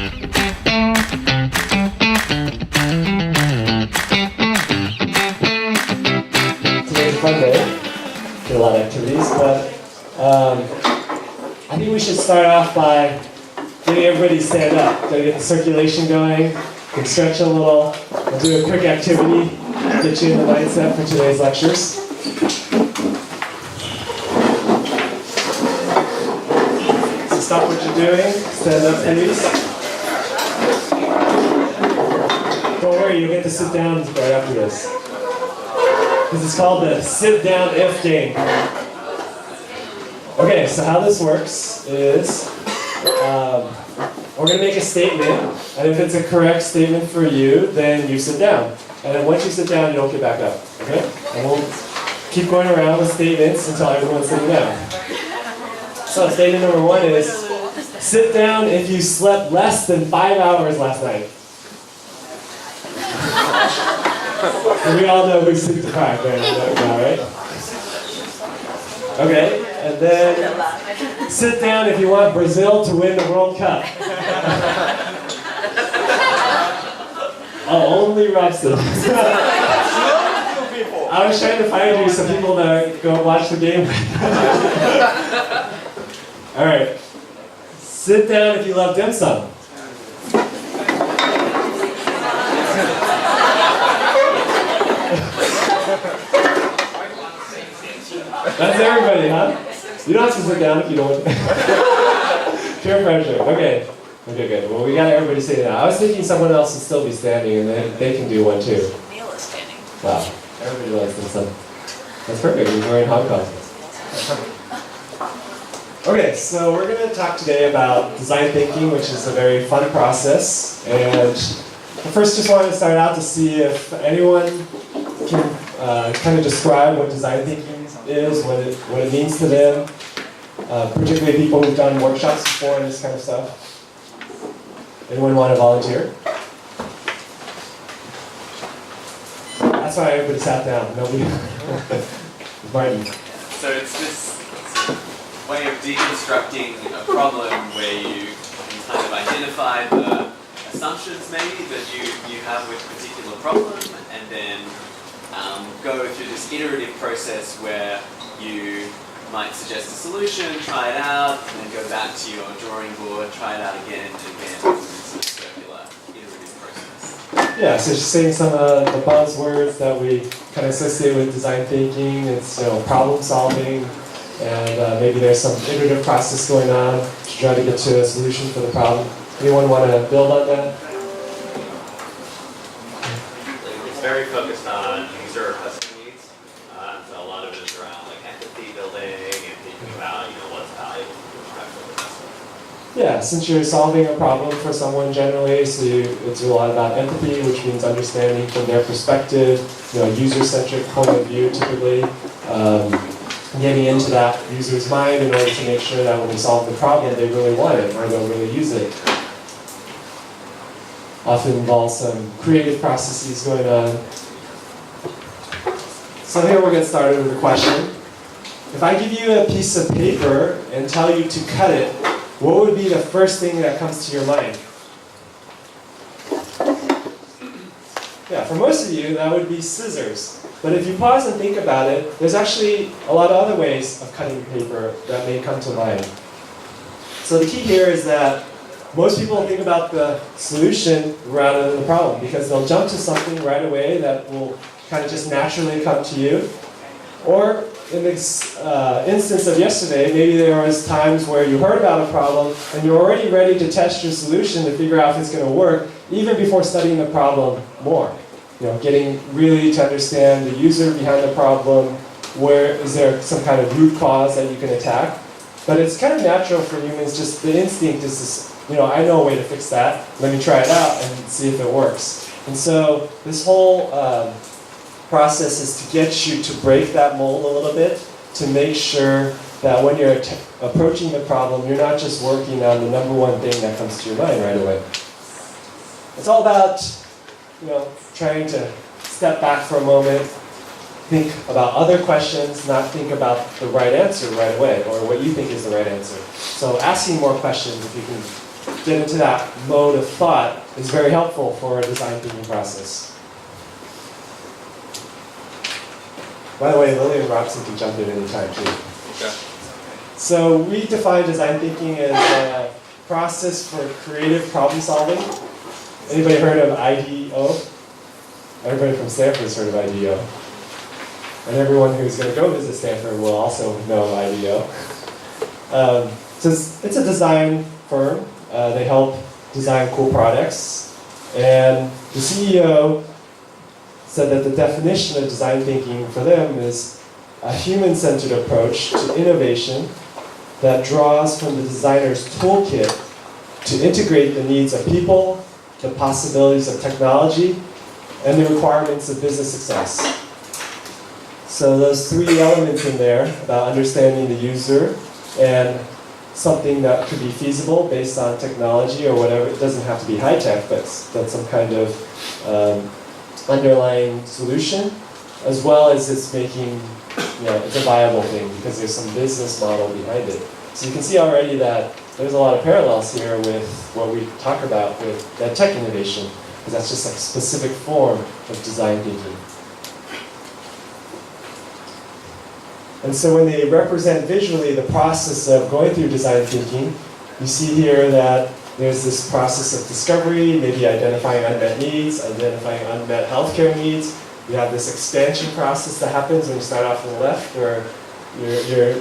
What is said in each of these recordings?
Today's a fun day. Did a lot of activities, but I think we should start off by getting everybody to stand up. Gotta get the circulation going. You can stretch a little. We'll do a quick activity, get you in the mindset for today's lectures. So stop what you're doing. Stand up, please. Don't worry, you'll get to sit down right after this. This is called the sit down if game. Okay, so how this works is we're going to make a statement, and if it's a correct statement for you, then you sit down. And then once you sit down, you don't get back up. Okay? And we'll keep going around with statements until everyone's sitting down. So statement number 1 is, sit down if you slept less than 5 hours last night. And we all know who's sleep deprived right now, right? Okay, and then sit down if you want Brazil to win the World Cup. Oh, only Robson. I was trying to find you some people that go watch the game. All right, sit down if you love dim sum. That's everybody, huh? You don't have to sit down if you don't. Peer pressure. Okay. Okay, good. Well, we got everybody sitting down. I was thinking someone else would still be standing, and then they can do one too. Neil is standing. Wow. Everybody likes this one. That's perfect. We're in Hong Kong. Okay, so we're going to talk today about design thinking, which is a very fun process. And first, just wanted to start out to see if anyone can kind of describe what design thinking is, what it means to them, particularly people who've done workshops before and this kind of stuff. Anyone want to volunteer? That's why everybody sat down. Nobody. Martin. So it's this way of deconstructing a problem where you can kind of identify the assumptions maybe that you have with a particular problem, and then go through this iterative process where you might suggest a solution, try it out, and then go back to your drawing board, try it out again and again. It's a circular, iterative process. Yeah, so just saying some of the buzzwords that we kind of associate with design thinking. It's problem solving, and maybe there's some iterative process going on to try to get to a solution for the problem. Anyone want to build on that? It's very focused on user customer needs. So a lot of it is around like empathy building and thinking about what's valuable for the customer. Yeah, since you're solving a problem for someone generally, so it's a lot about empathy, which means understanding from their perspective, user-centric point of view typically, getting into that user's mind in order to make sure that when we solve the problem, they really want it or they'll really use it. Often involves some creative processes going on. So here we'll get started with a question. If I give you a piece of paper and tell you to cut it, what would be the first thing that comes to your mind? Yeah, for most of you, that would be scissors. But if you pause and think about it, there's actually a lot of other ways of cutting paper that may come to mind. So the key here is that most people think about the solution rather than the problem, because they'll jump to something right away that will kind of just naturally come to you. Or in this instance of yesterday, maybe there was times where you heard about a problem and you're already ready to test your solution to figure out if it's going to work, even before studying the problem more. Getting really to understand the user behind the problem, where is there some kind of root cause that you can attack. But it's kind of natural for humans, just the instinct is this, I know a way to fix that, let me try it out and see if it works. And so this whole process is to get you to break that mold a little bit, to make sure that when you're approaching the problem, you're not just working on the number one thing that comes to your mind right away. It's all about, trying to step back for a moment, think about other questions, not think about the right answer right away, or what you think is the right answer. So asking more questions, if you can get into that mode of thought is very helpful for a design thinking process. By the way, Lily and Robson can jump in anytime too. Okay. So we define design thinking as a process for creative problem solving. Anybody heard of IDEO? Everybody from Stanford has heard of IDEO. And everyone who's going to go visit Stanford will also know of IDEO. So it's a design firm. They help design cool products. And the CEO said that the definition of design thinking for them is a human-centered approach to innovation that draws from the designer's toolkit to integrate the needs of people, the possibilities of technology, and the requirements of business success. So those three elements in there about understanding the user and something that could be feasible based on technology or whatever. It doesn't have to be high tech, but that's some kind of underlying solution, as well as it's making, it's a viable thing because there's some business model behind it. So you can see already that there's a lot of parallels here with what we talk about with MedTech innovation, because that's just a specific form of design thinking. And so when they represent visually the process of going through design thinking, you see here that there's this process of discovery, maybe identifying unmet needs, identifying unmet healthcare needs. You have this expansion process that happens when you start off on the left, where you're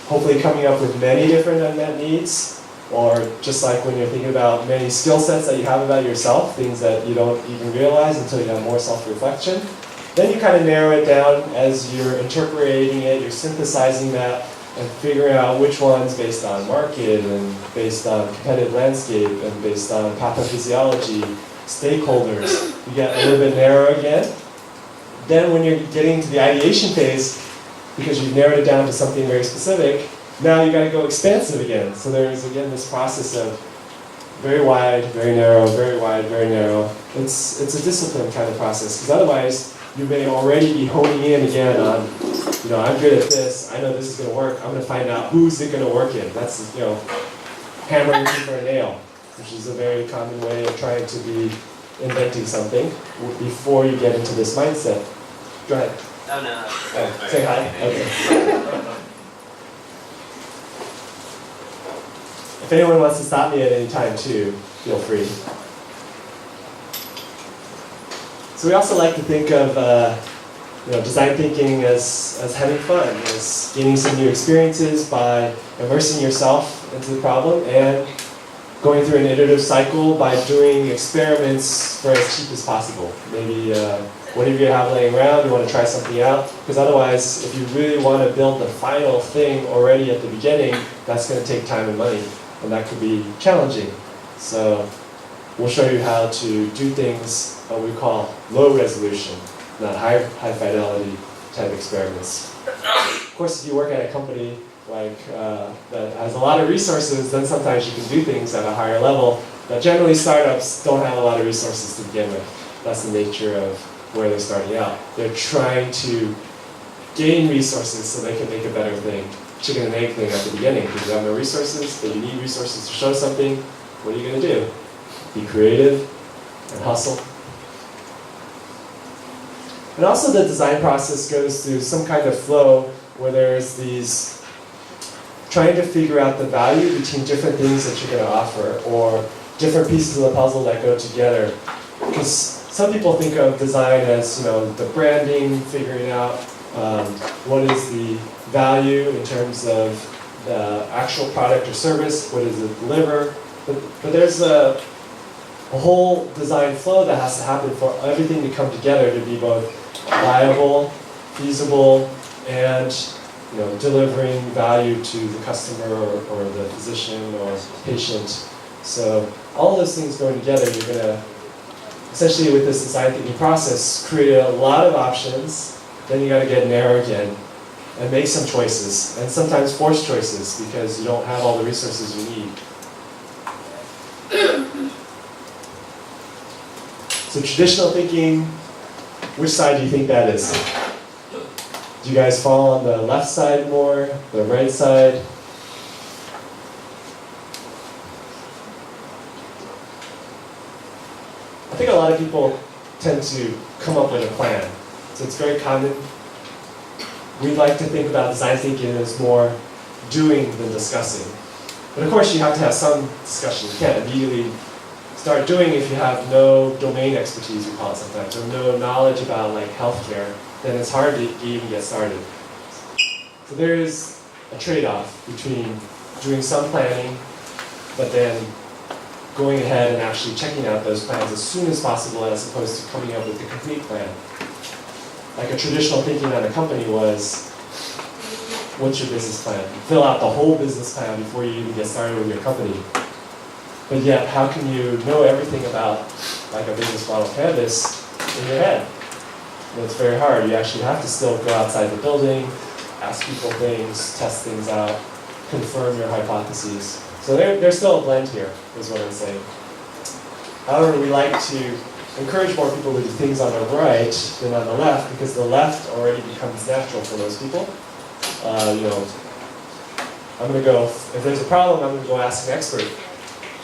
hopefully coming up with many different unmet needs, or just like when you're thinking about many skill sets that you have about yourself, things that you don't even realize until you have more self-reflection. Then you kind of narrow it down as you're interpreting it, you're synthesizing that, and figuring out which ones based on market, and based on competitive landscape, and based on pathophysiology, stakeholders. You get a little bit narrow again. Then when you're getting to the ideation phase, because you've narrowed it down to something very specific, now you got to go expansive again. So there's again this process of very wide, very narrow, very wide, very narrow. It's a discipline kind of process, because otherwise you may already be honing in again on, I'm good at this, I know this is going to work, I'm going to find out who's it going to work in. That's, hammering for a nail, which is a very common way of trying to be inventing something before you get into this mindset. Go ahead. Oh, no. Oh, say hi. Okay. If anyone wants to stop me at any time too, feel free. So we also like to think of design thinking as having fun, as gaining some new experiences by immersing yourself into the problem and going through an iterative cycle by doing experiments for as cheap as possible. Maybe whatever you have laying around, you want to try something out, because otherwise, if you really want to build the final thing already at the beginning, that's going to take time and money, and that could be challenging. So we'll show you how to do things what we call low resolution, not high fidelity type experiments. Of course, if you work at a company like that has a lot of resources, then sometimes you can do things at a higher level. But generally, startups don't have a lot of resources to begin with. That's the nature of where they're starting out. They're trying to gain resources so they can make a better thing. Chicken and egg thing at the beginning, because you have no resources, but you need resources to show something. What are you going to do? Be creative and hustle. And also the design process goes through some kind of flow where there's these trying to figure out the value between different things that you're going to offer, or different pieces of the puzzle that go together. Because some people think of design as, the branding, figuring out what is the value in terms of the actual product or service, what does it deliver. But there's a whole design flow that has to happen for everything to come together to be both viable, feasible, and delivering value to the customer or the physician or patient. So all those things going together, you're going to, essentially with this design thinking process, create a lot of options, then you got to get narrow again and make some choices, and sometimes forced choices because you don't have all the resources you need. So traditional thinking, which side do you think that is? Do you guys fall on the left side more, the right side? I think a lot of people tend to come up with a plan. So it's very common. We like to think about design thinking as more doing than discussing. But of course you have to have some discussion. You can't immediately start doing if you have no domain expertise, we call it sometimes, or no knowledge about like healthcare, then it's hard to even get started. So there is a trade-off between doing some planning, but then going ahead and actually checking out those plans as soon as possible as opposed to coming up with a complete plan. Like a traditional thinking on a company was, what's your business plan? You fill out the whole business plan before you even get started with your company. But yet, how can you know everything about like a business model canvas in your head? And it's very hard. You actually have to still go outside the building, ask people things, test things out, confirm your hypotheses. So there's still a blend here, is what I'm saying. However, we like to encourage more people to do things on the right than on the left, because the left already becomes natural for most people. I'm going to go, if there's a problem, I'm going to go ask an expert,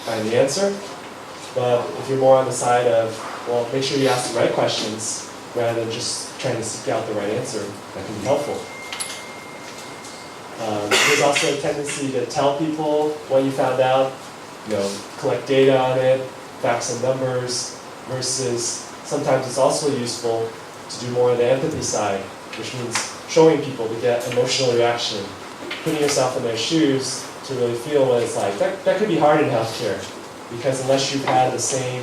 find the answer. But if you're more on the side of, well, make sure you ask the right questions rather than just trying to seek out the right answer, that can be helpful. There's also a tendency to tell people what you found out, collect data on it, facts and numbers, versus sometimes it's also useful to do more of the empathy side, which means showing people to get emotional reaction, putting yourself in their shoes to really feel what it's like. That could be hard in healthcare, because unless you've had the same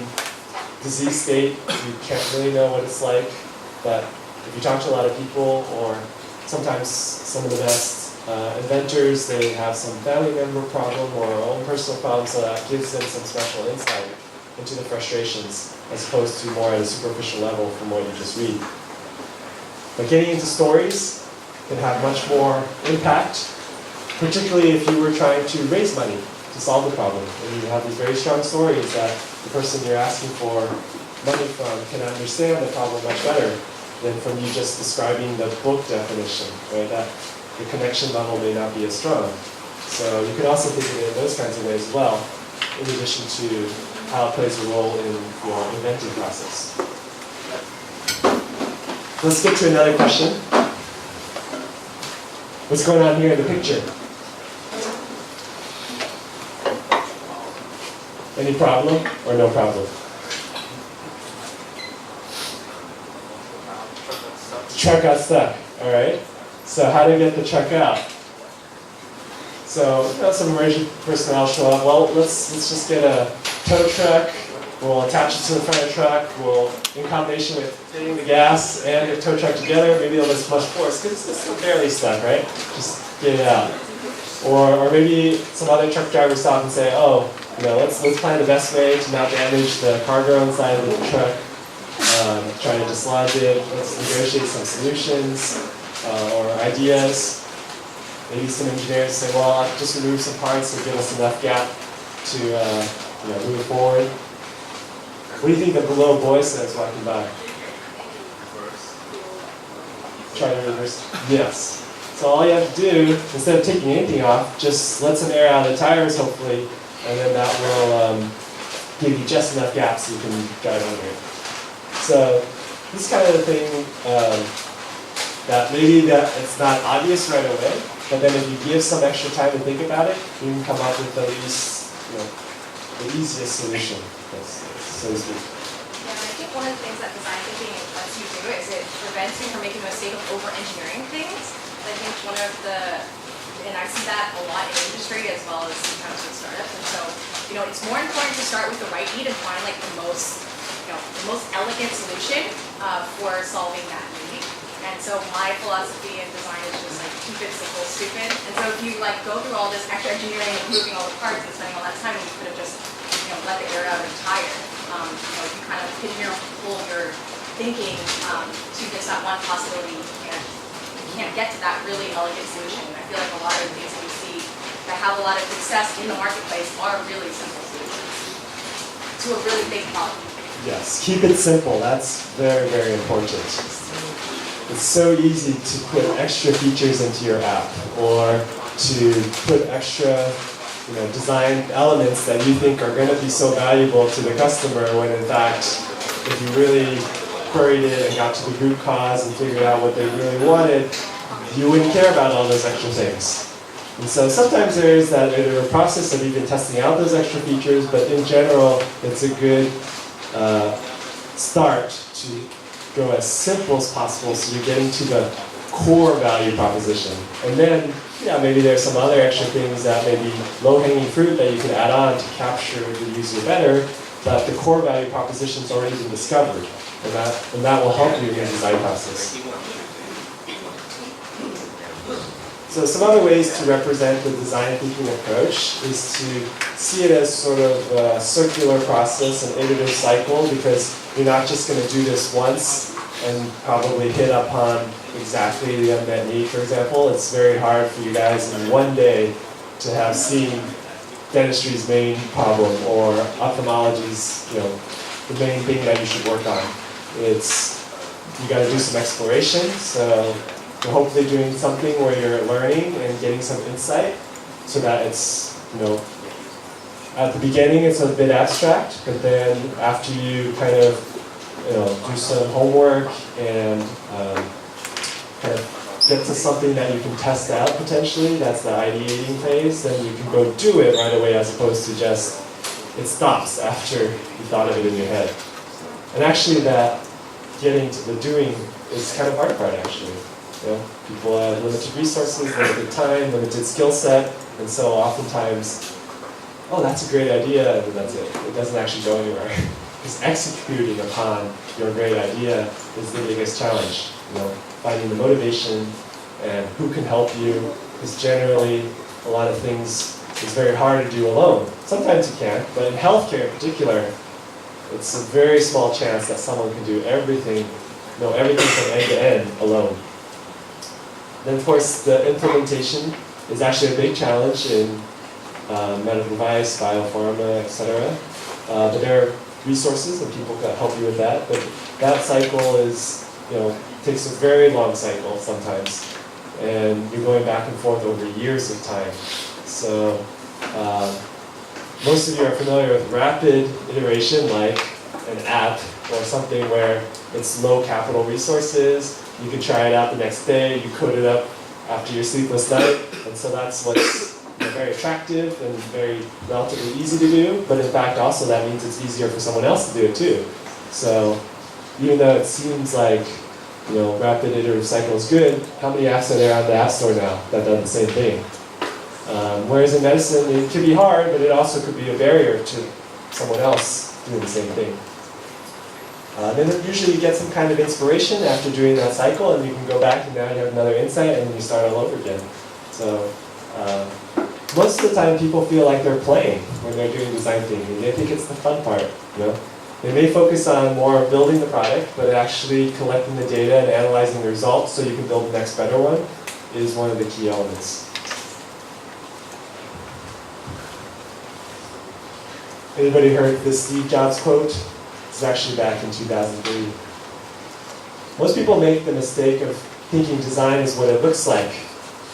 disease state, you can't really know what it's like. But if you talk to a lot of people, or sometimes some of the best inventors, they have some family member problem or own personal problem, so that gives them some special insight into the frustrations, as opposed to more at a superficial level from what you just read. But getting into stories can have much more impact, particularly if you were trying to raise money to solve the problem. And you have these very strong stories that the person you're asking for money from can understand the problem much better than from you just describing the book definition, right? That the connection level may not be as strong. So you could also think of it in those kinds of ways as well, in addition to how it plays a role in your inventing process. Let's get to another question. What's going on here in the picture? Any problem or no problem? The truck got stuck, all right? So how to get the truck out? So some emergency personnel show up. Well, let's just get a tow truck. We'll attach it to the front of the truck. We'll, in combination with hitting the gas and the tow truck together, maybe it'll just much force, because it's still barely stuck, right? Just get it out. Or maybe some other truck drivers stop and say, oh, let's plan the best way to not damage the cargo inside of the truck. Try to dislodge it. Let's negotiate some solutions or ideas. Maybe some engineers say, well, I'll just remove some parts to give us enough gap to move forward. What do you think the little boy says walking by? Try to reverse. Yes. So all you have to do, instead of taking anything off, just let some air out of the tires, hopefully, and then that will give you just enough gap so you can drive under it. So this is kind of the thing that maybe that it's not obvious right away, but then if you give some extra time to think about it, you can come up with the least, the easiest solution, so to speak. Yeah, I think one of the things that design thinking lets you do is it prevents you from making the mistake of over-engineering things. I think one of the, and I see that a lot in industry as well as sometimes with startups, and so, it's more important to start with the right need and find like the most elegant solution for solving that need. And so my philosophy in design is just like keep it simple, stupid. And so if you like go through all this extra engineering and moving all the parts and spending all that time, you could have just let the air out of the tire. You kind of pigeonhole your thinking to just that one possibility. You can't get to that really elegant solution. And I feel like a lot of the things that we see that have a lot of success in the marketplace are really simple solutions to a really big problem. Yes, keep it simple. That's very, very important. It's so easy to put extra features into your app, or to put extra design elements that you think are going to be so valuable to the customer when in fact if you really queried it and got to the root cause and figured out what they really wanted, you wouldn't care about all those extra things. And so sometimes there is that iterative process of even testing out those extra features, but in general, it's a good start to go as simple as possible so you're getting to the core value proposition. And then, yeah, maybe there's some other extra things that may be low-hanging fruit that you can add on to capture the user better, but the core value proposition's already been discovered, and that will help you in the design process. So some other ways to represent the design thinking approach is to see it as sort of a circular process, an iterative cycle, because you're not just going to do this once and probably hit upon exactly the unmet need, for example. It's very hard for you guys in one day to have seen dentistry's main problem or ophthalmology's, the main thing that you should work on. You got to do some exploration. So you're hopefully doing something where you're learning and getting some insight, so that it's, at the beginning it's a bit abstract, but then after you kind of, do some homework and kind of get to something that you can test out potentially, that's the ideating phase, then you can go do it right away as opposed to just, it stops after you thought of it in your head. And actually that getting to the doing is kind of hard part actually. People have limited resources, limited time, limited skill set, and so oftentimes, oh, that's a great idea, and that's it. It doesn't actually go anywhere. Because executing upon your great idea is the biggest challenge. Finding the motivation and who can help you, because generally a lot of things is very hard to do alone. Sometimes you can, but in healthcare in particular, it's a very small chance that someone can do everything, everything from end to end alone. Then of course the implementation is actually a big challenge in medical device, biopharma, etc. But there are resources and people can help you with that. But that cycle is, takes a very long cycle sometimes. And you're going back and forth over years of time. So most of you are familiar with rapid iteration like an app or something where it's low capital resources. You can try it out the next day, you code it up after your sleepless night, and so that's what's very attractive and very relatively easy to do, but in fact also that means it's easier for someone else to do it too. So even though it seems like rapid iterative cycle is good, how many apps are there on the App Store now that do the same thing? Whereas in medicine it could be hard, but it also could be a barrier to someone else doing the same thing. Then usually you get some kind of inspiration after doing that cycle, and you can go back and now you have another insight and then you start all over again. So most of the time people feel like they're playing when they're doing design thinking. They think it's the fun part. They may focus on more building the product, but actually collecting the data and analyzing the results so you can build the next better one is one of the key elements. Anybody heard the Steve Jobs quote? It's actually back in 2003. Most people make the mistake of thinking design is what it looks like.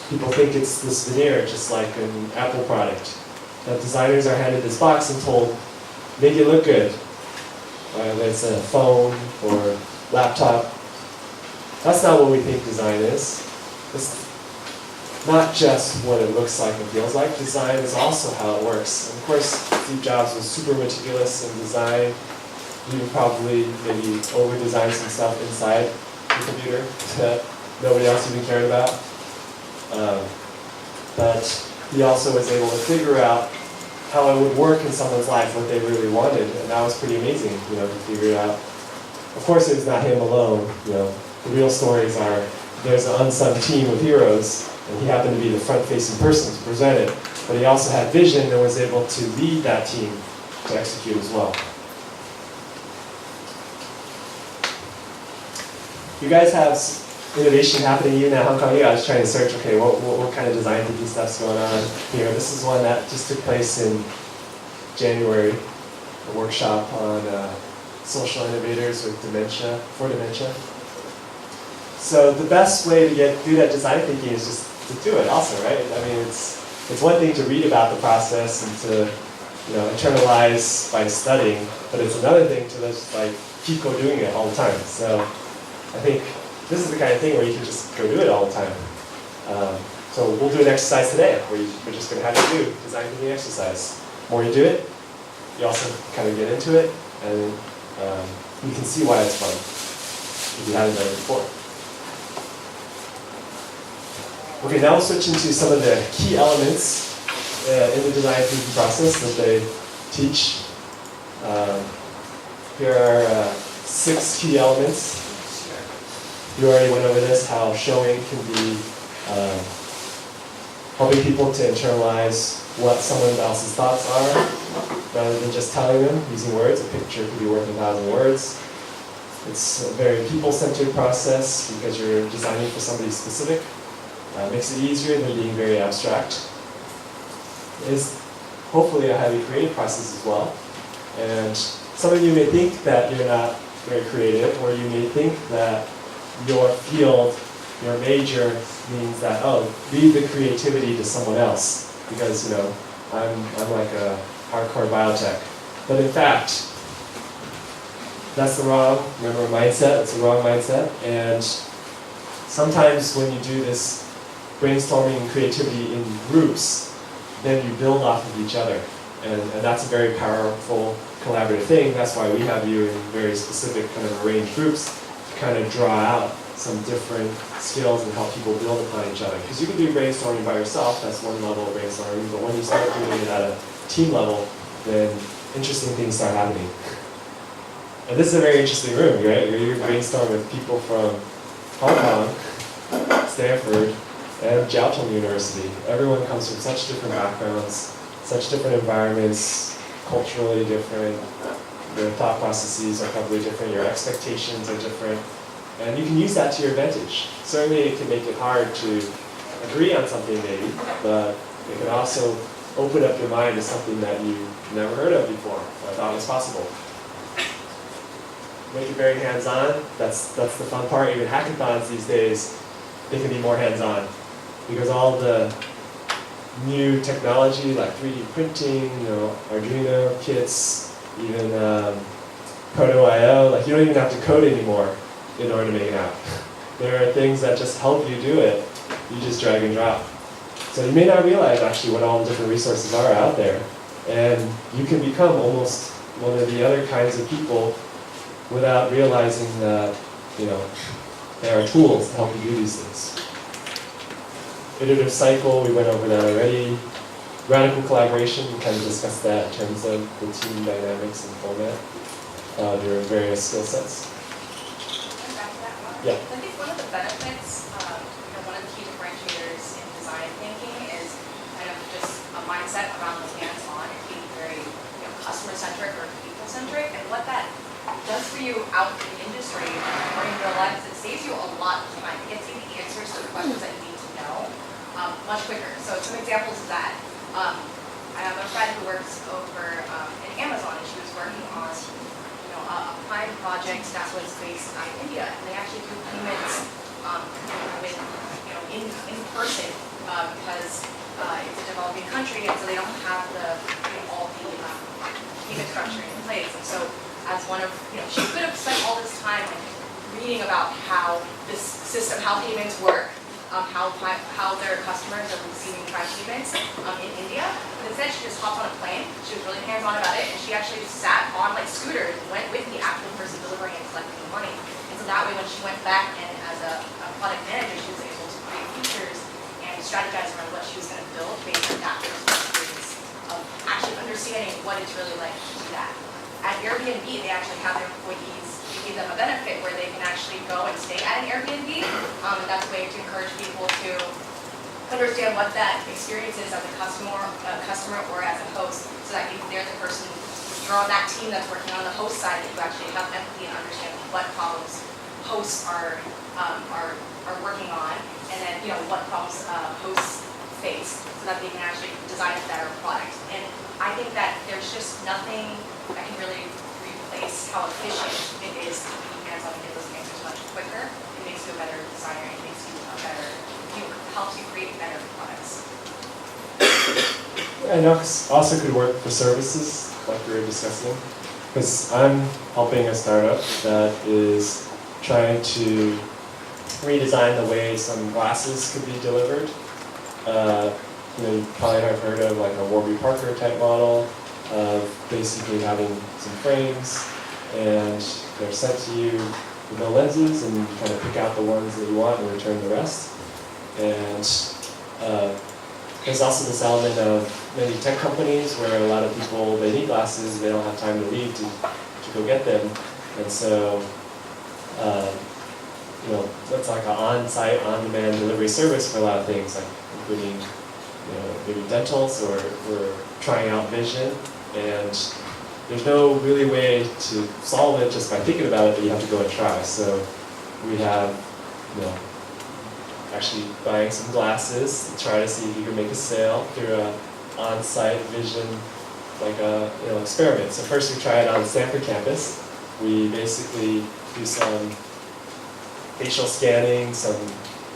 People think it's this veneer, just like an Apple product. That designers are handed this box and told, make it look good. Whether it's a phone or laptop. That's not what we think design is. It's not just what it looks like and feels like. Design is also how it works. And of course, Steve Jobs was super meticulous in design. He would probably maybe over-design some stuff inside the computer that nobody else even cared about. But he also was able to figure out how it would work in someone's life, what they really wanted, and that was pretty amazing, to figure it out. Of course, it was not him alone. The real stories are there's an unsung team of heroes, and he happened to be the front-facing person to present it. But he also had vision and was able to lead that team to execute as well. You guys have innovation happening even at Hong Kong. I was trying to search, okay, what kind of design thinking stuff's going on here. This is one that just took place in January, a workshop on social innovators with dementia, for dementia. So the best way to get good at design thinking is just to do it also, right? I mean, it's one thing to read about the process and to internalize by studying, but it's another thing to just like keep doing it all the time. So I think this is the kind of thing where you can just go do it all the time. So we'll do an exercise today where we're just going to have you do design thinking exercise. The more you do it, you also kind of get into it, and you can see why it's fun if you haven't done it before. Okay, now we'll switch into some of the key elements in the design thinking process that they teach. Here are 6 key elements. You already went over this, how showing can be helping people to internalize what someone else's thoughts are, rather than just telling them using words. A picture could be worth 1,000 words. It's a very people-centered process because you're designing for somebody specific. Makes it easier than being very abstract. It is hopefully a highly creative process as well. And some of you may think that you're not very creative, or you may think that your field, your major means that, oh, leave the creativity to someone else because, I'm like a hardcore biotech. But in fact, that's the wrong, mindset. It's the wrong mindset. And sometimes when you do this brainstorming and creativity in groups, then you build off of each other. And that's a very powerful collaborative thing. That's why we have you in very specific kind of arranged groups to kind of draw out some different skills and help people build upon each other. Because you can do brainstorming by yourself, that's one level of brainstorming, but when you start doing it at a team level, then interesting things start happening. And this is a very interesting room, right? You're brainstorming with people from Hong Kong, Stanford, and Jiao Tong University. Everyone comes from such different backgrounds, such different environments, culturally different. Your thought processes are probably different, your expectations are different. And you can use that to your advantage. Certainly it can make it hard to agree on something maybe, but it can also open up your mind to something that you've never heard of before, or thought was possible. Make it very hands-on. That's the fun part. Even hackathons these days, they can be more hands-on. Because all the new technology like 3D printing, Arduino kits, even Proto.io, like you don't even have to code anymore in order to make it out. There are things that just help you do it. You just drag and drop. So you may not realize actually what all the different resources are out there. And you can become almost one of the other kinds of people without realizing that, there are tools to help you do these things. Iterative cycle, we went over that already. Radical collaboration, we kind of discussed that in terms of the team dynamics and format. There are various skill sets. Yeah. I think one of the benefits, one of the key differentiators in design thinking is kind of just a mindset around the hands-on and being very customer-centric or people-centric. And what that does for you out in the industry or in real life is it saves you a lot of time. It gets you the answers to the questions that you need to know much quicker. So some examples of that. I have a friend who works over in Amazon, and she was working on a Prime project that was based out of India, and they actually do payments in person because it's a developing country, and so they don't have all the payment structure in place. And so, as one of she could have spent all this time reading about how this system, how payments work, how their customers are receiving Prime payments in India. But instead, she just hopped on a plane. She was really hands-on about it, and she actually sat on scooters and went with the actual person delivering and collecting the money. And so that way, when she went back and as a product manager, she was able to create features and strategize around what she was going to build based on that person's experience of actually understanding what it's really like to do that. At Airbnb, they actually have their employees give them a benefit where they can actually go and stay at an Airbnb, and that's a way to encourage people to understand what that experience is as a customer or as a host, so that they're the person, you're on that team that's working on the host side, that you actually have empathy and understand what problems hosts are working on, and then what problems hosts face, so that they can actually design a better product. And I think that there's just nothing that can really replace how efficient it is to be hands-on and get those answers much quicker. It makes you a better designer. It makes you a better, helps you create better products. Yeah, I know also could work for services, like we were discussing, because I'm helping a startup that is trying to redesign the way some glasses could be delivered. You probably have heard of like a Warby Parker type model of basically having some frames, and they're sent to you with no lenses, and you kind of pick out the ones that you want and return the rest. And there's also this element of many tech companies where a lot of people, they need glasses, they don't have time to leave to go get them. And so, that's like an on-site, on-demand delivery service for a lot of things, like including, maybe dentals or trying out vision. And there's no really way to solve it just by thinking about it, but you have to go and try. So we have, actually buying some glasses to try to see if you can make a sale through an on-site vision, like a experiment. So first we try it on the Stanford campus. We basically do some facial scanning, some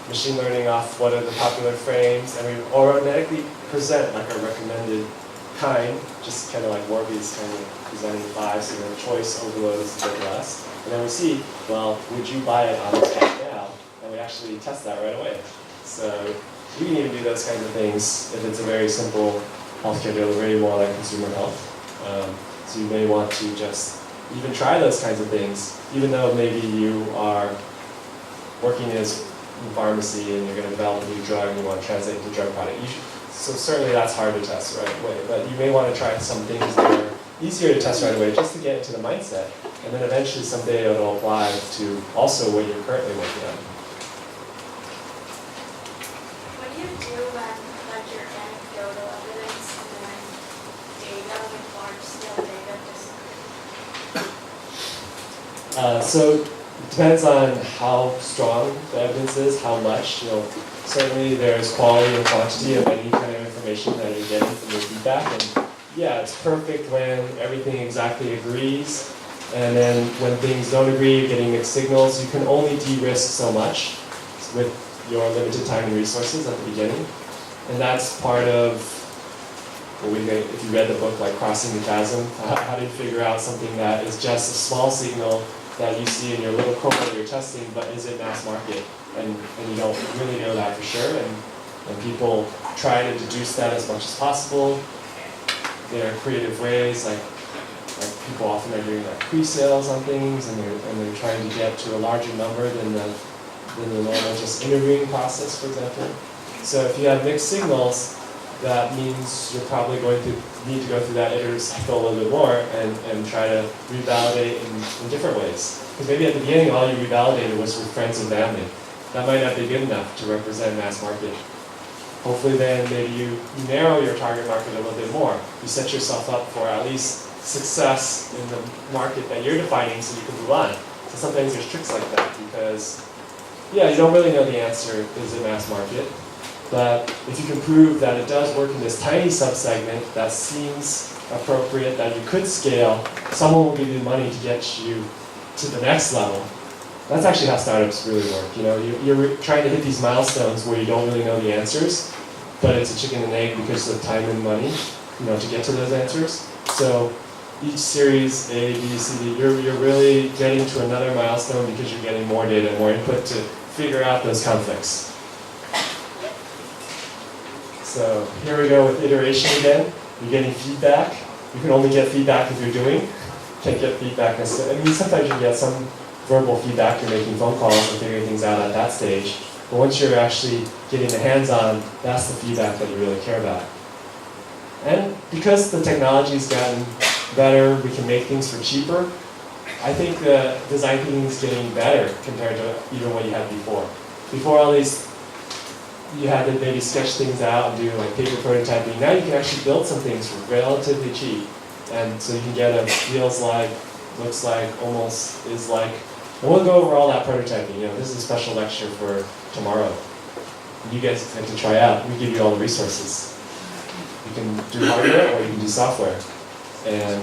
machine learning off what are the popular frames, and we automatically present like a recommended kind, just kind of like Warby's kind of presenting 5, so your choice overload is a bit less. And then we see, well, would you buy it on this right now? And we actually test that right away. So we can even do those kinds of things if it's a very simple healthcare delivery, more like consumer health. So you may want to just even try those kinds of things, even though maybe you are working as in pharmacy and you're going to develop a new drug and you want to translate it to drug product. So certainly that's hard to test right away, but you may want to try some things that are easier to test right away just to get into the mindset, and then eventually someday it'll apply to also what you're currently working on. What do you do when like your anecdotal evidence and then data, like large scale data, disappear? So it depends on how strong the evidence is, how much. Certainly there's quality and quantity of any kind of information that you're getting from your feedback. And yeah, it's perfect when everything exactly agrees. And then when things don't agree, you're getting mixed signals. You can only de-risk so much with your limited time and resources at the beginning. And that's part of if you read the book like Crossing the Chasm, how do you figure out something that is just a small signal that you see in your little cohort you're testing, but is it mass market? And you don't really know that for sure. And people try to deduce that as much as possible. There are creative ways, like people often are doing like pre-sales on things, and they're trying to get to a larger number than the normal just interviewing process, for example. So if you have mixed signals, that means you're probably going to need to go through that iterative cycle a little bit more and try to revalidate in different ways. Because maybe at the beginning all you revalidated was with friends and family. That might not be good enough to represent mass market. Hopefully then maybe you narrow your target market a little bit more. You set yourself up for at least success in the market that you're defining so you can move on. So sometimes there's tricks like that because, yeah, you don't really know the answer, is it mass market? But if you can prove that it does work in this tiny subsegment that seems appropriate, that you could scale, someone will give you money to get you to the next level. That's actually how startups really work. You're trying to hit these milestones where you don't really know the answers, but it's a chicken and egg because of time and money, to get to those answers. So each series, A, B, C, D, you're really getting to another milestone because you're getting more data, more input to figure out those conflicts. So here we go with iteration again. You're getting feedback. You can only get feedback if you're doing. Can't get feedback necessarily. I mean, sometimes you get some verbal feedback. You're making phone calls and figuring things out at that stage. But once you're actually getting the hands-on, that's the feedback that you really care about. And because the technology's gotten better, we can make things for cheaper. I think the design thinking is getting better compared to even what you had before. Before all these, you had to maybe sketch things out and do like paper prototyping. Now you can actually build some things for relatively cheap. And so you can get a feels like, looks like, almost is like. And we'll go over all that prototyping. This is a special lecture for tomorrow. You guys get to try out. We give you all the resources. You can do hardware or you can do software. And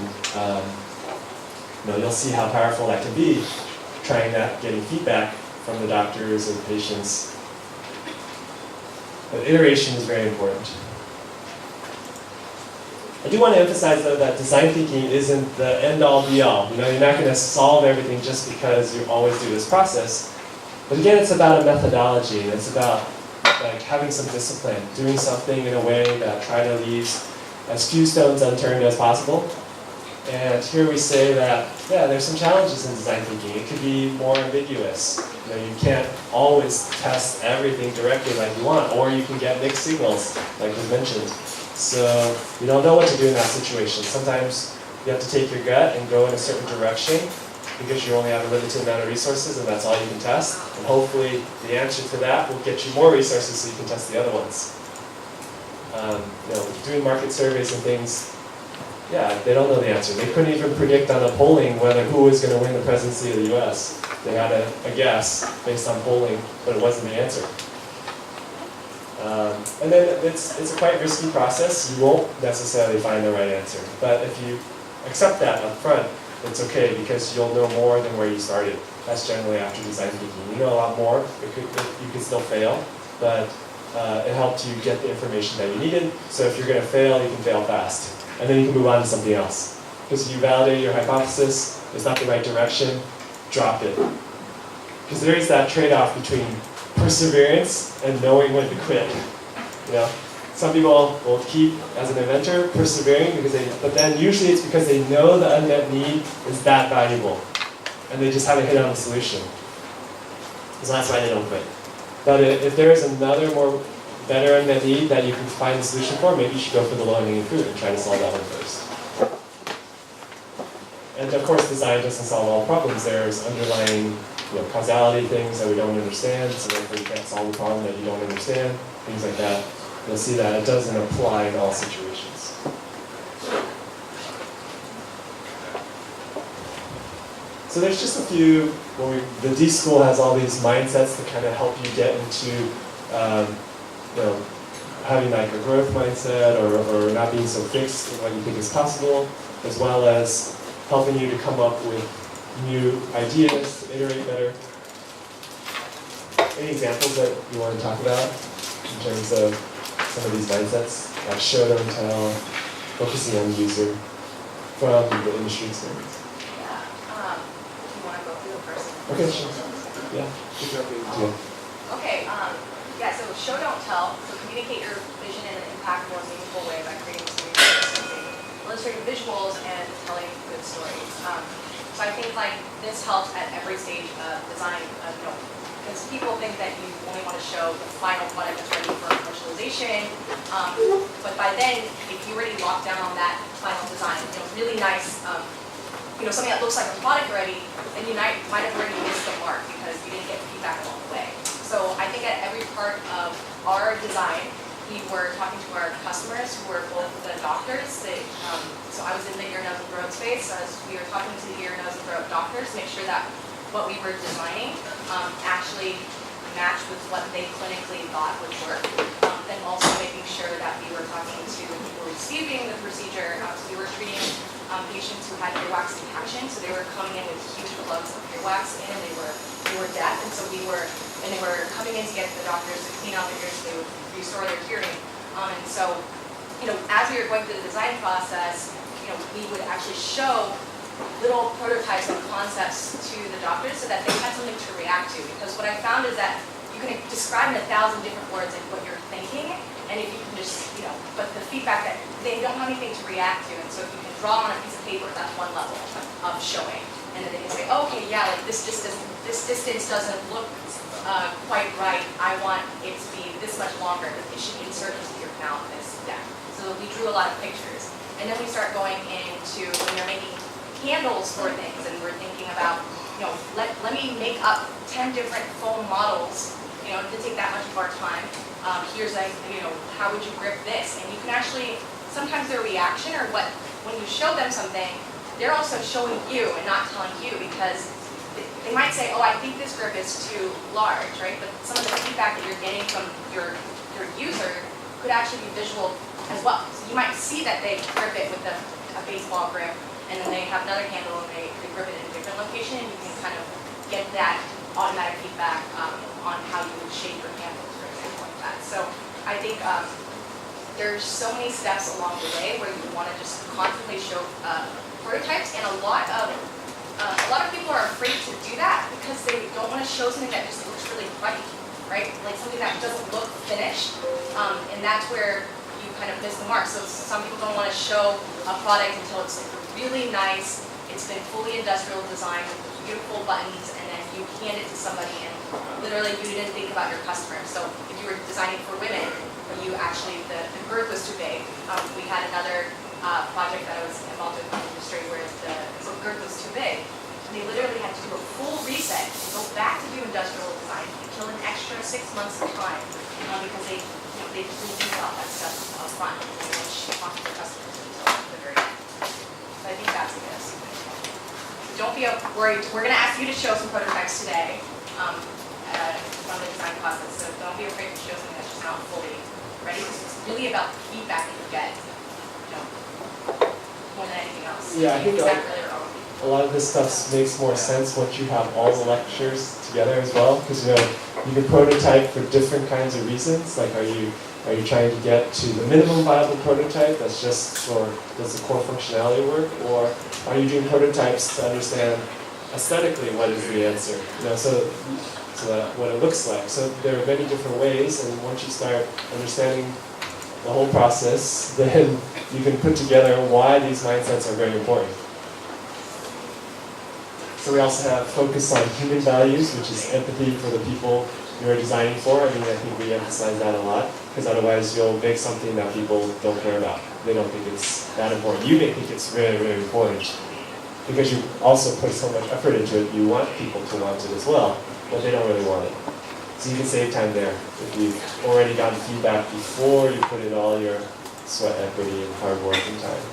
you'll see how powerful that can be, trying that, getting feedback from the doctors and patients. But iteration is very important. I do want to emphasize though that design thinking isn't the end-all be-all. You know, you're not going to solve everything just because you always do this process. But again, it's about a methodology. And it's about like having some discipline, doing something in a way that try to leave as few stones unturned as possible. And here we say that, yeah, there's some challenges in design thinking. It could be more ambiguous. You know, you can't always test everything directly like you want, or you can get mixed signals, like was mentioned. So you don't know what to do in that situation. Sometimes you have to take your gut and go in a certain direction because you only have a limited amount of resources and that's all you can test. And hopefully the answer to that will get you more resources so you can test the other ones. You know, doing market surveys and things, yeah, they don't know the answer. They couldn't even predict on a polling who was going to win the presidency of the US. They had a guess based on polling, but it wasn't the answer. And then it's a quite risky process. You won't necessarily find the right answer. But if you accept that up front, it's okay because you'll know more than where you started. That's generally after design thinking. You know a lot more. You can still fail, but it helped you get the information that you needed. So if you're going to fail, you can fail fast. And then you can move on to something else. Because you validate your hypothesis, it's not the right direction, drop it. Because there is that trade-off between perseverance and knowing when to quit. You know, some people will keep, as an inventor, persevering but then usually it's because they know the unmet need is that valuable, and they just haven't hit on the solution. So that's why they don't quit. But if there is another better unmet need that you can find a solution for, maybe you should go for the low-hanging fruit and try to solve that one first. And of course, design doesn't solve all problems. There's underlying causality things that we don't understand, so therefore you can't solve a problem that you don't understand, things like that. You'll see that it doesn't apply in all situations. So there's just a few, the D School has all these mindsets to kind of help you get into having like a growth mindset or not being so fixed in what you think is possible, as well as helping you to come up with new ideas, to iterate better. Any examples that you want to talk about in terms of some of these mindsets, like show, don't tell, focusing on the user from the industry experience? Yeah. Do you want to go through the first? Okay, sure. Yeah. Okay. Yeah. So show, don't tell. So communicate your vision in an impactful and meaningful way by creating illustrative visuals and telling good stories. So I think like this helps at every stage of design. Because people think that you only want to show the final product that's ready for commercialization. But by then, if you already locked down on that final design, really nice, something that looks like a product already, then you might have already missed the mark because you didn't get feedback along the way. So I think at every part of our design, we were talking to our customers who were both the doctors. So I was in the ear, nose, and throat space. So as we were talking to the ear, nose, and throat doctors to make sure that what we were designing actually matched with what they clinically thought would work. And also making sure that we were talking to the people receiving the procedure. So we were treating patients who had earwax impaction. So they were coming in with huge plugs of earwax in, and they were deaf. And so they were coming in to get the doctors to clean out their ears so they would restore their hearing. And so, as we were going through the design process, we would actually show little prototypes and concepts to the doctors so that they had something to react to. Because what I found is that you can describe in 1,000 different words like what you're thinking, and if you can just, but the feedback that they don't have anything to react to, and so if you can draw on a piece of paper, that's one level of showing. And then they can say, oh, okay, yeah, like this distance doesn't look quite right. I want it to be this much longer. It should insert into your canal this depth. So we drew a lot of pictures. And then we start going into when you're making handles for things, and we're thinking about, let me make up 10 different foam models, to take that much of our time. Here's like, how would you grip this? And you can actually, sometimes their reaction or when you show them something, they're also showing you and not telling you, because they might say, oh, I think this grip is too large, right? But some of the feedback that you're getting from your user could actually be visual as well. So you might see that they grip it with a baseball grip, and then they have another handle and they grip it in a different location, and you can kind of get that automatic feedback on how you would shape your handles, for example, like that. So I think there's so many steps along the way where you want to just constantly show prototypes, and a lot of people are afraid to do that because they don't want to show something that just looks really cruddy, right? Like something that doesn't look finished, and that's where you kind of miss the mark. So some people don't want to show a product until it's like really nice, it's been fully industrial designed with beautiful buttons, and then you hand it to somebody and literally you didn't think about your customer. So if you were designing for women, but you actually, the girth was too big. We had another project that I was involved in the industry where the girth was too big. And they literally had to do a full reset and go back to do industrial design and kill an extra 6 months of time because they didn't think about that stuff up front and they went talking to customers until the very end. So I think that's a miss. Don't be worried. We're going to ask you to show some prototypes today from the design process. So don't be afraid to show something that's just not fully ready. Because it's really about the feedback that you get, more than anything else. Yeah, I think Is that really wrong? a lot of this stuff makes more sense once you have all the lectures together as well, because you can prototype for different kinds of reasons. Like, are you trying to get to the minimum viable prototype that's just for does the core functionality work, or are you doing prototypes to understand aesthetically what is the answer? So that what it looks like. So there are many different ways, and once you start understanding the whole process, then you can put together why these mindsets are very important. So we also have focus on human values, which is empathy for the people you're designing for. I think we emphasize that a lot, because otherwise you'll make something that people don't care about. They don't think it's that important. You may think it's very, very important, because you also put so much effort into it, you want people to want it as well, but they don't really want it. So you can save time there if you've already gotten feedback before you put in all your sweat equity and hard work and time.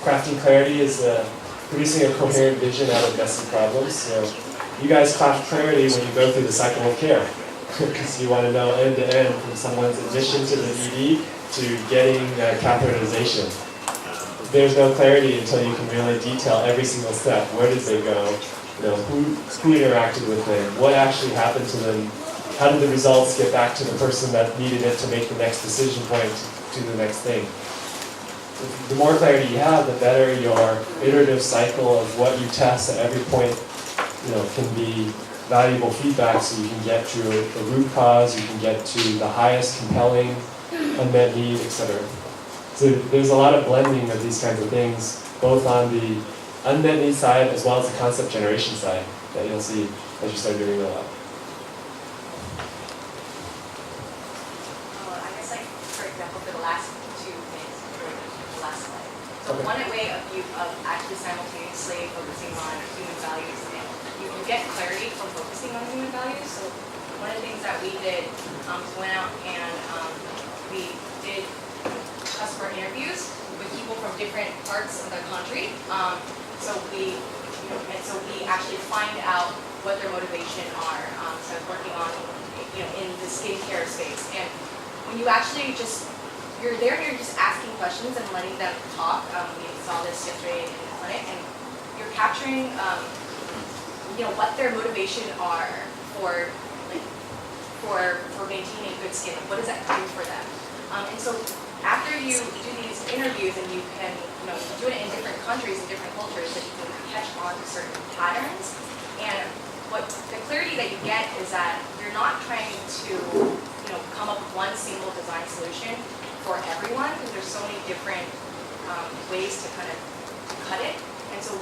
Crafting clarity is producing a coherent vision out of messy problems. You guys craft clarity when you go through the cycle of care, because you want to know end to end from someone's admission to the ED to getting catheterization. There's no clarity until you can really detail every single step. Where did they go? Who interacted with them? What actually happened to them? How did the results get back to the person that needed it to make the next decision point to the next thing? The more clarity you have, the better your iterative cycle of what you test at every point, can be valuable feedback, so you can get to a root cause, you can get to the highest compelling unmet need, etc. So there's a lot of blending of these kinds of things, both on the unmet need side as well as the concept generation side, that you'll see as you start doing a lot. I guess, for example, for the last two things, the last slide. So Okay. one way of actually simultaneously focusing on human values, and you get clarity from focusing on human values. So one of the things that we did was went out and we did customer interviews with people from different parts of the country. So we actually find out what their motivation are. So I was working on, in the skincare space, and when you actually you're there and you're just asking questions and letting them talk. We saw this yesterday in the clinic, and you're capturing, what their motivation are for maintaining good skin. What does that do for them? And so after you do these interviews, and you can, do it in different countries and different cultures, that you can catch on to certain patterns. And what the clarity that you get is that you're not trying to, come up with one single design solution for everyone, because there's so many different ways to kind of cut it. And so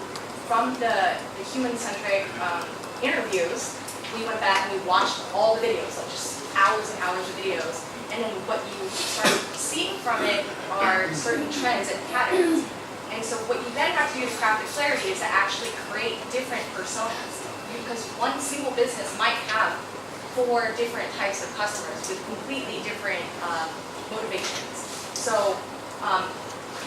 from the human-centric interviews, we went back and we watched all the videos, like just hours and hours of videos. And then what you start seeing from it are certain trends and patterns. And so what you then have to do to craft the clarity is to actually create different personas. Because one single business might have 4 different types of customers with completely different motivations. So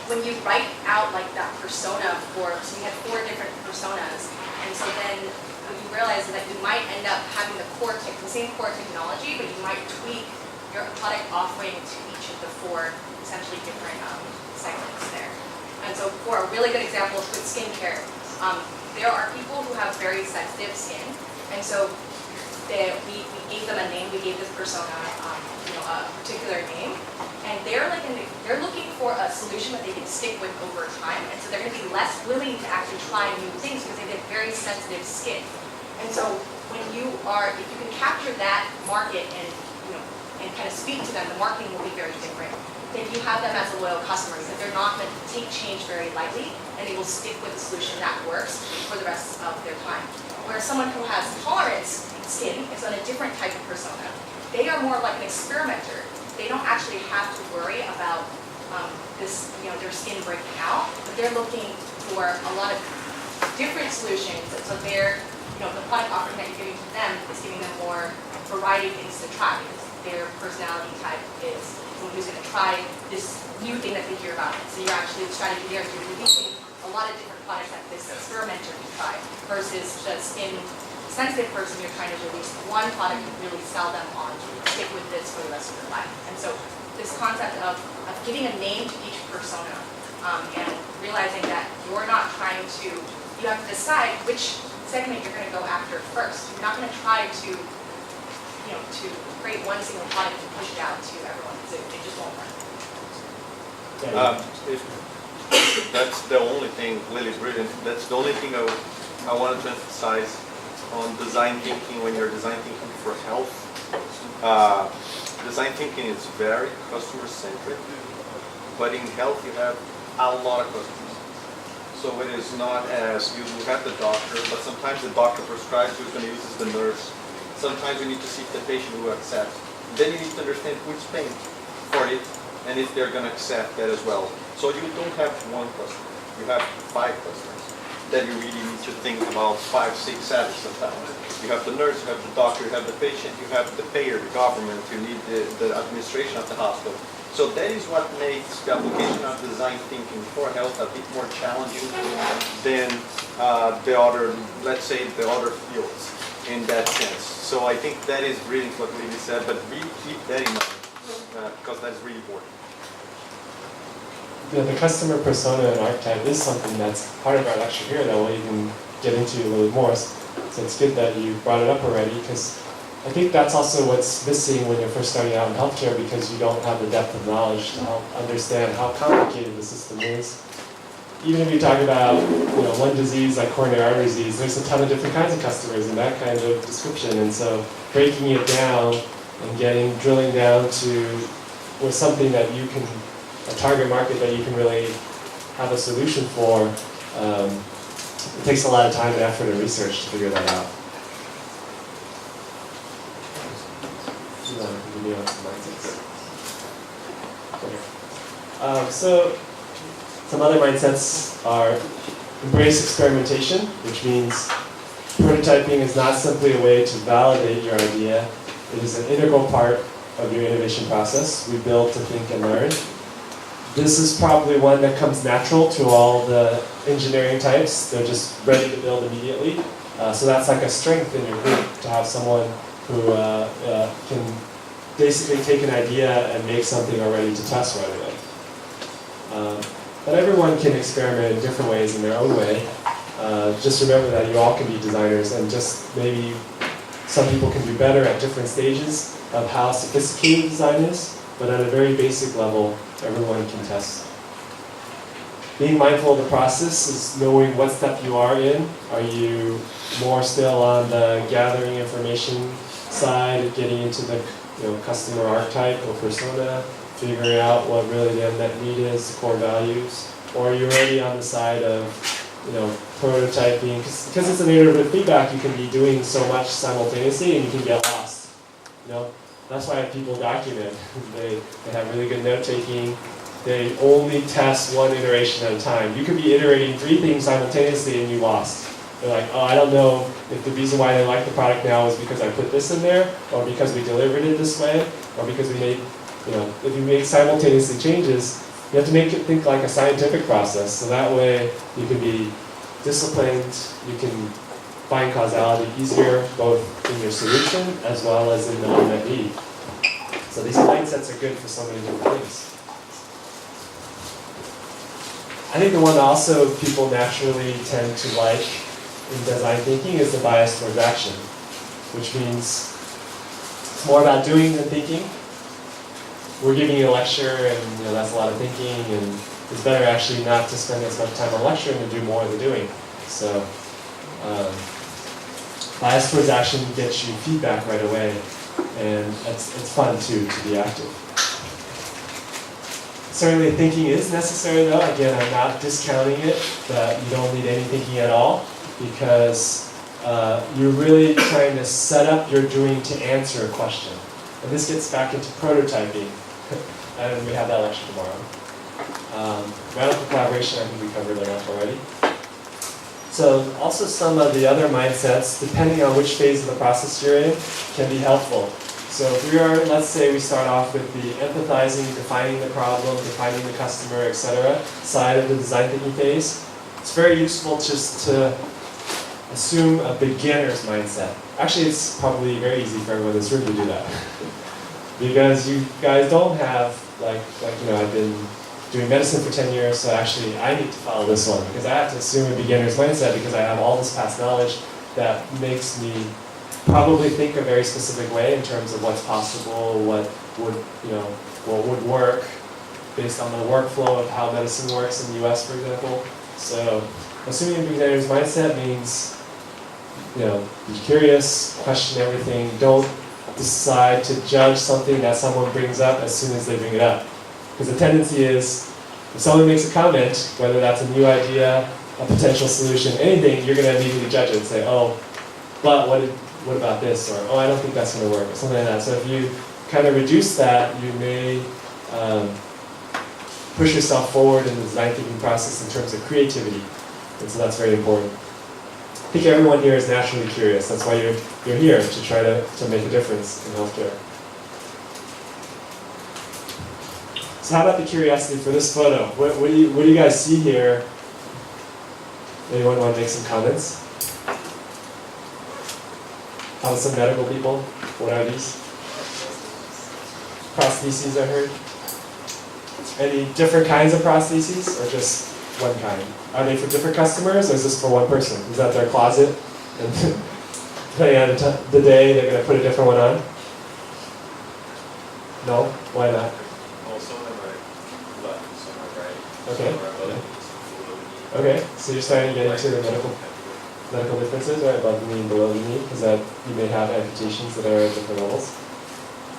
when you write out like that persona so you had 4 different personas, and so then what you realize is that you might end up having the same core technology, but you might tweak your product offering to each of the 4 essentially different segments there. And so for a really good example with skincare, there are people who have very sensitive skin, and so we gave them a name, we gave this persona a particular name, And they're looking for a solution that they can stick with over time, and so they're going to be less willing to actually try new things because they have very sensitive skin. And so if you can capture that market and and kind of speak to them, the marketing will be very different. If you have them as a loyal customer, because they're not going to take change very lightly, and they will stick with the solution that works for the rest of their time. Whereas someone who has tolerance skin is on a different type of persona. They are more like an experimenter. They don't actually have to worry about their skin breaking out, but they're looking for a lot of different solutions. And so the product offering that you're giving to them is giving them more variety of things to try. Their personality type is someone who's going to try this new thing that they hear about. So you're actually, the strategy there is you're releasing a lot of different products that this experimenter can try, versus the skin-sensitive person, you're trying to release one product and really sell them on to stick with this for the rest of their life. And so this concept of giving a name to each persona and realizing that you're not trying to, you have to decide which segment you're going to go after first. You're not going to try to create one single product and push it out to everyone, because it just won't work. That's the only thing, really brilliant. That's the only thing I wanted to emphasize on design thinking when you're design thinking for health. Design thinking is very customer-centric, but in health you have a lot of customers. So it is not as, you have the doctor, but sometimes the doctor prescribes who's going to use is the nurse. Sometimes you need to see if the patient will accept. Then you need to understand who's paying for it and if they're going to accept that as well. So you don't have one customer, you have 5 customers that you really need to think about 5, 6, 7 sometimes. You have the nurse, you have the doctor, you have the patient, you have the payer, the government, you need the administration of the hospital. So that is what makes the application of design thinking for health a bit more challenging than the other, let's say, the other fields in that sense. So I think that is brilliant what Lily said, but really keep that in mind because that's really important. The customer persona and archetype is something that's part of our lecture here that we'll even get into a little more. So it's good that you brought it up already, because I think that's also what's missing when you're first starting out in healthcare, because you don't have the depth of knowledge to help understand how complicated the system is. Even if you talk about one disease like coronary artery disease, there's a ton of different kinds of customers in that kind of description, and so breaking it down and drilling down to something that you can, a target market that you can really have a solution for, it takes a lot of time and effort and research to figure that out. So some other mindsets are embrace experimentation, which means prototyping is not simply a way to validate your idea. It is an integral part of your innovation process. We build to think and learn. This is probably one that comes natural to all the engineering types. They're just ready to build immediately. So that's like a strength in your group, to have someone who can basically take an idea and make something already to test right away. But everyone can experiment in different ways in their own way. Just remember that you all can be designers, and just maybe some people can do better at different stages of how sophisticated design is, but at a very basic level, everyone can test. Being mindful of the process is knowing what step you are in. Are you more still on the gathering information side, getting into the customer archetype or persona, figuring out what really the unmet need is, the core values, or are you already on the side of prototyping? Because it's an iterative feedback, you can be doing so much simultaneously and you can get lost. That's why people document. They have really good note taking. They only test one iteration at a time. You could be iterating 3 things simultaneously and you lost. They're like, oh, I don't know if the reason why they like the product now is because I put this in there, or because we delivered it this way, or because we made, if you make simultaneously changes, you have to make it think like a scientific process. So that way you can be disciplined, you can find causality easier, both in your solution as well as in the unmet need. So these mindsets are good for so many different things. I think the one also people naturally tend to like in design thinking is the bias towards action, which means it's more about doing than thinking. we're giving you a lecture and that's a lot of thinking, and it's better actually not to spend as much time on lecturing and do more of the doing. So bias towards action gets you feedback right away, and it's fun too to be active. Certainly thinking is necessary though. Again, I'm not discounting it, that you don't need any thinking at all, because you're really trying to set up your doing to answer a question. And this gets back into prototyping, and we have that lecture tomorrow. Radical collaboration, I think we covered enough already. So also some of the other mindsets, depending on which phase of the process you're in, can be helpful. So if we are, let's say we start off with the empathizing, defining the problem, defining the customer, etc. side of the design thinking phase, it's very useful just to assume a beginner's mindset. Actually, it's probably very easy for everyone in this room to do that. Because you guys don't have, I've been doing medicine for 10 years, so actually I need to follow this one, because I have to assume a beginner's mindset because I have all this past knowledge that makes me probably think a very specific way in terms of what's possible, what would work based on the workflow of how medicine works in the US, for example. So assuming a beginner's mindset means, be curious, question everything, don't decide to judge something that someone brings up as soon as they bring it up. Because the tendency is, if someone makes a comment, whether that's a new idea, a potential solution, anything, you're going to immediately judge it and say, oh, but what about this? Or, oh, I don't think that's going to work, or something like that. So if you kind of reduce that, you may push yourself forward in the design thinking process in terms of creativity. And so that's very important. I think everyone here is naturally curious. That's why you're here, to try to make a difference in healthcare. So how about the curiosity for this photo? What do you guys see here? Anyone want to make some comments? How about some medical people? What are these? Prostheses, I heard. Any different kinds of prostheses, or just one kind? Are they for different customers, or is this for one person? Is that their closet? And depending on the day, they're going to put a different one on? No? Why not? Well, some of them are left, some are right. Okay. Some are above the knees, some below the knee. Okay, so you're starting to get into the medical differences, right? Above the knee and below the knee, because that you may have amputations that are at different levels.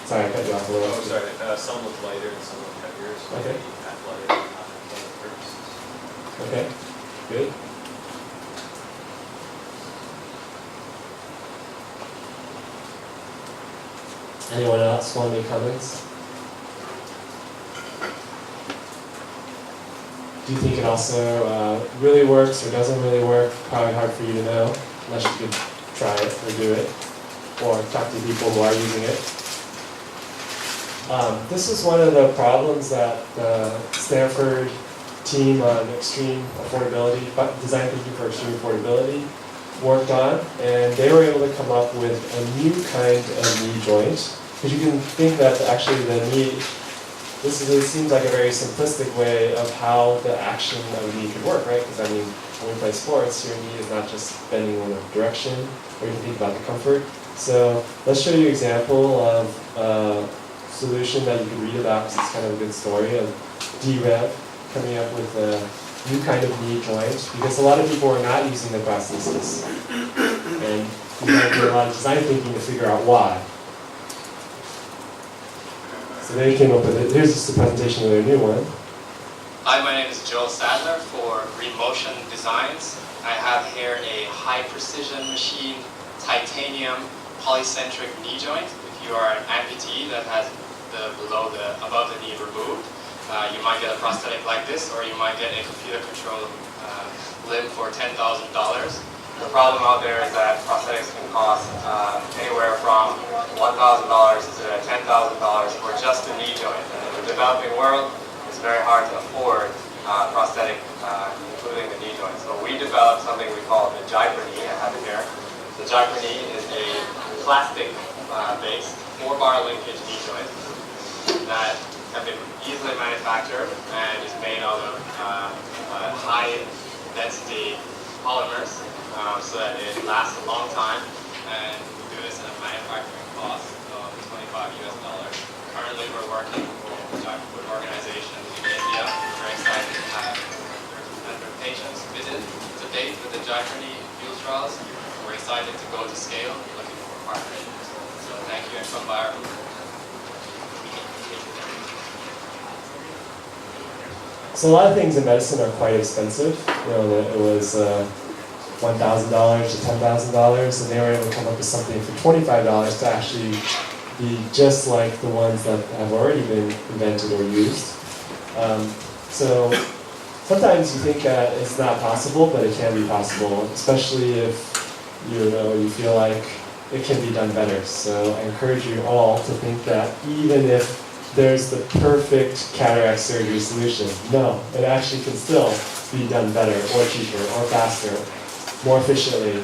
Sorry, I cut you off a little. Oh, sorry. Some look lighter and some look heavier. So Okay. maybe athletic purposes. Okay, good. Anyone else want to make comments? Do you think it also really works or doesn't really work? Probably hard for you to know, unless you could try it or do it, or talk to people who are using it. This is one of the problems that the Stanford team on extreme affordability, design thinking for extreme affordability, worked on, and they were able to come up with a new kind of knee joint. Because you can think that actually the knee, it seems like a very simplistic way of how the action of a knee could work, right? Because I mean, when we play sports, your knee is not just bending in one direction, or you can think about the comfort. So let's show you an example of a solution that you can read about, because it's kind of a good story of D-Rev coming up with a new kind of knee joint, because a lot of people are not using the prosthesis. And you have to do a lot of design thinking to figure out why. So they came up with it. Here's just a presentation of their new one. Hi, my name is Joel Sadler for Green Motion Designs. I have here a high precision machine titanium polycentric knee joint. If you are an amputee that has above the knee removed, you might get a prosthetic like this, or you might get a computer controlled limb for $10,000. The problem out there is that prosthetics can cost anywhere from $1,000 to $10,000 for just a knee joint. And in the developing world, it's very hard to afford prosthetic, including the knee joint. So we developed something we call the Jiper knee. I have it here. The Jiper knee is a plastic-based 4-bar linkage knee joint that can be easily manufactured and is made out of high-density polymers, so that it lasts a long time, and we do this at a manufacturing cost of $25 US. Currently we're working joint food organization in India. We're excited to have 1,300 patients visit to date with the Japanese field trials. We're excited to go to scale. We're looking for partnerships. So thank you, and come by our booth. So a lot of things in medicine are quite expensive. You know, it was $1,000 to $10,000, and they were able to come up with something for $25 to actually be just like the ones that have already been invented or used. So sometimes you think that it's not possible, but it can be possible, especially if you feel like it can be done better. So I encourage you all to think that even if there's the perfect cataract surgery solution, no, it actually can still be done better or cheaper or faster, more efficiently,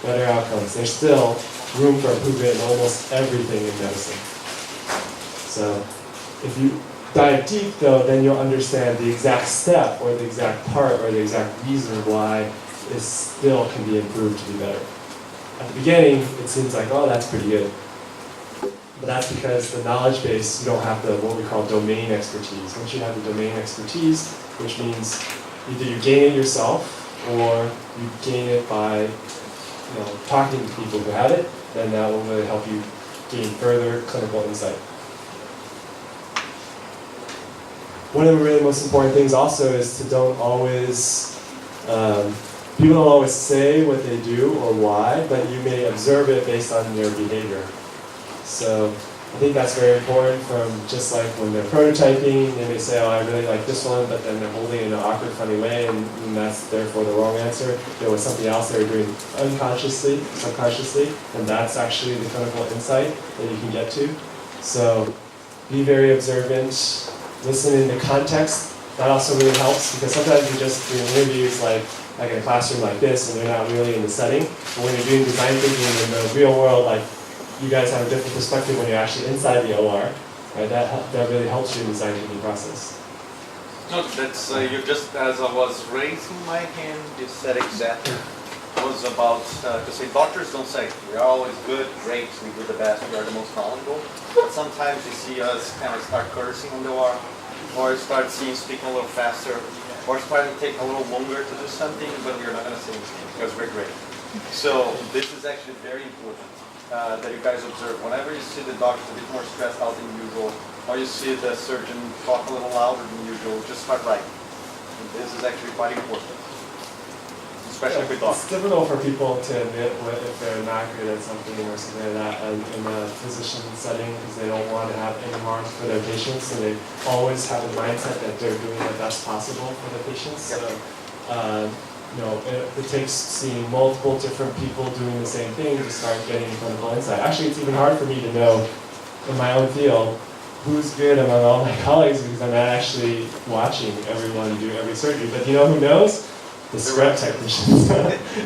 better outcomes. There's still room for improvement in almost everything in medicine. So if you dive deep though, then you'll understand the exact step or the exact part or the exact reason why it still can be improved to be better. At the beginning, it seems like, oh, that's pretty good. But that's because the knowledge base, you don't have the what we call domain expertise. Once you have the domain expertise, which means either you gain it yourself or you gain it by talking to people who have it, then that will really help you gain further clinical insight. One of the really most important things also is to don't always, people don't always say what they do or why, but you may observe it based on their behavior. So I think that's very important from just like when they're prototyping, they may say, oh, I really like this one, but then they're holding it in an awkward, funny way, and that's therefore the wrong answer. There was something else they were doing unconsciously, subconsciously, and that's actually the clinical insight that you can get to. So be very observant, listen in the context. That also really helps because sometimes you just do interviews like in a classroom like this and they're not really in the setting. But when you're doing design thinking in the real world, like you guys have a different perspective when you're actually inside the OR, right? That really helps you in the design thinking process. No, that's you just as I was raising my hand, you said exactly. Was about to say doctors don't say we're always good, great, we do the best, we are the most knowledgeable. But sometimes you see us kind of start cursing on the OR, or start speaking a little faster, or starting to take a little longer to do something, but we're not going to say anything because we're great. So this is actually very important. That you guys observe. Whenever you see the doctor a bit more stressed out than usual, or you see the surgeon talk a little louder than usual, just start writing. And this is actually quite important, especially with doctors. It's difficult for people to admit if they're not good at something or something like that in a physician setting because they don't want to have any harm for their patients, and they always have a mindset that they're doing the best possible for the patients. So, it takes seeing multiple different people doing the same thing to start getting clinical insight. Actually, it's even hard for me to know in my own field who's good among all my colleagues because I'm not actually watching everyone do every surgery. But you know who knows? The scrub technicians.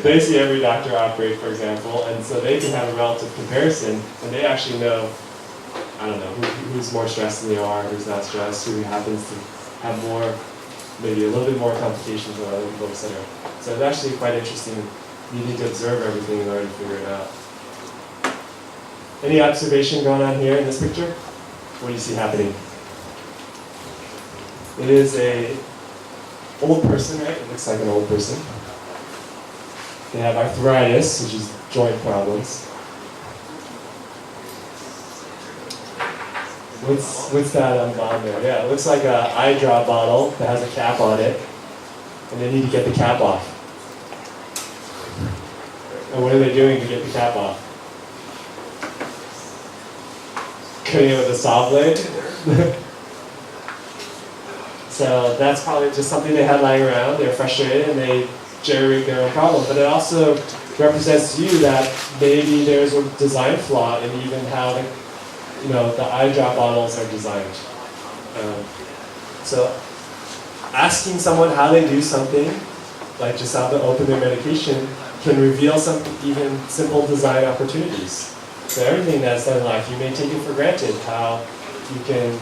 They see every doctor operate, for example, and so they can have a relative comparison, and they actually know, I don't know, who's more stressed in the OR, who's not stressed, who happens to have more, maybe a little bit more complications than other people, etc. So it's actually quite interesting. You need to observe everything in order to figure it out. Any observation going on here in this picture? What do you see happening? It is a old person, right? It looks like an old person. They have arthritis, which is joint problems. What's that on the bottom there? Yeah, it looks like an eye drop bottle that has a cap on it, and they need to get the cap off. And what are they doing to get the cap off? Cutting it with a saw blade. So that's probably just something they had lying around. They're frustrated and they jerry-rig their own problem. But it also represents to you that maybe there's a design flaw in even how the eye drop bottles are designed. So asking someone how they do something, like just how to open their medication, can reveal some even simple design opportunities. So everything that's done in life, you may take it for granted how you can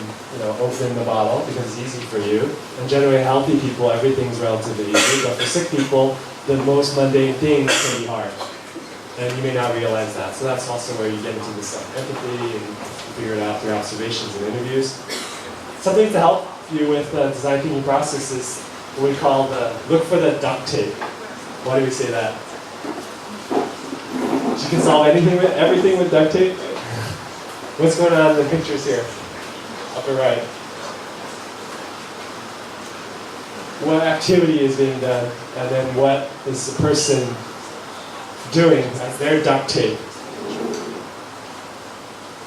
open the bottle because it's easy for you. And generally healthy people, everything's relatively easy. But for sick people, the most mundane things can be hard. And you may not realize that. So that's also where you get into this empathy and figure it out through observations and interviews. Something to help you with the design thinking process is what we call the look for the duct tape. Why do we say that? You can solve everything with duct tape. What's going on in the pictures here? Upper right. What activity is being done, and then what is the person doing as their duct tape?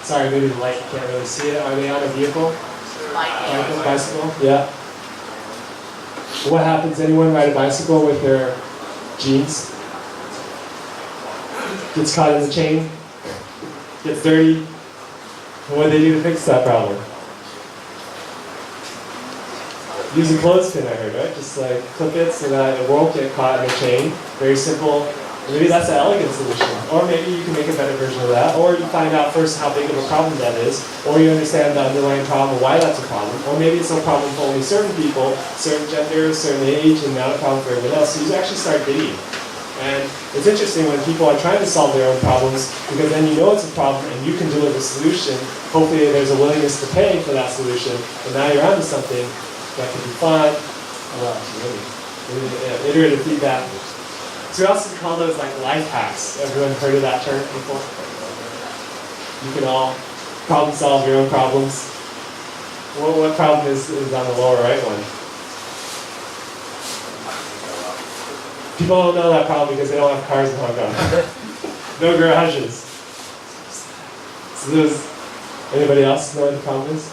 Sorry, maybe the light, you can't really see it. Are they on a vehicle? Bicycle? Yeah. What happens? Anyone ride a bicycle with their jeans? Gets caught in the chain? Gets dirty? What do they do to fix that problem? Use a clothespin, I heard, right? Just like clip it so that it won't get caught in the chain. Very simple. Maybe that's an elegant solution. Or maybe you can make a better version of that. Or you find out first how big of a problem that is. Or you understand the underlying problem, why that's a problem. Or maybe it's a problem for only certain people, certain genders, certain age, and not a problem for everyone else. So you actually start digging. And it's interesting when people are trying to solve their own problems, because then you know it's a problem and you can deliver a solution. Hopefully there's a willingness to pay for that solution. And now you're onto something that can be fun. Iterative feedback. So we also call those like life hacks. Everyone heard of that term before? You can all problem solve your own problems. What problem is on the lower right one? People don't know that problem because they don't have cars in Hong Kong. No garages. So anybody else know what the problem is?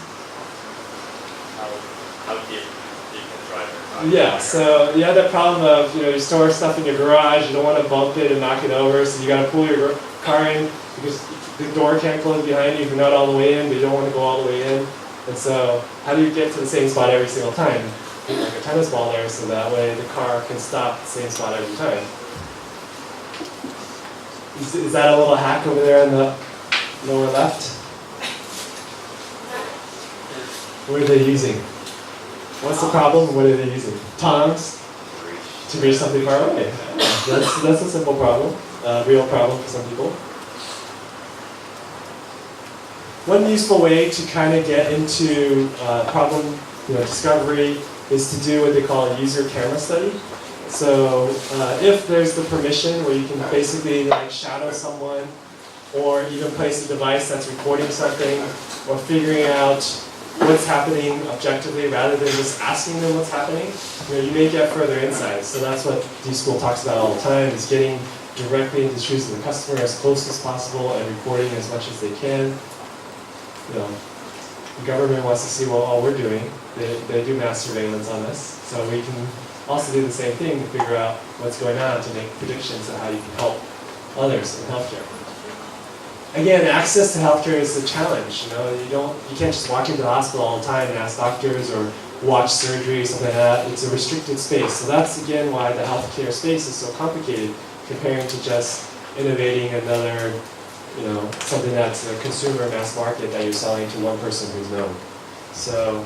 How deep can drive your car? Yeah, so you have that problem of, you store stuff in your garage, you don't want to bump it and knock it over, so you got to pull your car in because the door can't close behind you if you're not all the way in, but you don't want to go all the way in. And so how do you get to the same spot every single time? Put like a tennis ball there so that way the car can stop at the same spot every time. Is that a little hack over there on the lower left? What are they using? What's the problem? What are they using? Tongs to reach something far away. That's a simple problem, real problem for some people. One useful way to kind of get into problem discovery is to do what they call a user camera study. So if there's the permission where you can basically like shadow someone, or even place a device that's recording something, or figuring out what's happening objectively rather than just asking them what's happening, you may get further insights. So that's what D-School talks about all the time, is getting directly into the shoes of the customer as close as possible and recording as much as they can. The government wants to see what all we're doing. They do mass surveillance on us, so we can also do the same thing to figure out what's going on to make predictions of how you can help others in healthcare. Again, access to healthcare is a challenge. You can't just walk into the hospital all the time and ask doctors or watch surgery or something like that. It's a restricted space. So that's again why the healthcare space is so complicated comparing to just innovating another, something that's a consumer mass market that you're selling to one person who's known. So,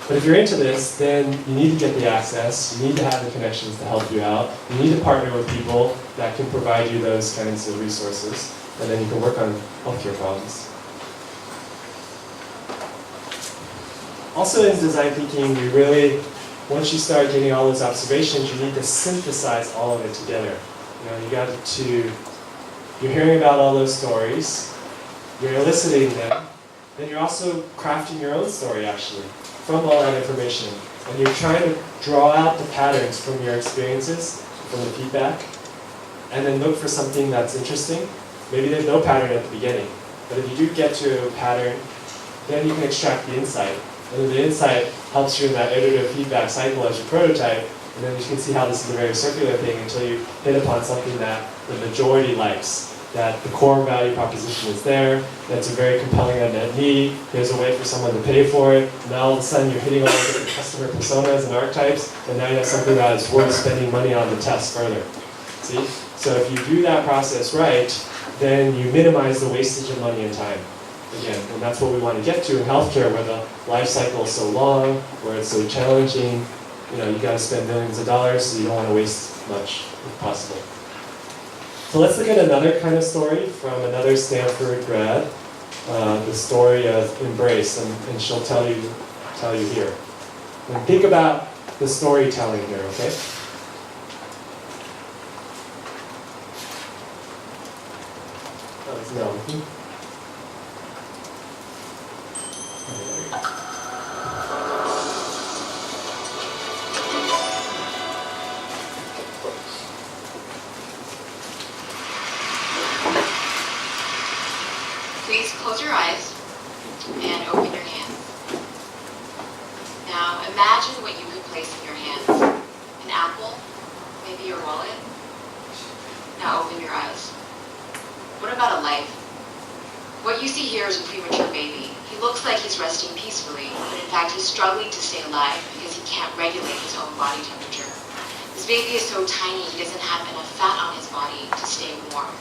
but if you're into this, then you need to get the access, you need to have the connections to help you out, you need to partner with people that can provide you those kinds of resources, and then you can work on healthcare problems. Also in design thinking, once you start getting all those observations, you need to synthesize all of it together. You're hearing about all those stories, you're eliciting them, then you're also crafting your own story actually, from all that information. And you're trying to draw out the patterns from your experiences, from the feedback, and then look for something that's interesting. Maybe there's no pattern at the beginning, but if you do get to a pattern, then you can extract the insight. And then the insight helps you in that iterative feedback cycle as you prototype, and then you can see how this is a very circular thing until you hit upon something that the majority likes, that the core value proposition is there, that's a very compelling unmet need, there's a way for someone to pay for it, now all of a sudden you're hitting all the different customer personas and archetypes, and now you have something that is worth spending money on to test further. See? So if you do that process right, then you minimize the wastage of money and time. Again, and that's what we want to get to in healthcare, where the life cycle is so long, where it's so challenging. You got to spend millions of dollars, so you don't want to waste much if possible. So let's look at another kind of story from another Stanford grad, the story of Embrace, and she'll tell you tell you here. And think about the storytelling here, okay? Oh, no. Please close your eyes and open your hands. Now imagine what you could place in your hands. An apple, maybe your wallet. Now open your eyes. What about a life? What you see here is a premature baby. He looks like he's resting peacefully, but in fact he's struggling to stay alive because he can't regulate his own body temperature. This baby is so tiny he doesn't have enough fat on his body to stay warm.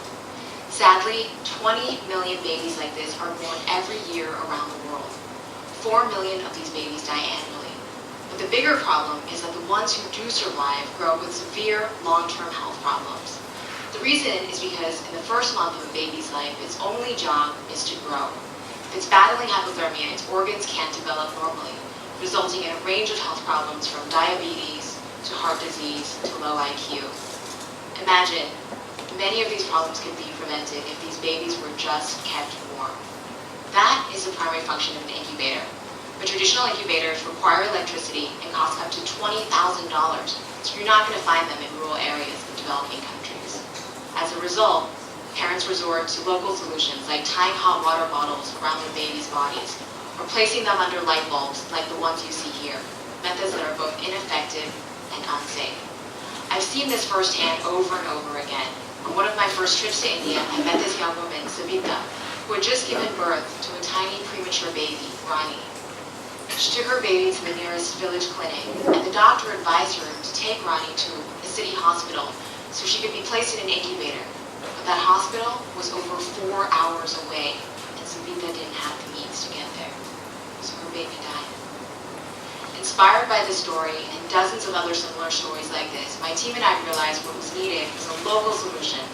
Sadly, 20 million babies like this are born every year around the world. 4 million of these babies die annually. But the bigger problem is that the ones who do survive grow up with severe long-term health problems. The reason is because in the first month of a baby's life, its only job is to grow. If it's battling hypothermia, its organs can't develop normally, resulting in a range of health problems from diabetes to heart disease to low IQ. Imagine, many of these problems could be prevented if these babies were just kept warm. That is the primary function of an incubator. But traditional incubators require electricity and cost up to $20,000, so you're not going to find them in rural areas of developing countries. As a result, parents resort to local solutions like tying hot water bottles around their babies' bodies, or placing them under light bulbs like the ones you see here, methods that are both ineffective and unsafe. I've seen this firsthand over and over again. On one of my first trips to India, I met this young woman, Savita, who had just given birth to a tiny premature baby, Rani. She took her baby to the nearest village clinic, and the doctor advised her to take Rani to a city hospital so she could be placed in an incubator. But that hospital was over 4 hours away, and Savita didn't have the means to get there. So her baby died. Inspired by this story and dozens of other similar stories like this, my team and I realized what was needed was a local solution,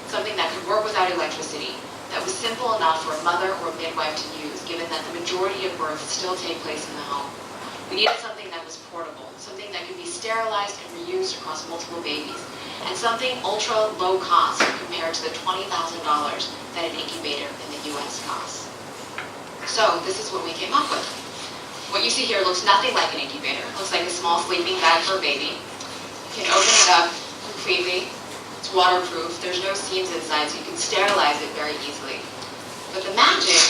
something that could work without electricity, that was simple enough for a mother or a midwife to use, given that the majority of births still take place in the home. We needed something that was portable, something that could be sterilized and reused across multiple babies, and something ultra low cost compared to the $20,000 that an incubator in the US costs. So this is what we came up with. What you see here looks nothing like an incubator. It looks like a small sleeping bag for a baby. You can open it up completely. It's waterproof. There's no seams inside, so you can sterilize it very easily. But the magic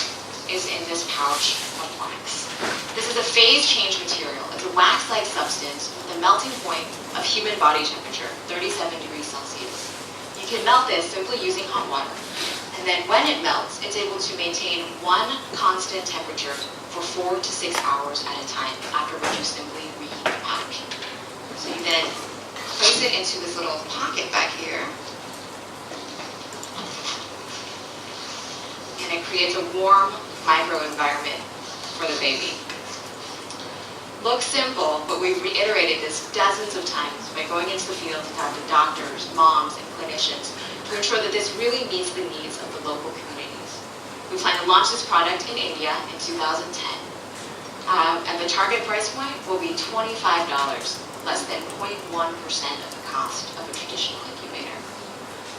is in this pouch of wax. This is a phase change material. It's a wax-like substance with a melting point of human body temperature, 37 degrees Celsius. You can melt this simply using hot water. And then when it melts, it's able to maintain one constant temperature for 4 to 6 hours at a time, after which you simply reheat the pouch. So you then place it into this little pocket back here, and it creates a warm microenvironment for the baby. Looks simple, but we've reiterated this dozens of times by going into the field to talk to doctors, moms, and clinicians to ensure that this really meets the needs of the local communities. We plan to launch this product in India in 2010. And the target price point will be $25, less than 0.1% of the cost of a traditional incubator.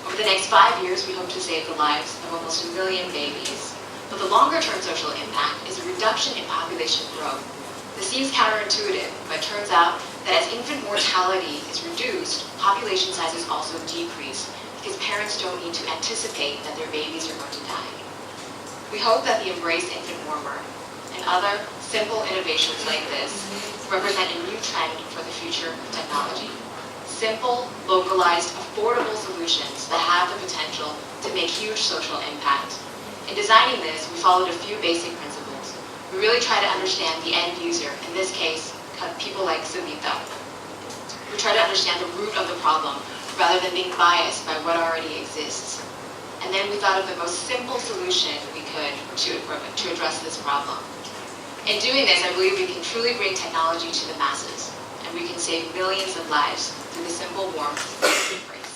Over the next 5 years, we hope to save the lives of almost 1 million babies. But the longer-term social impact is a reduction in population growth. This seems counterintuitive, but it turns out that as infant mortality is reduced, population sizes also decrease because parents don't need to anticipate that their babies are going to die. We hope that the Embrace Infant Warmer and other simple innovations like this represent a new trend for the future of technology. Simple, localized, affordable solutions that have the potential to make huge social impact. In designing this, we followed a few basic principles. We really try to understand the end user, in this case, people like Savita. We try to understand the root of the problem rather than being biased by what already exists. And then we thought of the most simple solution we could to address this problem. In doing this, I believe we can truly bring technology to the masses, and we can save millions of lives through the simple warmth of embrace.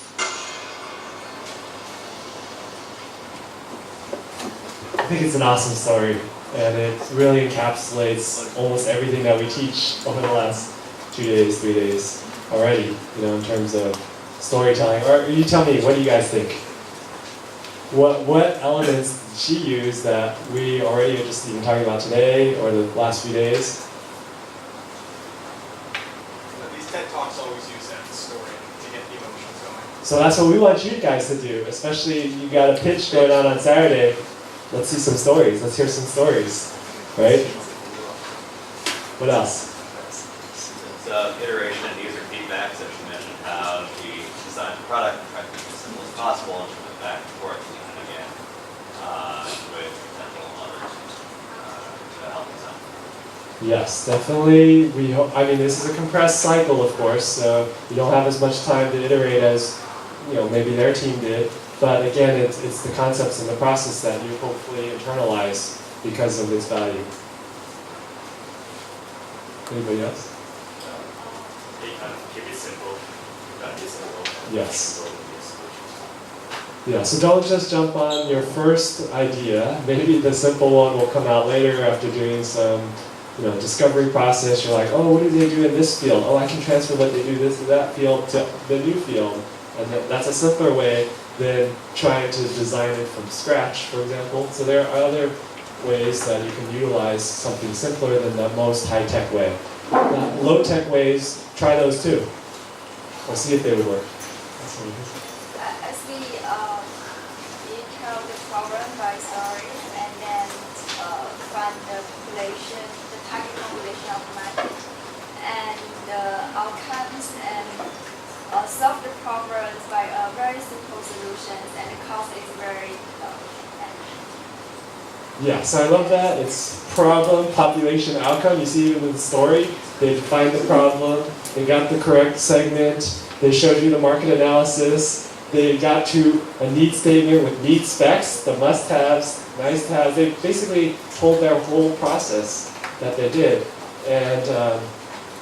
I think it's an awesome story. And it really encapsulates almost everything that we teach over the last 2 days, 3 days already, in terms of storytelling. Or you tell me, what do you guys think? What elements did she use that we already are just even talking about today or the last few days? These TED Talks always use that story to get the emotions going. So that's what we want you guys to do, especially you got a pitch going on Saturday. Let's see some stories. Let's hear some stories, right? What else? It's iteration and user feedback, so she mentioned how she designed the product and tried to make it as simple as possible, and she went back and forth again with potential others to help us out. Yes, definitely. We hope. I mean, this is a compressed cycle, of course, so you don't have as much time to iterate as maybe their team did. But again, it's the concepts and the process that you hopefully internalize because of its value. Anybody else? Keep it simple. Yes. Yeah, so don't just jump on your first idea. Maybe the simple one will come out later after doing some discovery process. You're like, oh, what do they do in this field? Oh, I can transfer what they do this to that field to the new field. And that's a simpler way than trying to design it from scratch, for example. So there are other ways that you can utilize something simpler than the most high-tech way. Low-tech ways, try those too. Or see if they would work. As we detail the problem by story and then find the population, the target population of the market, and the outcomes, and solve the problems by very simple solutions, and the cost is very Yeah, so I love that. It's problem, population, outcome. You see even with the story, they defined the problem, they got the correct segment, they showed you the market analysis, they got to a need statement with need specs, the must-haves, nice-to-haves. They basically told their whole process that they did. And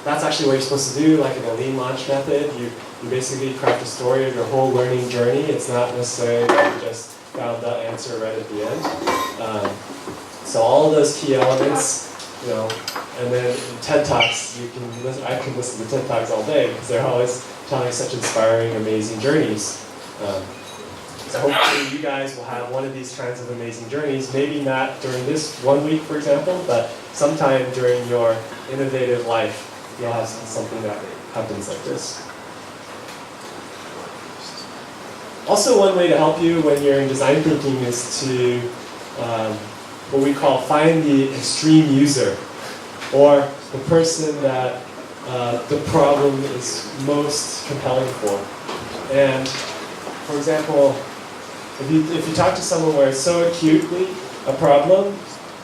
that's actually what you're supposed to do, like in a lean launch method. You basically craft a story of your whole learning journey. It's not necessarily that you just found the answer right at the end. So all of those key elements, and then in TED Talks, I can listen to TED Talks all day because they're always telling such inspiring, amazing journeys. So hopefully you guys will have one of these kinds of amazing journeys, maybe not during this 1 week, for example, but sometime during your innovative life, you'll have something that happens like this. Also, one way to help you when you're in design thinking is to what we call find the extreme user, or the person that the problem is most compelling for. And for example, if you talk to someone where it's so acutely a problem,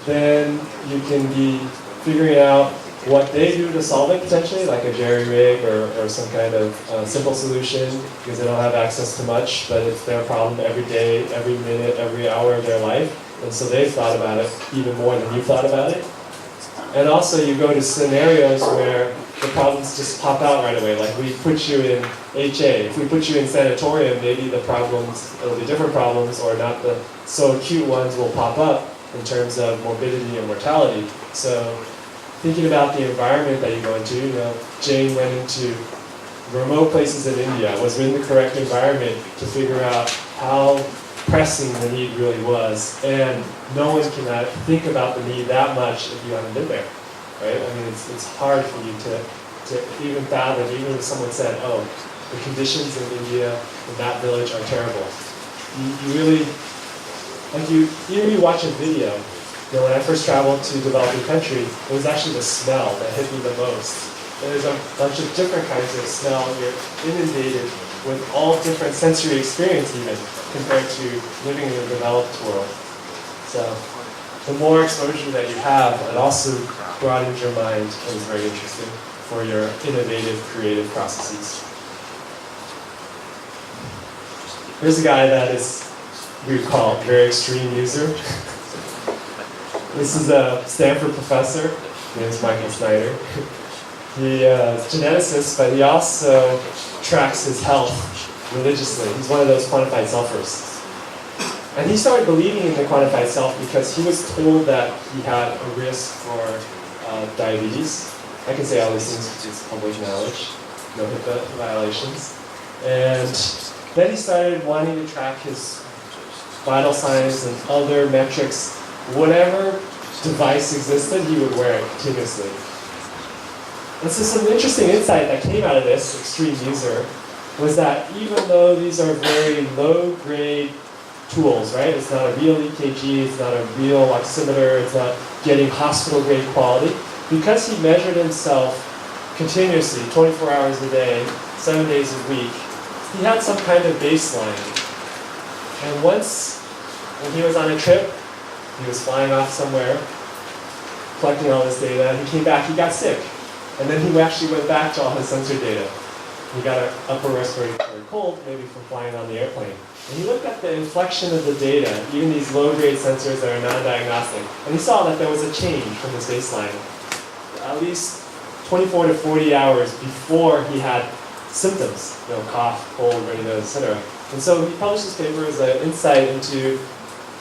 then you can be figuring out what they do to solve it potentially, like a jerry-rig or some kind of simple solution, because they don't have access to much, but it's their problem every day, every minute, every hour of their life. And so they've thought about it even more than you thought about it. And also you go to scenarios where the problems just pop out right away. Like we put you in HA. If we put you in sanatorium, maybe the problems, it'll be different problems, or not the so acute ones will pop up in terms of morbidity and mortality. So thinking about the environment that you go into, Jane went into remote places in India, was in the correct environment to figure out how pressing the need really was, and no one can think about the need that much if you haven't been there, right? I mean, it's hard for you to even fathom, even if someone said, oh, the conditions in India, in that village are terrible. You really, like even you watch a video, when I first traveled to developing country, it was actually the smell that hit me the most. There's a bunch of different kinds of smell. You're inundated with all different sensory experience even, compared to living in a developed world. So the more exposure that you have, it also broadens your mind and is very interesting for your innovative, creative processes. Here's a guy that is, we call a very extreme user. This is a Stanford professor. His name is Michael Snyder. He is a geneticist, but he also tracks his health religiously. He's one of those quantified selfers. And he started believing in the quantified self because he was told that he had a risk for diabetes. I can say all these things because it's public knowledge, no HIPAA violations. And then he started wanting to track his vital signs and other metrics. Whatever device existed, he would wear it continuously. And so some interesting insight that came out of this extreme user was that even though these are very low-grade tools, right? It's not a real EKG, it's not a real oximeter, it's not getting hospital-grade quality. Because he measured himself continuously, 24 hours a day, 7 days a week, he had some kind of baseline. And once, when he was on a trip, he was flying off somewhere, collecting all this data, he came back, he got sick. And then he actually went back to all his sensor data. He got an upper respiratory cold, maybe from flying on the airplane. And he looked at the inflection of the data, even these low-grade sensors that are non-diagnostic, and he saw that there was a change from his baseline. At least 24 to 40 hours before he had symptoms, cough, cold, runny nose, etc. And so he published this paper as an insight into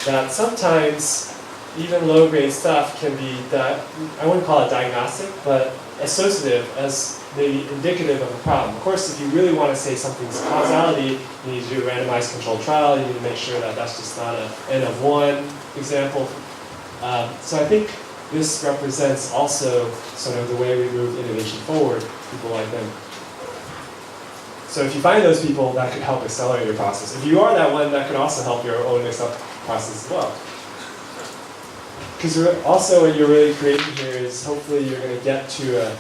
that sometimes even low-grade stuff can be, I wouldn't call it diagnostic, but associative as maybe indicative of a problem. Of course, if you really want to say something's causality, you need to do a randomized controlled trial. You need to make sure that that's just not an N of 1 example. So I think this represents also sort of the way we move innovation forward, people like them. So if you find those people, that could help accelerate your process. If you are that one, that could also help your own process as well. Because also what you're really creating here is hopefully you're going to get to a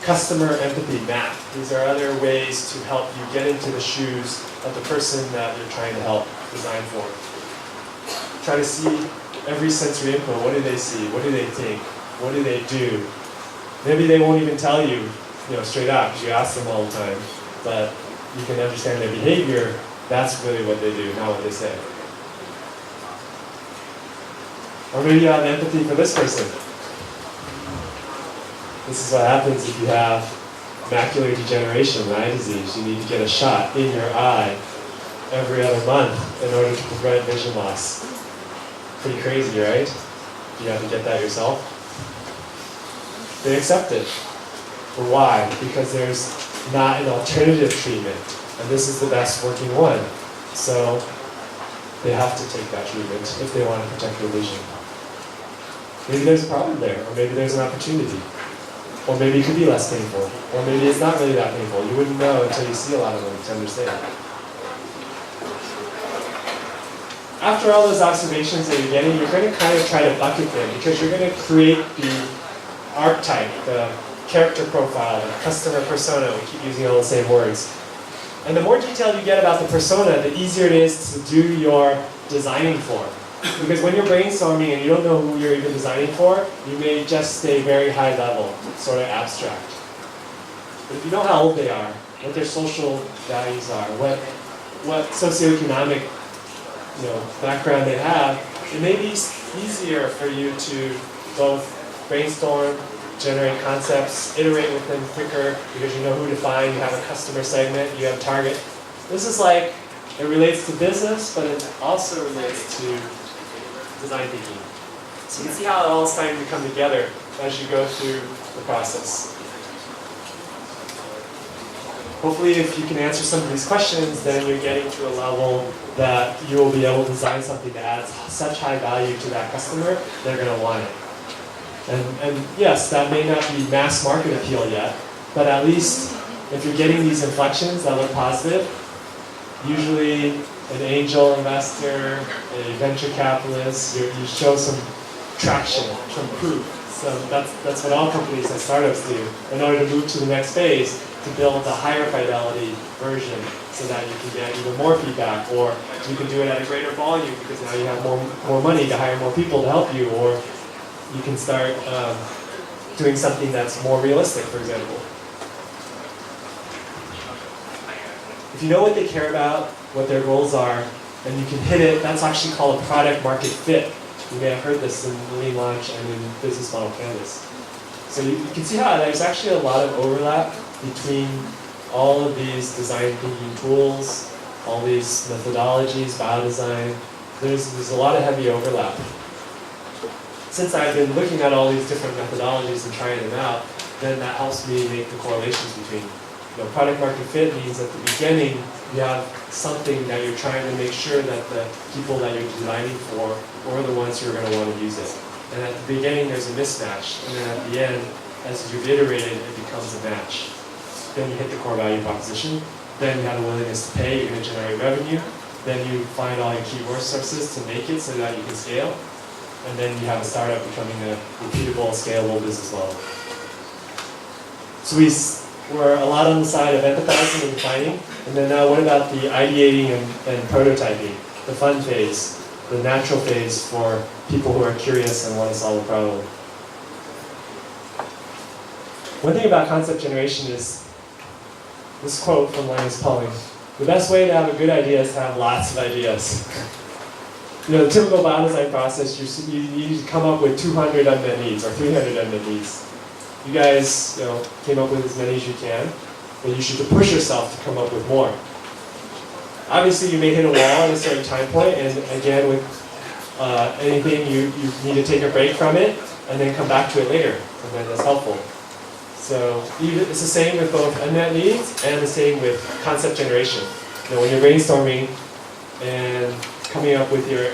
customer empathy map. These are other ways to help you get into the shoes of the person that you're trying to help design for. Try to see every sensory input. What do they see? What do they think? What do they do? Maybe they won't even tell you, straight out because you ask them all the time. But you can understand their behavior. That's really what they do, not what they say. Or maybe you have empathy for this person. This is what happens if you have macular degeneration, eye disease. You need to get a shot in your eye every other month in order to prevent vision loss. Pretty crazy, right? You have to get that yourself. They accept it. But why? Because there's not an alternative treatment. And this is the best working one. So they have to take that treatment if they want to protect their vision. Maybe there's a problem there, or maybe there's an opportunity. Or maybe it could be less painful. Or maybe it's not really that painful. You wouldn't know until you see a lot of them to understand. After all those observations that you're getting, you're going to kind of try to bucket them because you're going to create the archetype, the character profile, the customer persona. We keep using all the same words. And the more detail you get about the persona, the easier it is to do your designing for. Because when you're brainstorming and you don't know who you're even designing for, you may just stay very high level, sort of abstract. But if you know how old they are, what their social values are, what socioeconomic background they have, it may be easier for you to both brainstorm, generate concepts, iterate with them quicker because you know who to find, you have a customer segment, you have a target. This is like, it relates to business, but it also relates to design thinking. So you can see how it all is starting to come together as you go through the process. Hopefully if you can answer some of these questions, then you're getting to a level that you will be able to design something that adds such high value to that customer, they're going to want it. And yes, that may not be mass market appeal yet, but at least if you're getting these inflections that look positive, usually an angel investor, a venture capitalist, you show some traction, some proof. So that's what all companies and startups do in order to move to the next phase, to build a higher fidelity version so that you can get even more feedback, or you can do it at a greater volume because now you have more money to hire more people to help you, or you can start doing something that's more realistic, for example. If you know what they care about, what their goals are, and you can hit it, that's actually called a product market fit. You may have heard this in Lean Launch and in Business Model Canvas. So you can see how there's actually a lot of overlap between all of these design thinking tools, all these methodologies, biodesign, there's a lot of heavy overlap. Since I've been looking at all these different methodologies and trying them out, then that helps me make the correlations between, product market fit means at the beginning you have something that you're trying to make sure that the people that you're designing for are the ones who are going to want to use it. And at the beginning there's a mismatch, and then at the end, as you've iterated, it becomes a match. Then you hit the core value proposition, then you have the willingness to pay, you're going to generate revenue, then you find all your key resources to make it so that you can scale, and then you have a startup becoming a repeatable, scalable business model. So we're a lot on the side of empathizing and defining, and then now what about the ideating and prototyping, the fun phase, the natural phase for people who are curious and want to solve a problem. One thing about concept generation is this quote from Linus Pauling: "The best way to have a good idea is to have lots of ideas." The typical bio-design process, you need to come up with 200 unmet needs or 300 unmet needs. You guys, came up with as many as you can, but you should push yourself to come up with more. Obviously, you may hit a wall at a certain time point, and again, with anything, you need to take a break from it and then come back to it later, and then that's helpful. So it's the same with both unmet needs and the same with concept generation. When you're brainstorming and coming up with your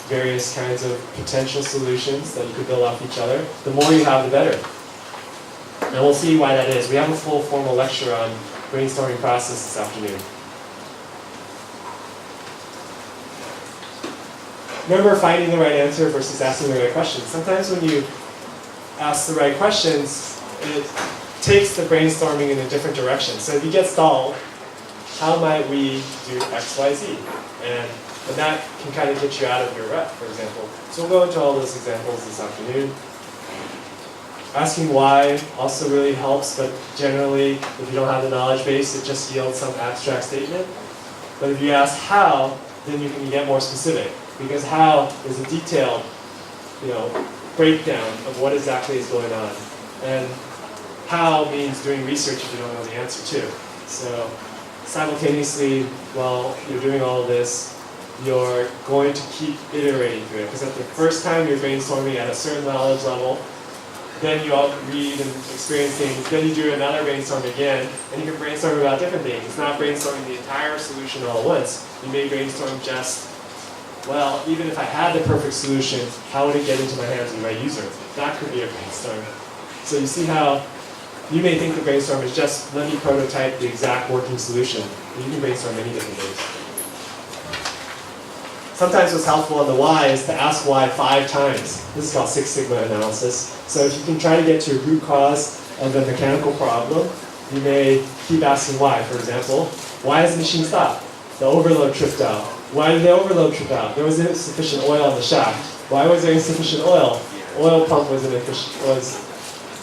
various kinds of potential solutions that you could build off each other, the more you have, the better. And we'll see why that is. We have a full formal lecture on brainstorming process this afternoon. Remember finding the right answer versus asking the right questions. Sometimes when you ask the right questions, it takes the brainstorming in a different direction. So if you get stalled, how might we do X, Y, Z? And that can kind of get you out of your rut, for example. So we'll go into all those examples this afternoon. Asking why also really helps, but generally, if you don't have the knowledge base, it just yields some abstract statement. But if you ask how, then you can get more specific, because how is a detailed, breakdown of what exactly is going on. And how means doing research if you don't know the answer too. So simultaneously, while you're doing all of this, you're going to keep iterating through it. Because at the first time you're brainstorming at a certain knowledge level, then you all read and experience things, then you do another brainstorm again, and you can brainstorm about different things. It's not brainstorming the entire solution all at once. You may brainstorm just, well, even if I had the perfect solution, how would it get into my hands of my user? That could be a brainstorm. So you see how you may think the brainstorm is just, let me prototype the exact working solution. But you can brainstorm many different things. Sometimes what's helpful on the why is to ask why 5 times. This is called Six Sigma analysis. So if you can try to get to a root cause of a mechanical problem, you may keep asking why. For example, why does the machine stop? The overload tripped out. Why did the overload trip out? There was insufficient oil in the shaft. Why was there insufficient oil? Oil pump wasn't efficient.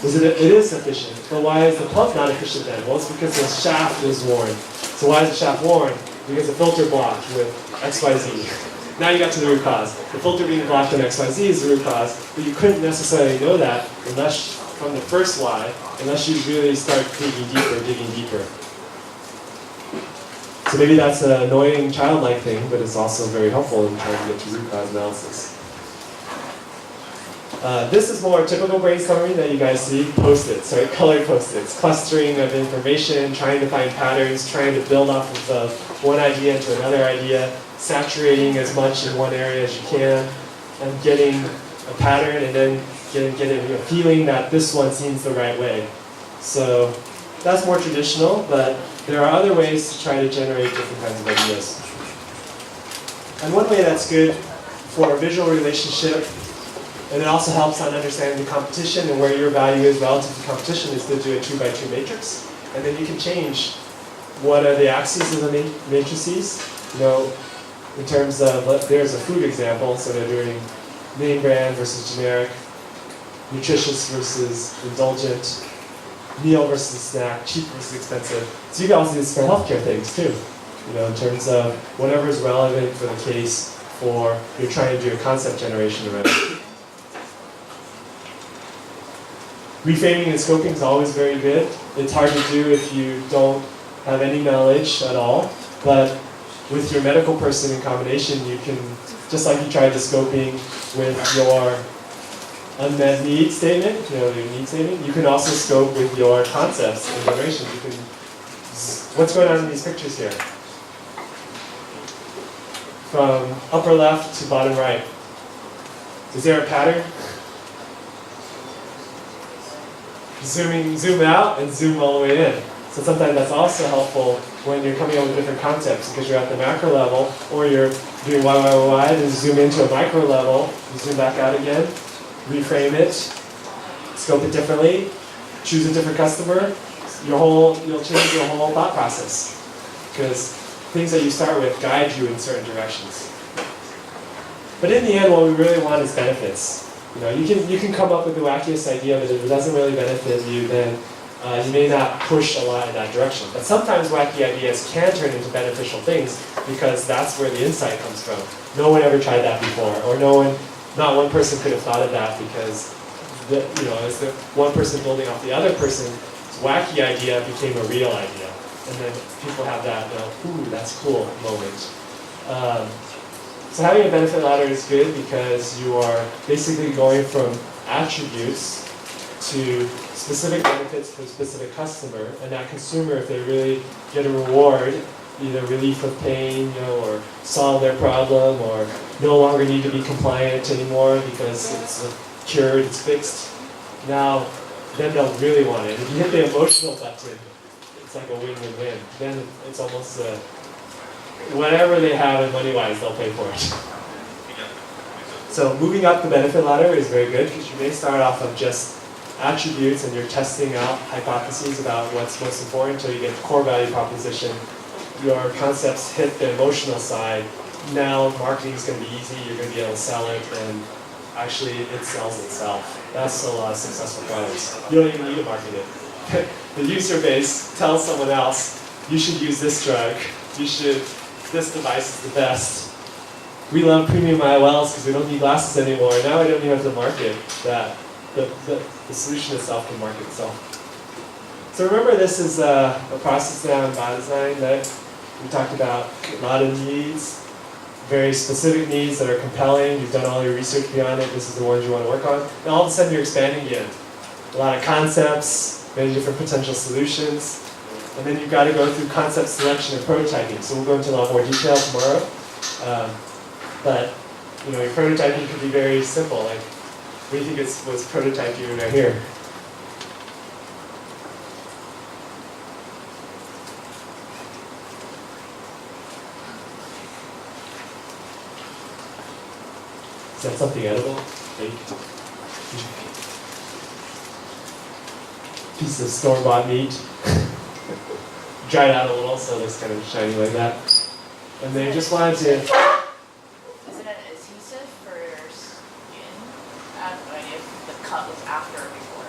It is sufficient, but why is the pump not efficient then? Well, it's because the shaft is worn. So why is the shaft worn? Because the filter blocked with XYZ. Now you got to the root cause. The filter being blocked in XYZ is the root cause, but you couldn't necessarily know that unless, from the first why, unless you really start digging deeper. So maybe that's an annoying childlike thing, but it's also very helpful in trying to get to root cause analysis. This is more typical brainstorming that you guys see, post-its, right? Colored post-its, clustering of information, trying to find patterns, trying to build off of one idea into another idea, saturating as much in one area as you can, and getting a pattern, and then getting a feeling that this one seems the right way. So that's more traditional, but there are other ways to try to generate different kinds of ideas. And one way that's good for a visual relationship, and it also helps on understanding the competition and where your value is relative to competition, is to do a 2x2 matrix. And then you can change what are the axes of the matrices. In terms of, there's a food example, so they're doing name brand versus generic, nutritious versus indulgent, meal versus snack, cheap versus expensive. So you can also do this for healthcare things too. In terms of whatever is relevant for the case for you're trying to do a concept generation around it. Reframing and scoping is always very good. It's hard to do if you don't have any knowledge at all, but with your medical person in combination, you can, just like you tried the scoping with your unmet need statement, your need statement, you can also scope with your concepts and generations. You can, what's going on in these pictures here? From upper left to bottom right. Is there a pattern? Zoom out and zoom all the way in. So sometimes that's also helpful when you're coming up with different concepts because you're at the macro level or you're doing Y, then zoom into a micro level, you zoom back out again, reframe it, scope it differently, choose a different customer, you'll change your whole thought process because things that you start with guide you in certain directions. But in the end, what we really want is benefits. You can come up with the wackiest idea, but if it doesn't really benefit you, then you may not push a lot in that direction. But sometimes wacky ideas can turn into beneficial things because that's where the insight comes from. No one ever tried that before, or not one person could have thought of that because as the one person building off the other person's wacky idea became a real idea. And then people have that, ooh, that's cool moment. So having a benefit ladder is good because you are basically going from attributes to specific benefits for a specific customer, and that consumer, if they really get a reward, either relief of pain, or solve their problem, or no longer need to be compliant anymore because it's cured, it's fixed, now then they'll really want it. If you hit the emotional button, it's like a win-win-win. Then it's almost whatever they have in money-wise, they'll pay for it. So moving up the benefit ladder is very good because you may start off of just attributes and you're testing out hypotheses about what's most important until you get the core value proposition. Your concepts hit the emotional side. Now marketing is going to be easy, you're going to be able to sell it, and actually it sells itself. That's a lot of successful products. You don't even need to market it. The user base tells someone else, you should use this drug, this device is the best. We love premium IOLs because we don't need glasses anymore. Now we don't even have to market that. The solution itself can market itself. So remember, this is a process now in biodesign that we talked about a lot of needs, very specific needs that are compelling. You've done all your research beyond it. This is the ones you want to work on. And all of a sudden you're expanding again. A lot of concepts, many different potential solutions. And then you've got to go through concept selection and prototyping. So we'll go into a lot more detail tomorrow. But your prototyping could be very simple. Like, what do you think was prototyped even right here? Is that something edible? Piece of store-bought meat. Dried out a little, so it looks kind of shiny like that. And they just wanted to. Is it an adhesive for your skin? I have no idea if the cut was after or before.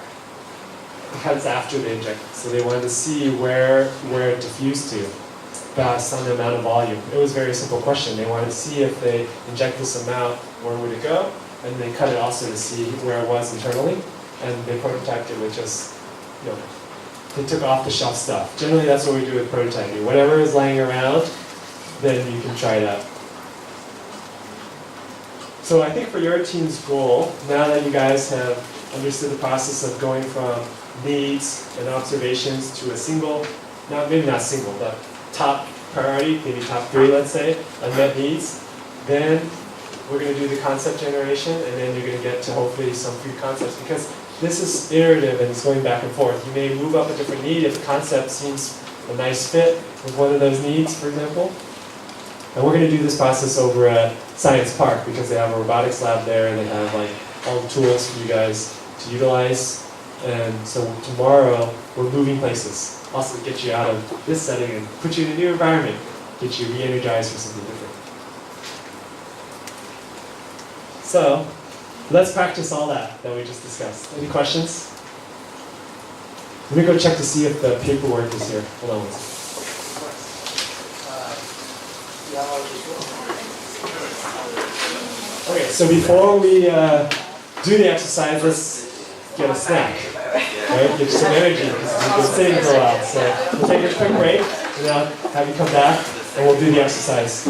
The cut's after they inject it, so they wanted to see where it diffused to, based on the amount of volume. It was a very simple question. They wanted to see if they inject this amount, where would it go? And they cut it also to see where it was internally, and they prototyped it with just, they took off-the-shelf stuff. Generally, that's what we do with prototyping. Whatever is laying around, then you can try it out. So I think for your team's goal, now that you guys have understood the process of going from needs and observations to a single, maybe not single, but top priority, maybe top 3, let's say, unmet needs, then we're going to do the concept generation, and then you're going to get to hopefully some free concepts, because this is iterative and it's going back and forth. You may move up a different need if the concept seems a nice fit with one of those needs, for example. And we're going to do this process over at Science Park because they have a robotics lab there and they have all the tools for you guys to utilize. And so tomorrow we're moving places. Also get you out of this setting and put you in a new environment. Get you re-energized for something different. So let's practice all that we just discussed. Any questions? Let me go check to see if the paperwork is here. Hold on one second. Okay, so before we do the exercise, let's get a snack. Right? Get some energy because we've been sitting for a while. So we'll take a quick break and I'll have you come back. and we'll do the exercise.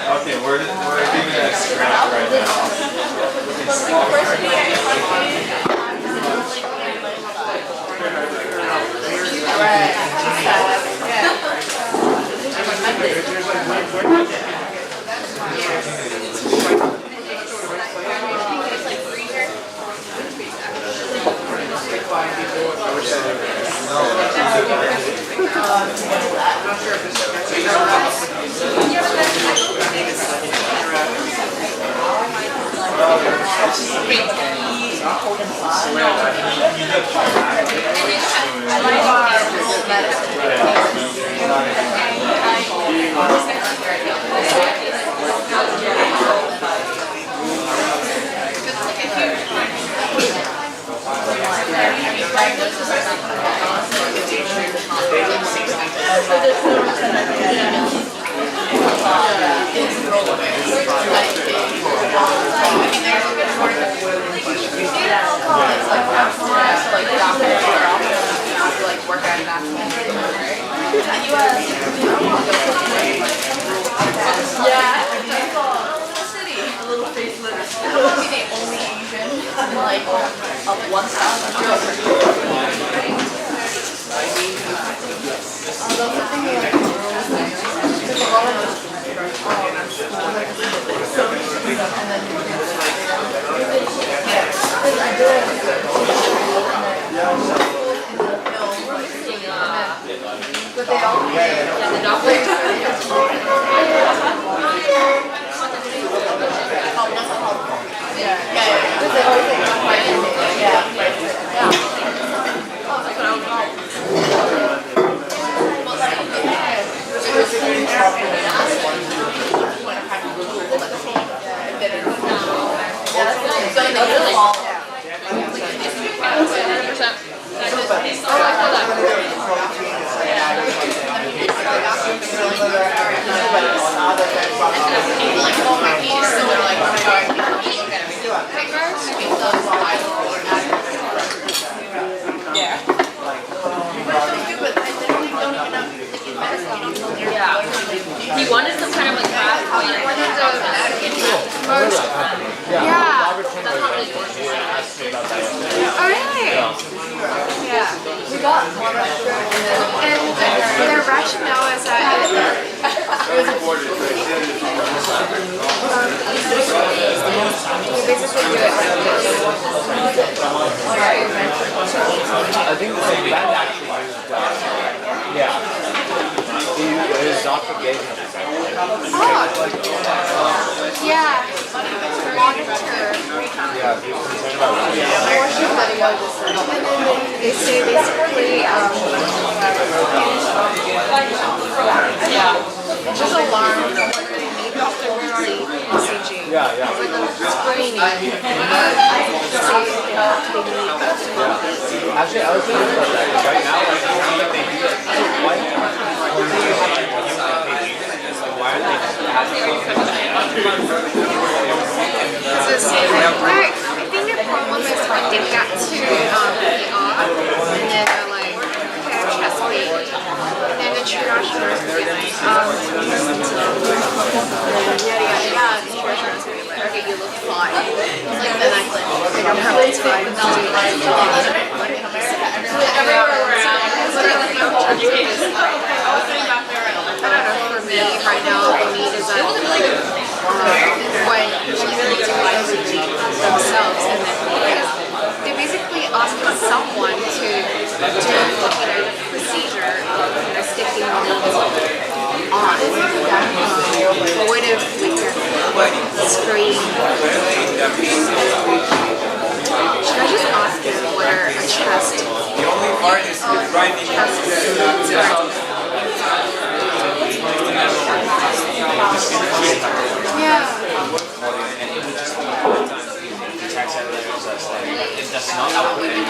Okay, we're doing a scratch right He wanted some kind of like craft. He wanted to merge. Yeah. That's not really good. Oh really? Yeah. We got one and their rationale is that you basically do it like this. I think the same band actually used, his doctor gave him Yeah. Monitor. Yeah, he was concerned about it. They say basically, just alarm after weekly ECG. Yeah. It's like a screening. Actually, I was thinking about that, 'cause right now, like, it sounds like they do it. Why don't they why aren't they just I think the problem is when they get to ER, and then they're like, okay, I have chest pain. And then the triage nurse will be like, the triage nurse will be like, okay, you look fine. Like, then I don't have to take the I don't know, for me, right now, the need is that when you really do ECG themselves, and then they're basically asking someone to do the procedure of sticking the needle on. But what if we can screen? Should I just ask him whether a chest? The only part is grinding. Yeah. that's not output any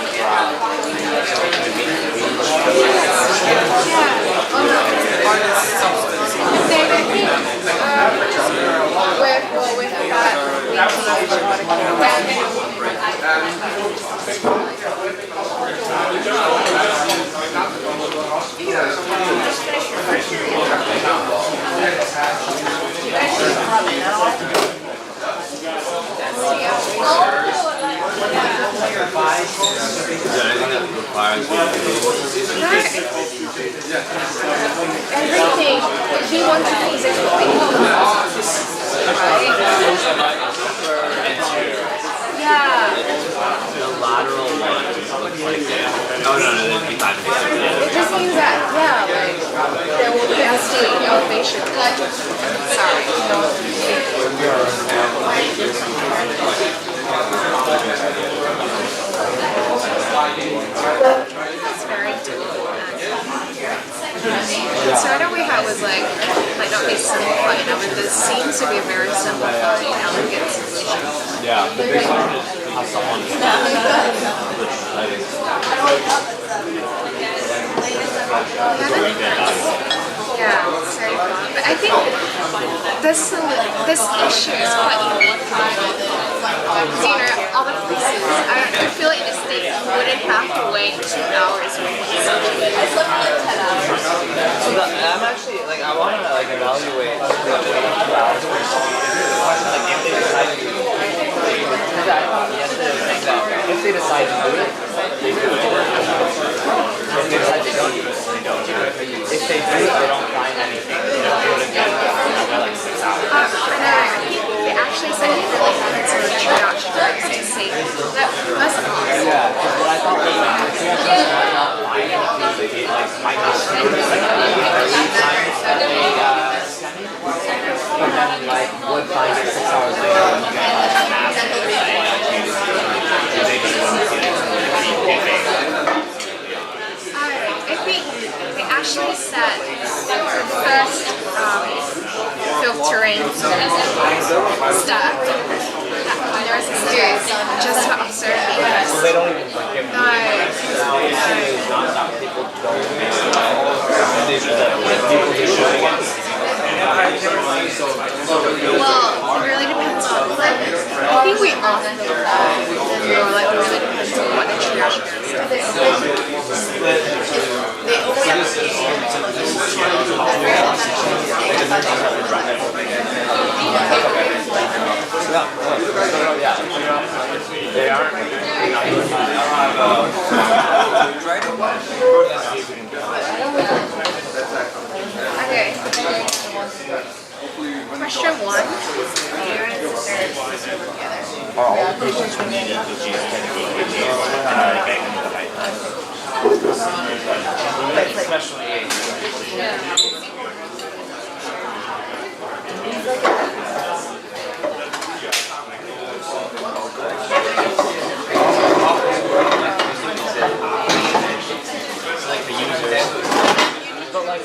Is there anything that requires everything. He wants to physically yeah. the lateral one? No, it'd be fine. It just means that, yeah, like, there will be a state elevation. Sorry. That's very doable. The starter we had was like not be simplified enough, but this seems to be a very simplified, elegant solution. Yeah, the big one is have someone. Yeah, it's very fun. But I think this issue is quite unique. all the pieces. I feel like the steak wouldn't have to wait 2 hours. I'm actually like I want to like evaluate the 2 hours. Like if they decide to do it. Because I thought yesterday think that if they decide to do it, they do it. If they decide they don't do it, they don't do it. If they do it, they don't find anything. They don't do it again. They're like 6 hours. They actually said it really happens with triage to save it. That's awesome. Yeah, because what I thought was like the triage might not find it because they like might not notice like the lead times that they send it. But then like would find it 6 hours later when you get like a massive thing. They just wouldn't get it. I think they actually said the first filtering step there was experience just for observing this. So they don't even like give them now the issue is not that people don't make it. It's just that people just showing it. Well, it really depends on, I think we often feel like it really depends on what the triage They aren't. Okay. Question 1. Are all the patients who need EKGs getting into the pipeline? Especially like the users. But like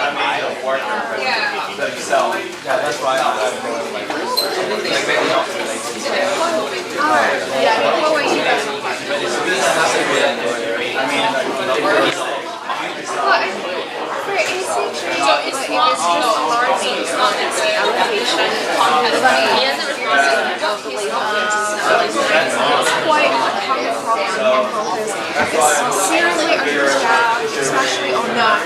I don't work themselves. Yeah, that's why I don't like maybe not related. What were you guys? For ECG, so it's not alarming, it's not the application. He hasn't responded to it's quite a common problem in focus. It's seriously understaffed, especially on that.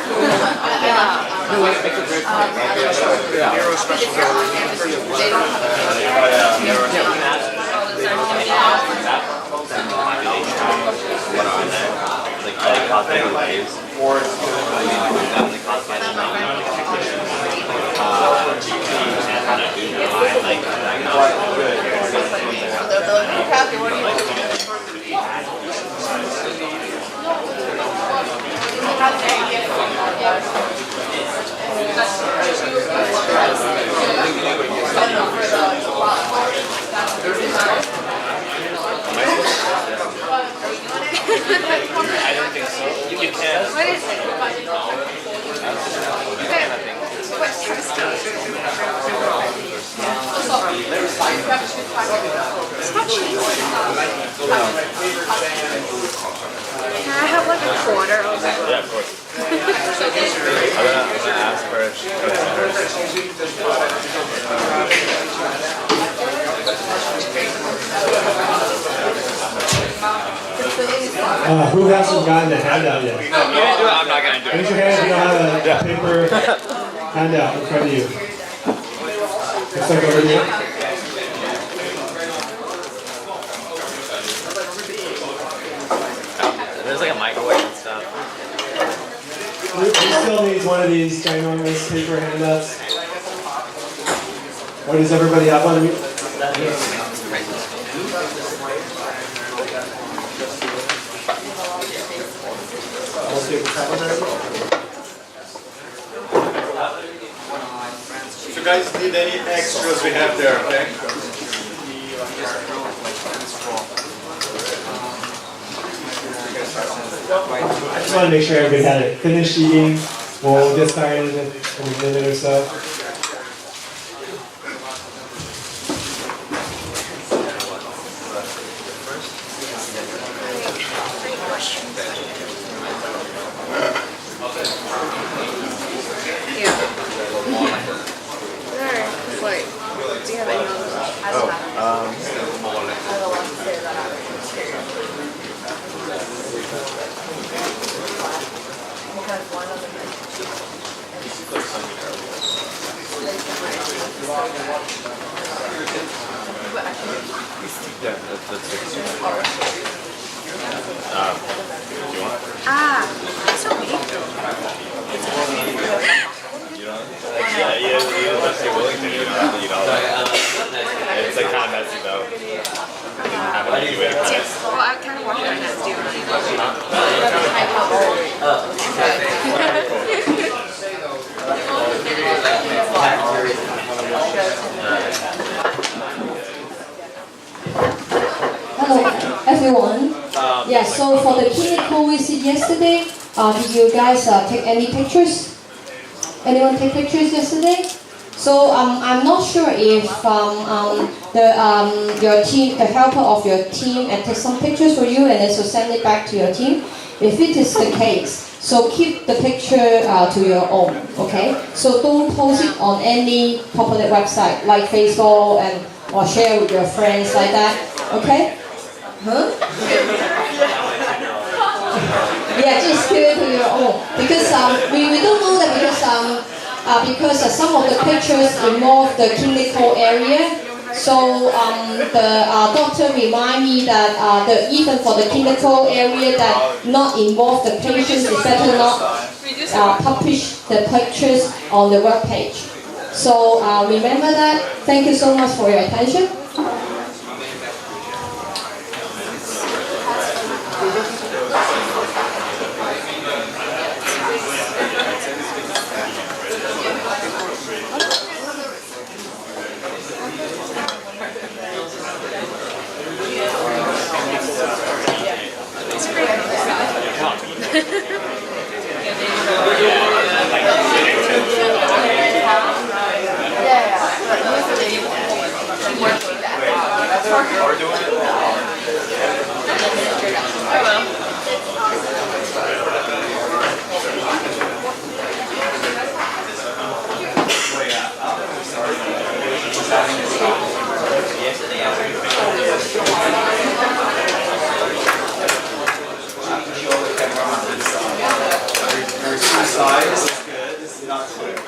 I don't think so. You can. What is it? What testing? It's not cheap. Can I have like a quarter of it? Yeah, of course. I'm gonna ask for it. Who hasn't gotten the handout yet? You didn't do it, I'm not gonna do it. Raise your hand if you don't have a paper handout in front of you. Looks like over here. There's like a microwave and stuff. Who still needs one of these ginormous paper handouts? Or does everybody have one of you? If you guys need any extras, we have there, okay? I just want to make sure everybody had it. Finished eating. We'll get started in a minute or so. Yeah, that's the consumer. Do you want it? That's okay. You don't? Yeah, unless you're willing to, you don't have to eat all that. It's like kind of messy though. Have an easy way to cut it. Well, I kind of wonder that too. Hello, everyone. Yeah, so for the clinical visit yesterday, did you guys take any pictures? Anyone take pictures yesterday? So I'm not sure if your team, the helper of your team, and take some pictures for you and then so send it back to your team. If it is the case, so keep the picture to your own, okay? So don't post it on any popular website like Facebook and or share with your friends like that, okay? Huh? Yeah, just keep it to your own because we don't know that because some of the pictures involve the clinical area. So the doctor remind me that even for the clinical area that not involve the patients, it's better not publish the pictures on the web page. So remember that. Thank you so much for your attention. Side is good, this is not good. So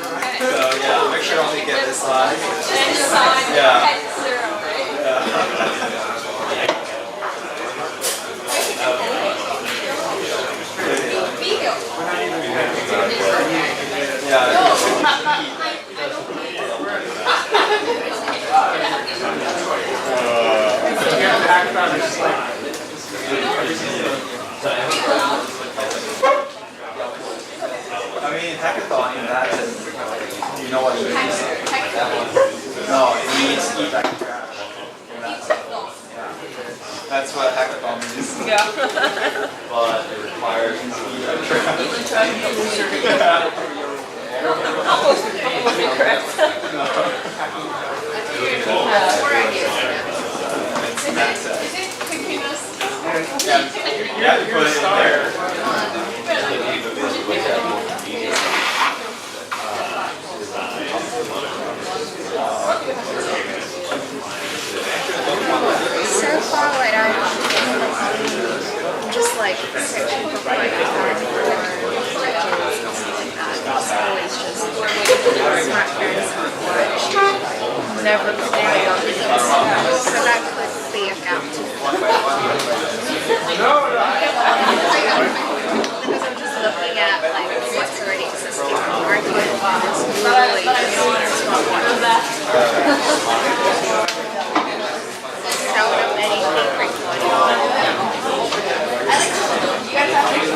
yeah, make sure only get this side. Yeah. I mean, hackathon in that, you know what it means? No, it means eat like trash. That's what hackathon means. Yeah. But it requires eat like trash. Yeah, you have to put it in there. So far, like I'm just like searching for Hackathon or bridges and stuff like that. It's always just smartphones never very on things. So that could be a gap to because I'm just looking at like what's already existing on the market. It's really so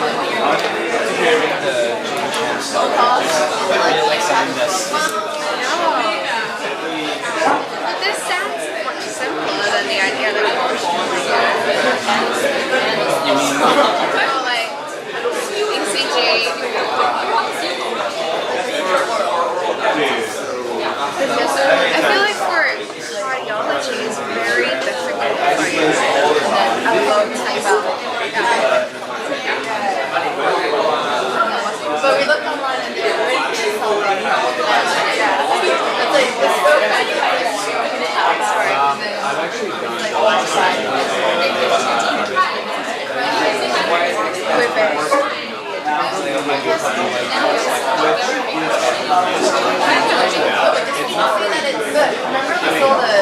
many favorite But this sounds much simpler than the idea that you mean like ECG. Because I feel like for cardiology it's very difficult for you to upload type out. But we looked online and it's I've actually done Remember we saw the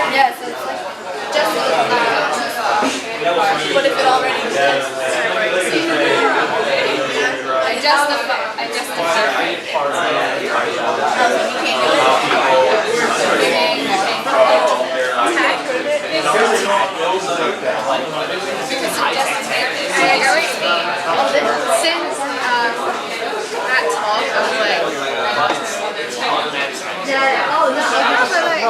Yeah, so it's like just what if it already exists? I just the since that talk of like yeah, oh no, but like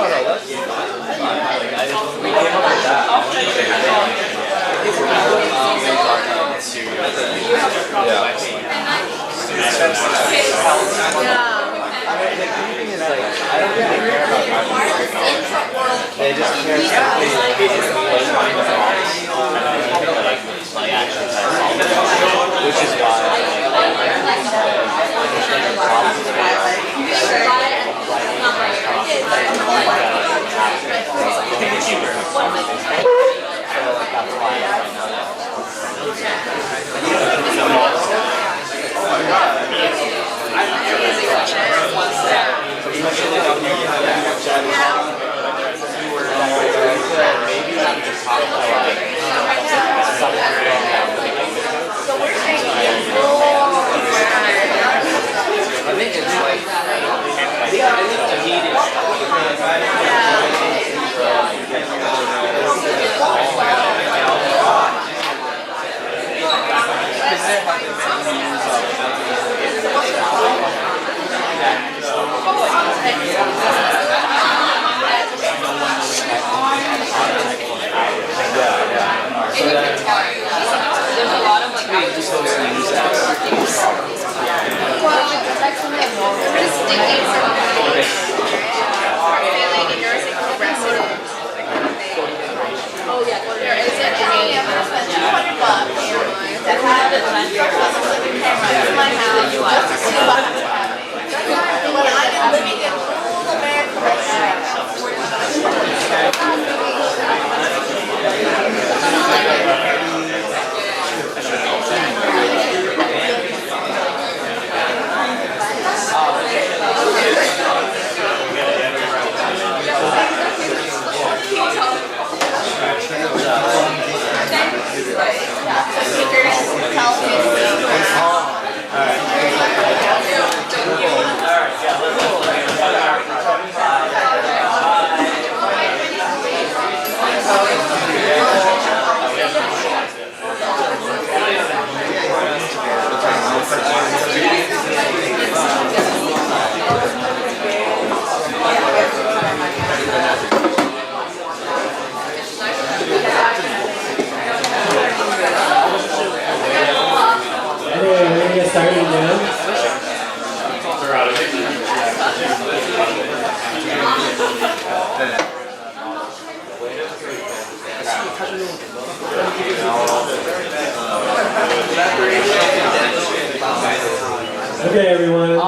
They just care simply like action which is why Okay, everyone.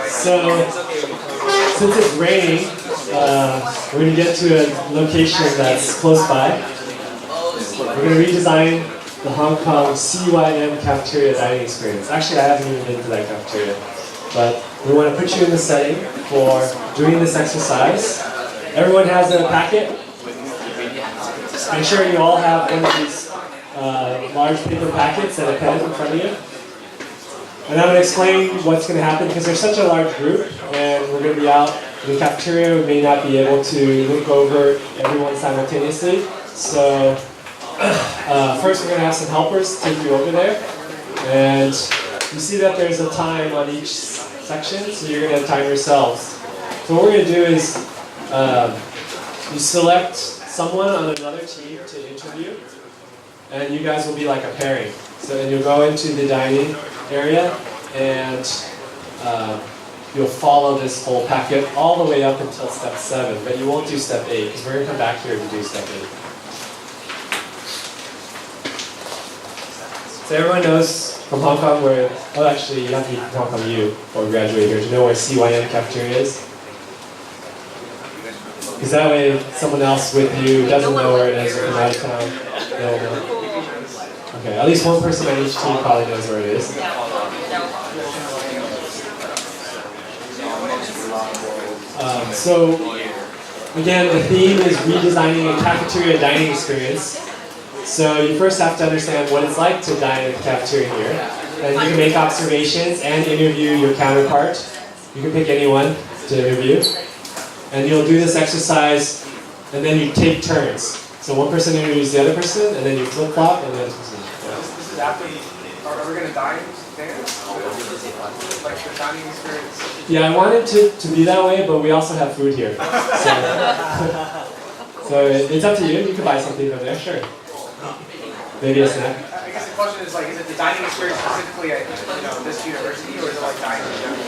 So, since it's raining, we're going to get to a location that's close by. We're going to redesign the Hong Kong CYM cafeteria dining experience. Actually, I haven't even been to that cafeteria. But we want to put you in the setting for doing this exercise. Everyone has a packet. Make sure you all have one of these large paper packets and a pen in front of you. And I'm going to explain what's going to happen because there's such a large group and we're going to be out in the cafeteria. We may not be able to look over everyone simultaneously. So first we're going to have some helpers take you over there. And you see that there's a time on each section, so you're going to time yourselves. So what we're going to do is you select someone on another team to interview, and you guys will be like a pairing. So then you'll go into the dining area, and you'll follow this whole packet all the way up until step 7, but you won't do step 8 because we're going to come back here to do step 8. So everyone knows from Hong Kong where, oh actually you have to be from Hong Kong U or graduate here to know where CYM cafeteria is. Because that way someone else with you doesn't know where it is or from out of town, they'll know. Okay, at least one person on each team probably knows where it is. So again, the theme is redesigning a cafeteria dining experience. So you first have to understand what it's like to dine at the cafeteria here. And you can make observations and interview your counterpart. You can pick anyone to interview. And you'll do this exercise, and then you take turns. So one person interviews the other person, and then you flip-flop, and the other person. This is after are we going to dine there? Like the dining experience? Yeah, I wanted to be that way, but we also have food here. So it's up to you. You can buy something from there, sure. Maybe a snack. I guess the question is like, is it the dining experience specifically at this university, or is it like dining in general?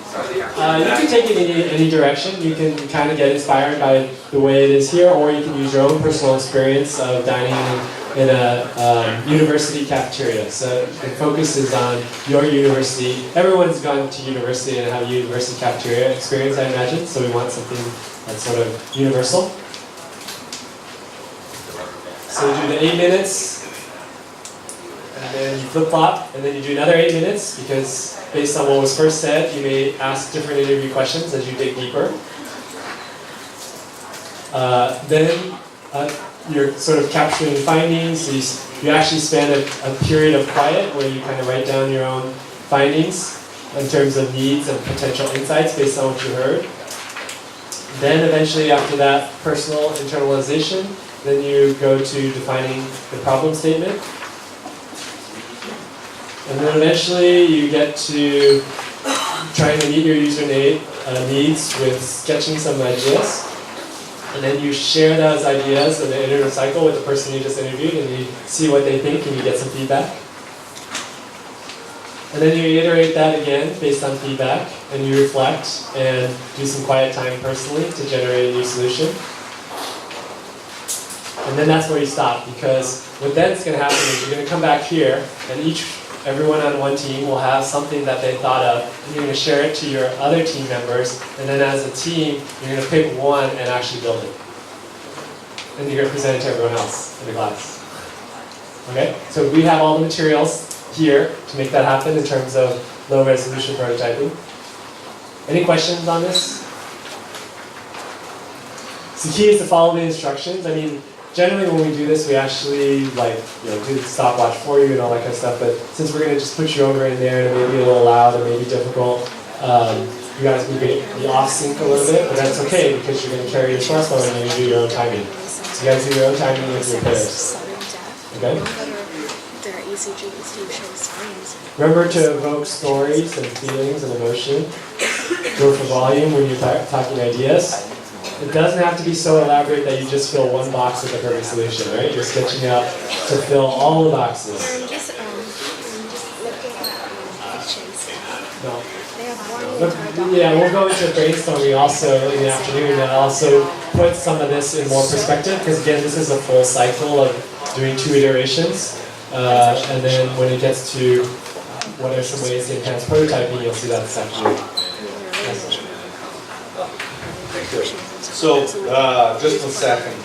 You can take it in any direction. You can kind of get inspired by the way it is here, or you can use your own personal experience of dining in a university cafeteria. So the focus is on your university. Everyone's gone to university and have a university cafeteria experience, I imagine. So we want something that's sort of universal. So you do the 8 minutes, and then you flip-flop, and then you do another 8 minutes, because based on what was first said, you may ask different interview questions as you dig deeper. Then you're sort of capturing findings. So you actually spend a period of quiet where you kind of write down your own findings in terms of needs and potential insights based on what you heard. Then eventually after that personal internalization, then you go to defining the problem statement. And then eventually you get to trying to meet your user needs with sketching some ideas. And then you share those ideas in the iterative cycle with the person you just interviewed, and you see what they think and you get some feedback. And then you iterate that again based on feedback, and you reflect and do some quiet time personally to generate a new solution. And then that's where you stop, because what then is going to happen is you're going to come back here, and everyone on one team will have something that they thought of, and you're going to share it to your other team members, and then as a team, you're going to pick one and actually build it. And you're going to present it to everyone else in the class. Okay? So we have all the materials here to make that happen in terms of low resolution prototyping. Any questions on this? So the key is to follow the instructions. I mean, generally when we do this, we actually do the stopwatch for you and all that kind of stuff, but since we're going to just put you over in there and it may be a little loud and maybe difficult, you guys will be off sync a little bit, but that's okay because you're going to carry your smartphone and you're going to do your own timing. So you guys do your own timing with your pairs. Okay? Remember to evoke stories and feelings and emotion. Go for volume when you're talking ideas. It doesn't have to be so elaborate that you just fill one box with the perfect solution, right? You're sketching out to fill all the boxes. No. Yeah, we'll go into brainstorming also in the afternoon, and I'll also put some of this in more perspective, because again, this is a full cycle of doing 2 iterations. And then when it gets to what are some ways to enhance prototyping, you'll see that it's actually. So, just a second.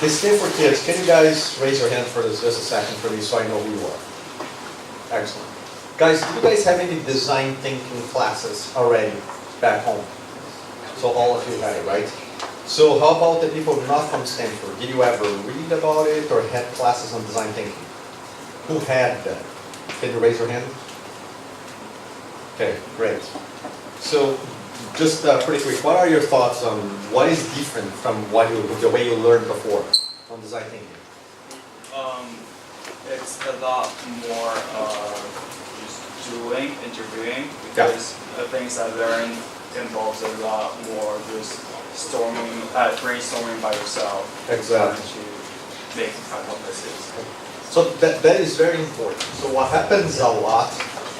This thing for kids, can you guys raise your hand for this just a second for me so I know who you are? Excellent. Guys, do you guys have any design thinking classes already back home? So all of you had it, right? So how about the people not from Stanford? Did you ever read about it or had classes on design thinking? Who had that? Can you raise your hand? Okay, great. So just pretty quick, what are your thoughts on what is different from the way you learned before on design thinking? It's a lot more just interviewing, because the things I learned involves a lot more just brainstorming by yourself. Exactly. To make hypotheses. So that is very important. So what happens a lot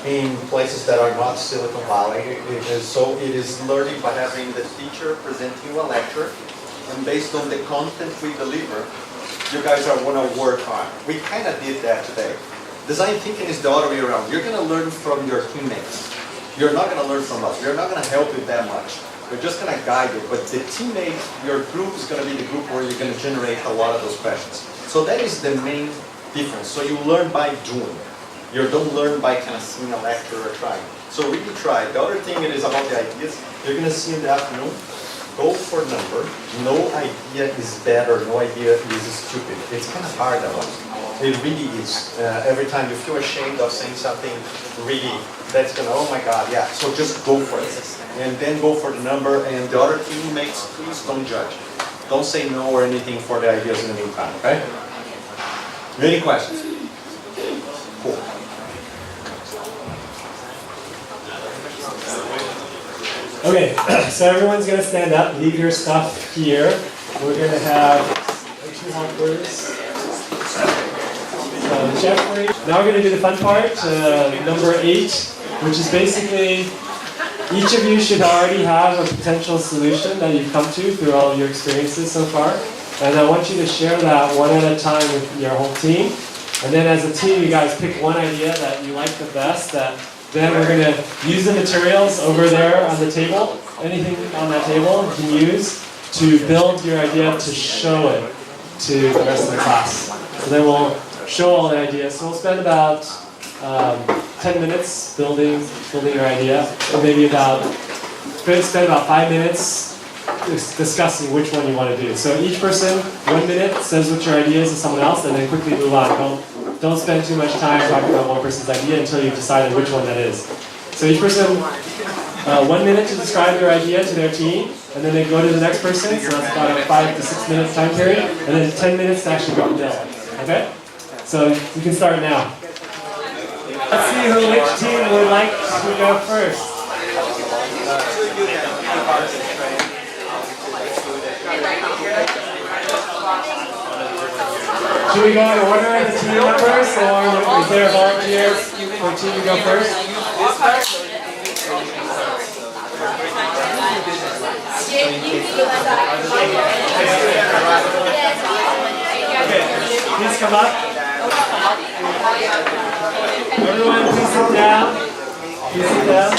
in places that are not Silicon Valley. So it is learning by having the teacher presenting a lecture, and based on the content we deliver, you guys are going to work on. We kind of did that today. Design thinking is the other way around. You're going to learn from your teammates. You're not going to learn from us. We're not going to help you that much. We're just going to guide you. But the teammate, your group is going to be the group where you're going to generate a lot of those questions. So that is the main difference. So you learn by doing. You don't learn by kind of seeing a lecture or trying. So really try. The other thing is about the ideas. You're going to see in the afternoon. Go for number. No idea is bad or no idea is stupid. It's kind of hard that one. It really is. Every time you feel ashamed of saying something, really, that's gonna, oh my God, yeah. So just go for it. And then go for the number. And the other teammates, please don't judge. Don't say no or anything for the ideas in the meantime, okay? Any questions? Cool. Okay, so everyone's going to stand up, leave your stuff here. We're going to have two helpers. Jeffrey. Now we're going to do the fun part, number 8, which is basically each of you should already have a potential solution that you've come to through all of your experiences so far. And I want you to share that one at a time with your whole team. And then as a team, you guys pick one idea that you like the best. Then we're going to use the materials over there on the table. Anything on that table you can use to build your idea to show it to the rest of the class. So then we'll show all the ideas. So we'll spend about 10 minutes building your idea, and maybe spend about 5 minutes discussing which one you want to do. So each person, 1 minute, says what your idea is to someone else, and then quickly move on. Don't spend too much time talking about one person's idea until you've decided which one that is. So each person, 1 minute to describe their idea to their team, and then they go to the next person, so that's about a 5 to 6 minutes time period, and then 10 minutes to actually go and build. Okay? So you can start now. Let's see which team would like to go first. Should we go in order of the team members, or is there volunteers for a team to go first? Okay, please come up. Everyone, please sit down. Please sit down.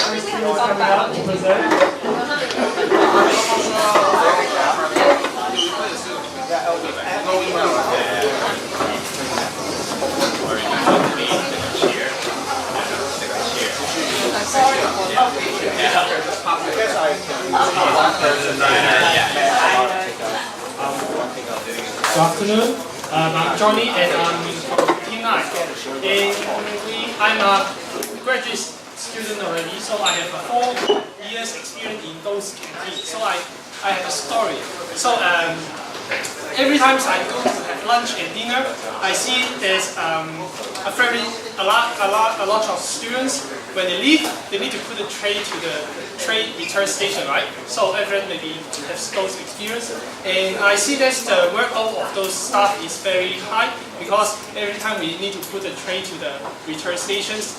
First team is coming up to present. Good afternoon. I'm Johnny and I'm from Team 9. I'm a graduate student already, so I have 4 years experience in those canteens. So I have a story. So every time I go to have lunch and dinner, I see there's a lot of students. When they leave, they need to put a tray to the tray return station, right? So everyone maybe has those experience. And I see that the workload of those staff is very high because every time we need to put a tray to the return stations,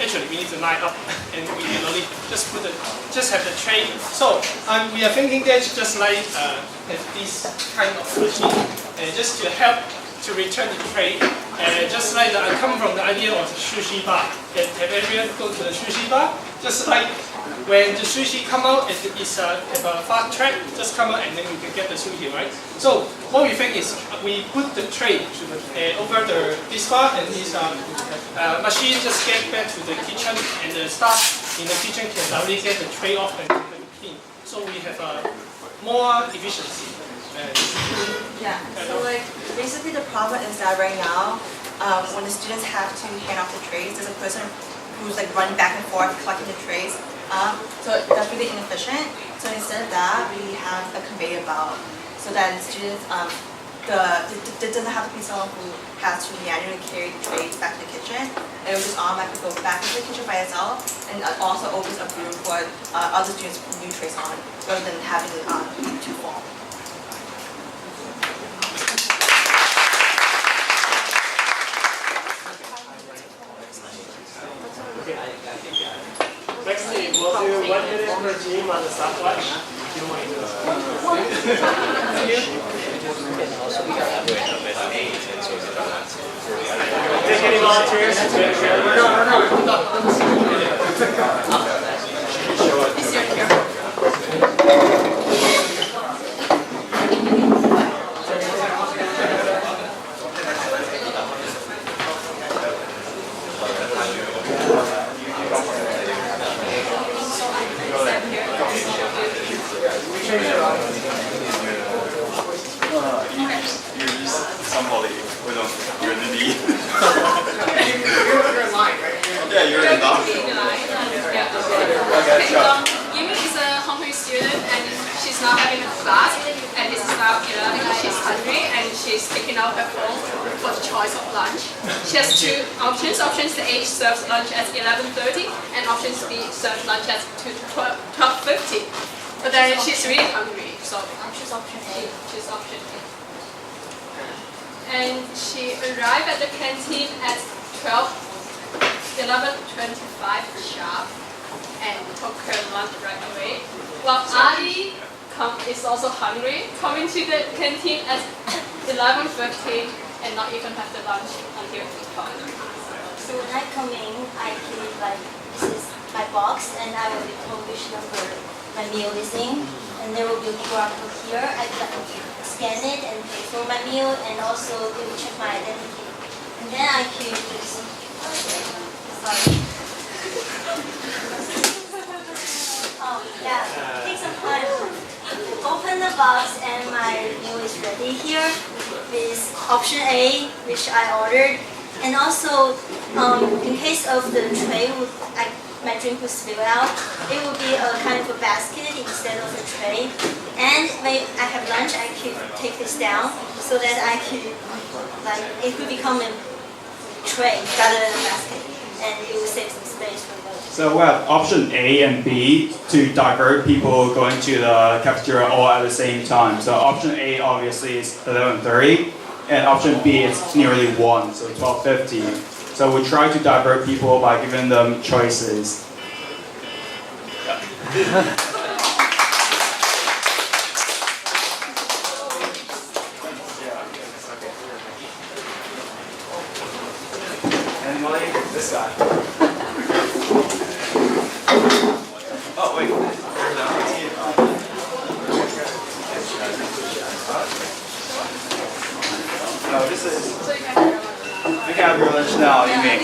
actually we need to line up and we can only just have the tray. So we are thinking that just like have this kind of machine just to help to return the tray. Just like I come from the idea of the sushi bar. Have everyone go to the sushi bar? Just like when the sushi come out, it's have a fast track, just come out and then we can get the sushi, right? So what we think is we put the tray over this bar and this machine just get back to the kitchen and the staff in the kitchen can directly get the tray off and clean. So we have more efficiency. Yeah, so like basically the problem is that right now, when the students have to hand off the trays, there's a person who's like running back and forth collecting the trays. So that's really inefficient. So instead of that, we have a conveyor belt so that the students, there doesn't have to be someone who has to manually carry the trays back to the kitchen. It will just automatically go back into the kitchen by itself, and also opens up room for other students to put new trays on rather than having it too full. regime on the stopwatch. Take any volunteers? You're just somebody with you're in the lead. You're in line, right? Yeah, you're in the Yumi is a homely student and she's not having a class and this is now 11. She's hungry and she's taking out her phone for the choice of lunch. She has two options. Options A serves lunch at 11:30 and options B serves lunch at 12:50. But then she's really hungry, so she's option A. She's option A. And she arrived at the canteen at 11:25 sharp and took her lunch right away. While Ali is also hungry, coming to the canteen at 11:15 and not even have the lunch until 12. So when I come in, I can like, this is my box and I will be told which number my meal is in. And there will be a QR code here. I can scan it and pay for my meal and also they will check my identity. And then I can just, sorry. Oh yeah, take some time. Open the box and my meal is ready here with option A, which I ordered. And also, in case of the tray, my drink will spill out, it will be a kind of a basket instead of a tray. And when I have lunch, I can take this down so that I can, like, it could become a tray rather than a basket. And it will save some space for those. So we have option A and B to divert people going to the cafeteria all at the same time. So option A obviously is 11:30, and option B is nearly 1, so 12:50. So we try to divert people by giving them choices. Emily, this guy. Oh wait. No, this is. You can have your lunch now, you mean.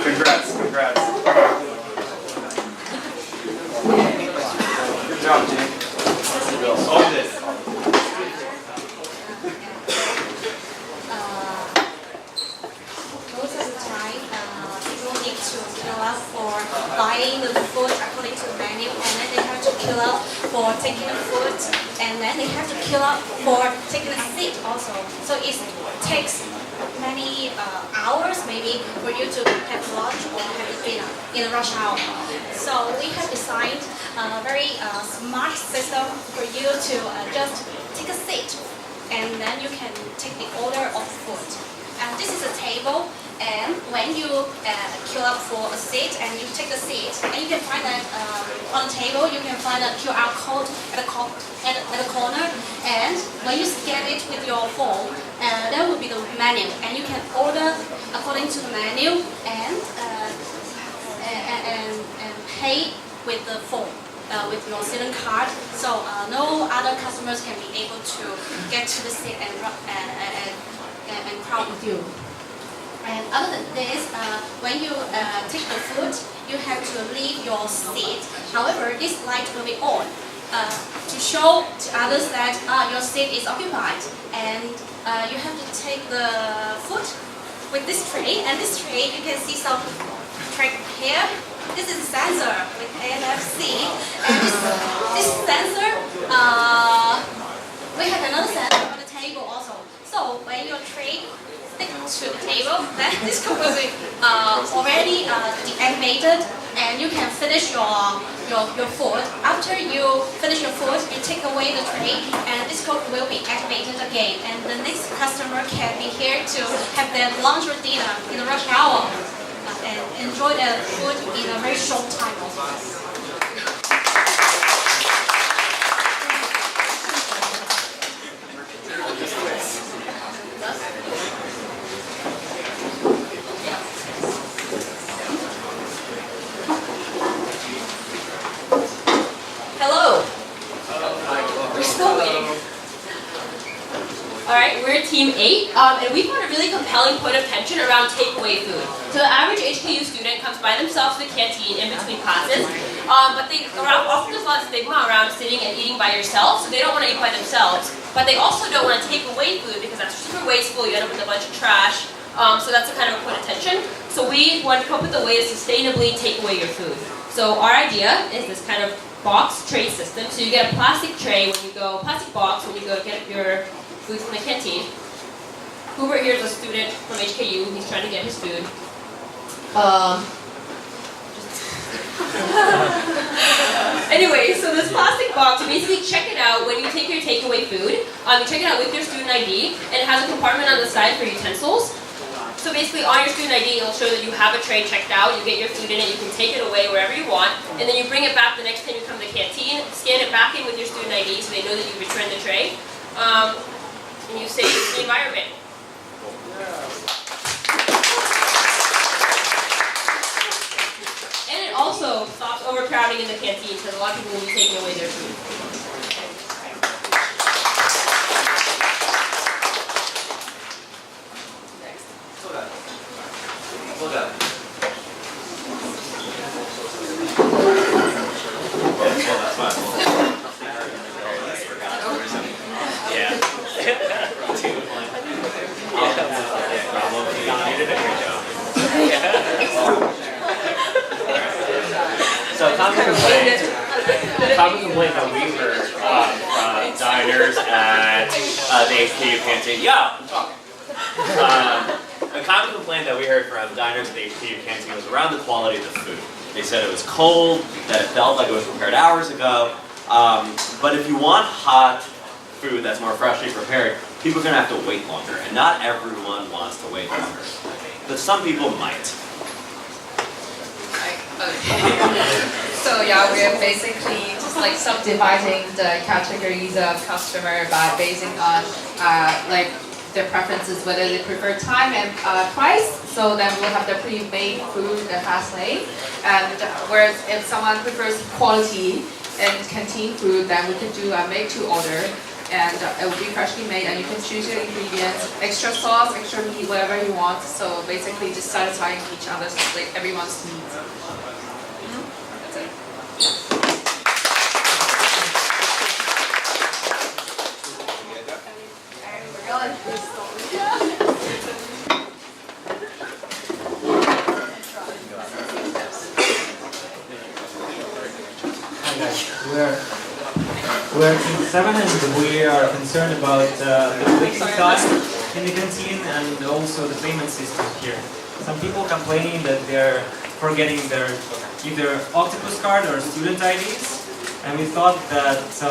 Congrats, congrats. Good job, Jane. Owned it. Most of the time, people need to queue up for buying the food according to the menu, and then they have to queue up for taking the food, and then they have to queue up for taking a seat also. So it takes many hours maybe for you to have lunch or have dinner in a rush hour. So we have designed a very smart system for you to just take a seat and then you can take the order of food. And this is a table, and when you queue up for a seat and you take the seat, and you can find that on the table you can find a QR code at the corner, and when you scan it with your phone, that will be the menu, and you can order according to the menu and pay with the phone. With your student card, so no other customers can be able to get to the seat and crowd with you. And other than this, when you take the food, you have to leave your seat. However, this light will be on to show to others that your seat is occupied, and you have to take the food with this tray. And this tray, you can see some track here. This is a sensor with NFC, and this sensor, we have another sensor on the table also. So when your tray sticks to the table, then this code will be already deactivated, and you can finish your food. After you finish your food, you take away the tray, and this code will be activated again, and the next customer can be here to have their lunch or dinner in the rush hour. And enjoy the food in a very short time also. Alright, we're team 8, and we found a really compelling point of tension around takeaway food. So the average HKU student comes by themselves to the canteen in between classes, but often there's a lot of stigma around sitting and eating by yourself, so they don't want to eat by themselves. But they also don't want to take away food because that's super wasteful, you end up with a bunch of trash, so that's a kind of a point of tension. So we wanted to come up with a way to sustainably take away your food. So our idea is this kind of box tray system. So you get a plastic tray when you go, plastic box when you go to get your food from the canteen. Hoover here is a student from HKU. He's trying to get his food. Anyway, so this plastic box, you basically check it out when you take your takeaway food. You check it out with your student ID, and it has a compartment on the side for utensils. So basically on your student ID, it'll show that you have a tray checked out, you get your food in it, you can take it away wherever you want, and then you bring it back the next time you come to the canteen, scan it back in with your student ID so they know that you returned the tray. And you save the environment. And it also stops overcrowding in the canteen because a lot of people will be taking away their food. Next. Slow down. So a common complaint that we heard from diners at the HKU canteen. Yeah, I'm talking. A common complaint that we heard from diners at the HKU canteen was around the quality of the food. They said it was cold, that it felt like it was prepared hours ago. But if you want hot food that's more freshly prepared, people are going to have to wait longer. And not everyone wants to wait longer. But some people might. So yeah, we're basically just like subdividing the categories of customer by basing on like their preferences, whether they prefer time and price. So then we'll have the pre-made food, the fast lane. And whereas if someone prefers quality and canteen food, then we could do a make-to-order. And it will be freshly made, and you can choose your ingredients, extra sauce, extra meat, whatever you want. So basically, just satisfying each other's, like everyone's needs. That's it. We're going. Hi guys, we're team 7 and we are concerned about the waiting time in the canteen and also the payment system here. Some people complaining that they're forgetting their either Octopus card or student IDs, and we thought that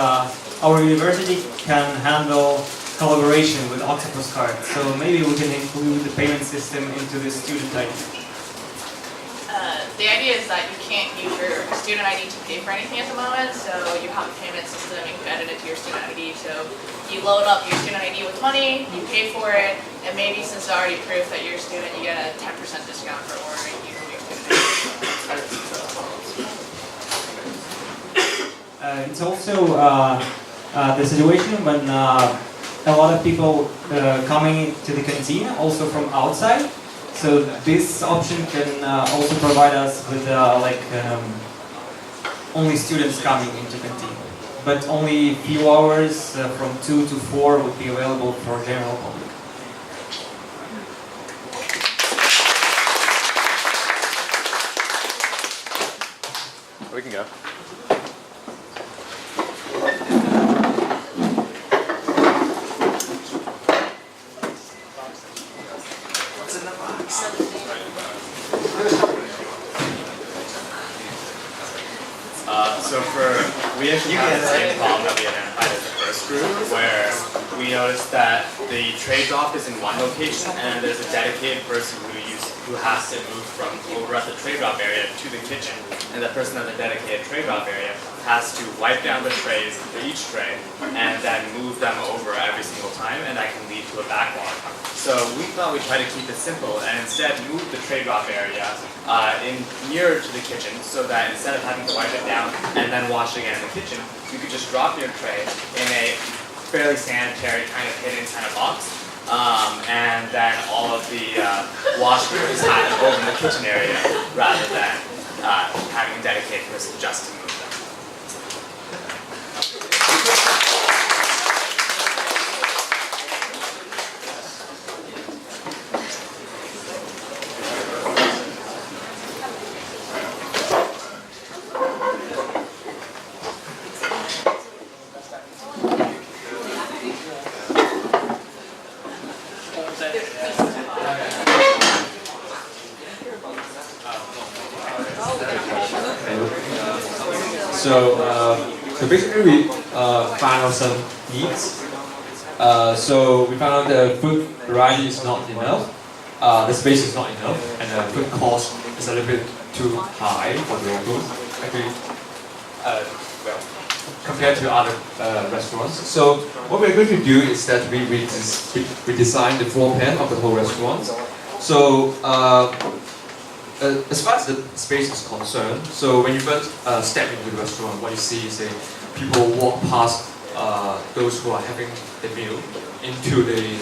our university can handle collaboration with Octopus card, so maybe we can include the payment system into the student ID. The idea is that you can't use your student ID to pay for anything at the moment, so you have a payment system and you edit it to your student ID. So you load up your student ID with money, you pay for it, and maybe since it's already proof that you're a student, you get a 10% discount for ordering using your student ID. It's also the situation when a lot of people coming to the canteen, also from outside. So this option can also provide us with only students coming into canteen, but only few hours from 2 to 4 would be available for general public. We can go. What's in the box? We actually had the same problem that we identified as the first group, where we noticed that the trade drop is in one location and there's a dedicated person who has to move from over at the trade drop area to the kitchen, and the person at the dedicated trade drop area has to wipe down the trays for each tray and then move them over every single time, and that can lead to a backlog. So we thought we'd try to keep it simple and instead move the tray drop area nearer to the kitchen, so that instead of having to wipe it down and then wash it again in the kitchen, you could just drop your tray in a fairly sanitary, kind of hidden kind of box. And then all of the washroom is kind of over in the kitchen area rather than having a dedicated person just to move them. So basically we found out some needs. So we found out the food variety is not enough, the space is not enough, and the food cost is a little bit too high for the locals. Actually, well, compared to other restaurants. So what we're going to do is that we design the floor plan of the whole restaurant. So as far as the space is concerned, so when you first step into the restaurant, what you see is people walk past those who are having the meal into the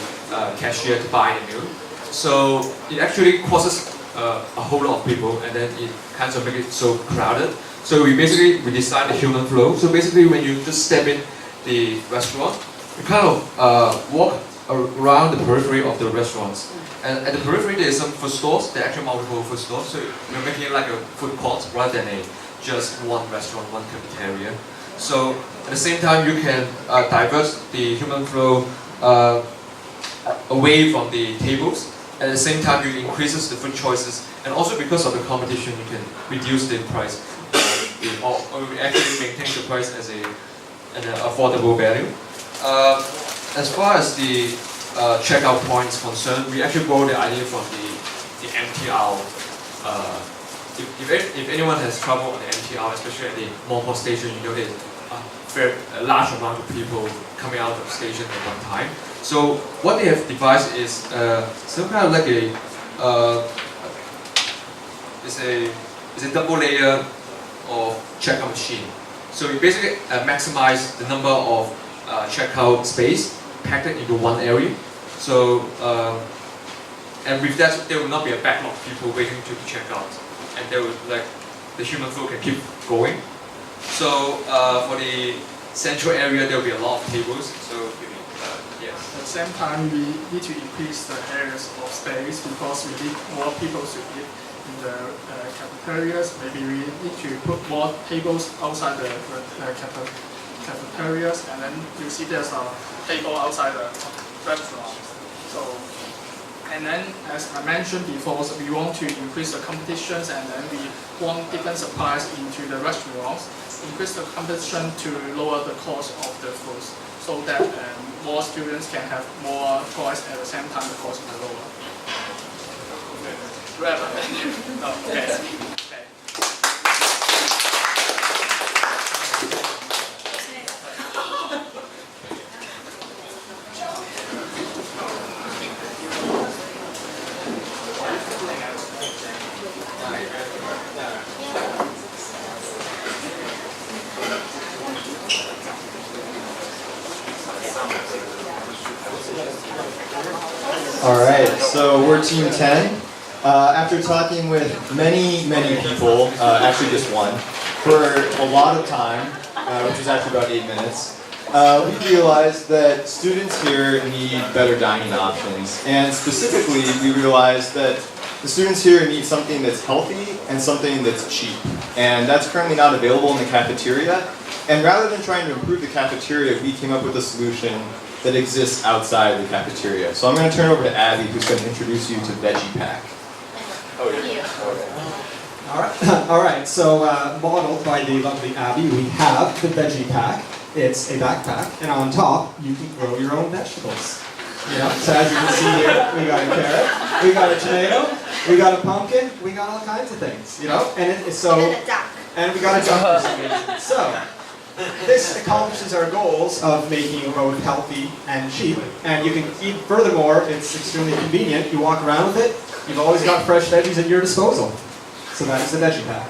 cashier to buy the meal. So it actually causes a whole lot of people, and then it kind of makes it so crowded. So we design the human flow. So basically when you just step in the restaurant, you kind of walk around the periphery of the restaurants. And at the periphery there is some food stores, there are actually multiple food stores, so we're making it like a food court rather than just one restaurant, one cafeteria. So at the same time you can divert the human flow away from the tables. At the same time you increases the food choices, and also because of the competition you can reduce the price or actually maintain the price as an affordable value. As far as the checkout point is concerned, we actually borrowed the idea from the MTR. If anyone has trouble on the MTR, especially at the Mongkok station, you know there's a large amount of people coming out of the station at one time. So what they have devised is some kind of like it's a double layer of checkout machine. So we basically maximize the number of checkout space packed into one area. So and with that there will not be a backlog of people waiting to check out, and there will the human flow can keep going. So for the central area there will be a lot of tables. So yes. At the same time, we need to increase the areas of space because we need more people to eat in the cafeterias. Maybe we need to put more tables outside the cafeterias, and then you see there's a table outside the restaurant. So, and then as I mentioned before, so we want to increase the competitions, and then we want different suppliers into the restaurants, increase the competition to lower the cost of the food, so that more students can have more choice at the same time the cost is lower. Okay. Alright, so we're Team 10. After talking with many people, actually just one, for a lot of time, which was actually about 8 minutes, we realized that students here need better dining options. And specifically, we realized that the students here need something that's healthy and something that's cheap. And that's currently not available in the cafeteria. And rather than trying to improve the cafeteria, we came up with a solution that exists outside of the cafeteria. So I'm going to turn over to Abby, who's going to introduce you to Veggie Pack. All right. So modeled by the lovely Abby, we have the Veggie Pack. It's a backpack, and on top you can grow your own vegetables. You know, so as you can see here, we got a carrot, we got a tomato, we got a pumpkin, we got all kinds of things. You know, and and we got a duck for some reason. So this accomplishes our goals of making both healthy and cheap, and you can eat. Furthermore, it's extremely convenient. You walk around with it. You've always got fresh veggies at your disposal. So that is the Veggie Pack.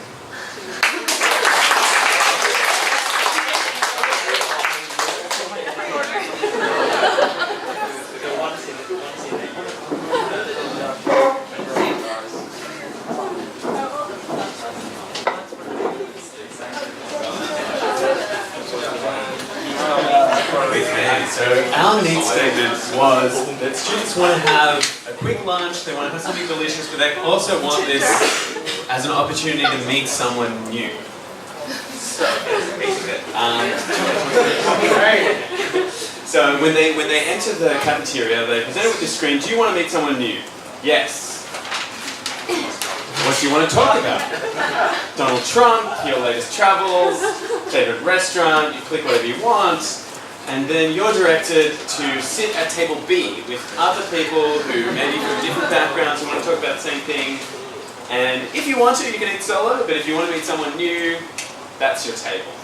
man. So our need statement was that students want to have a quick lunch, they want to have something delicious, but they also want this as an opportunity to meet someone new. So, so when they enter the cafeteria, they're presented with this screen. Do you want to meet someone new? Yes. What do you want to talk about? Donald Trump, your latest travels, favorite restaurant, you click whatever you want, and then you're directed to sit at table B with other people who maybe from different backgrounds who want to talk about the same thing. And if you want to, you can eat solo, but if you want to meet someone new, that's your table.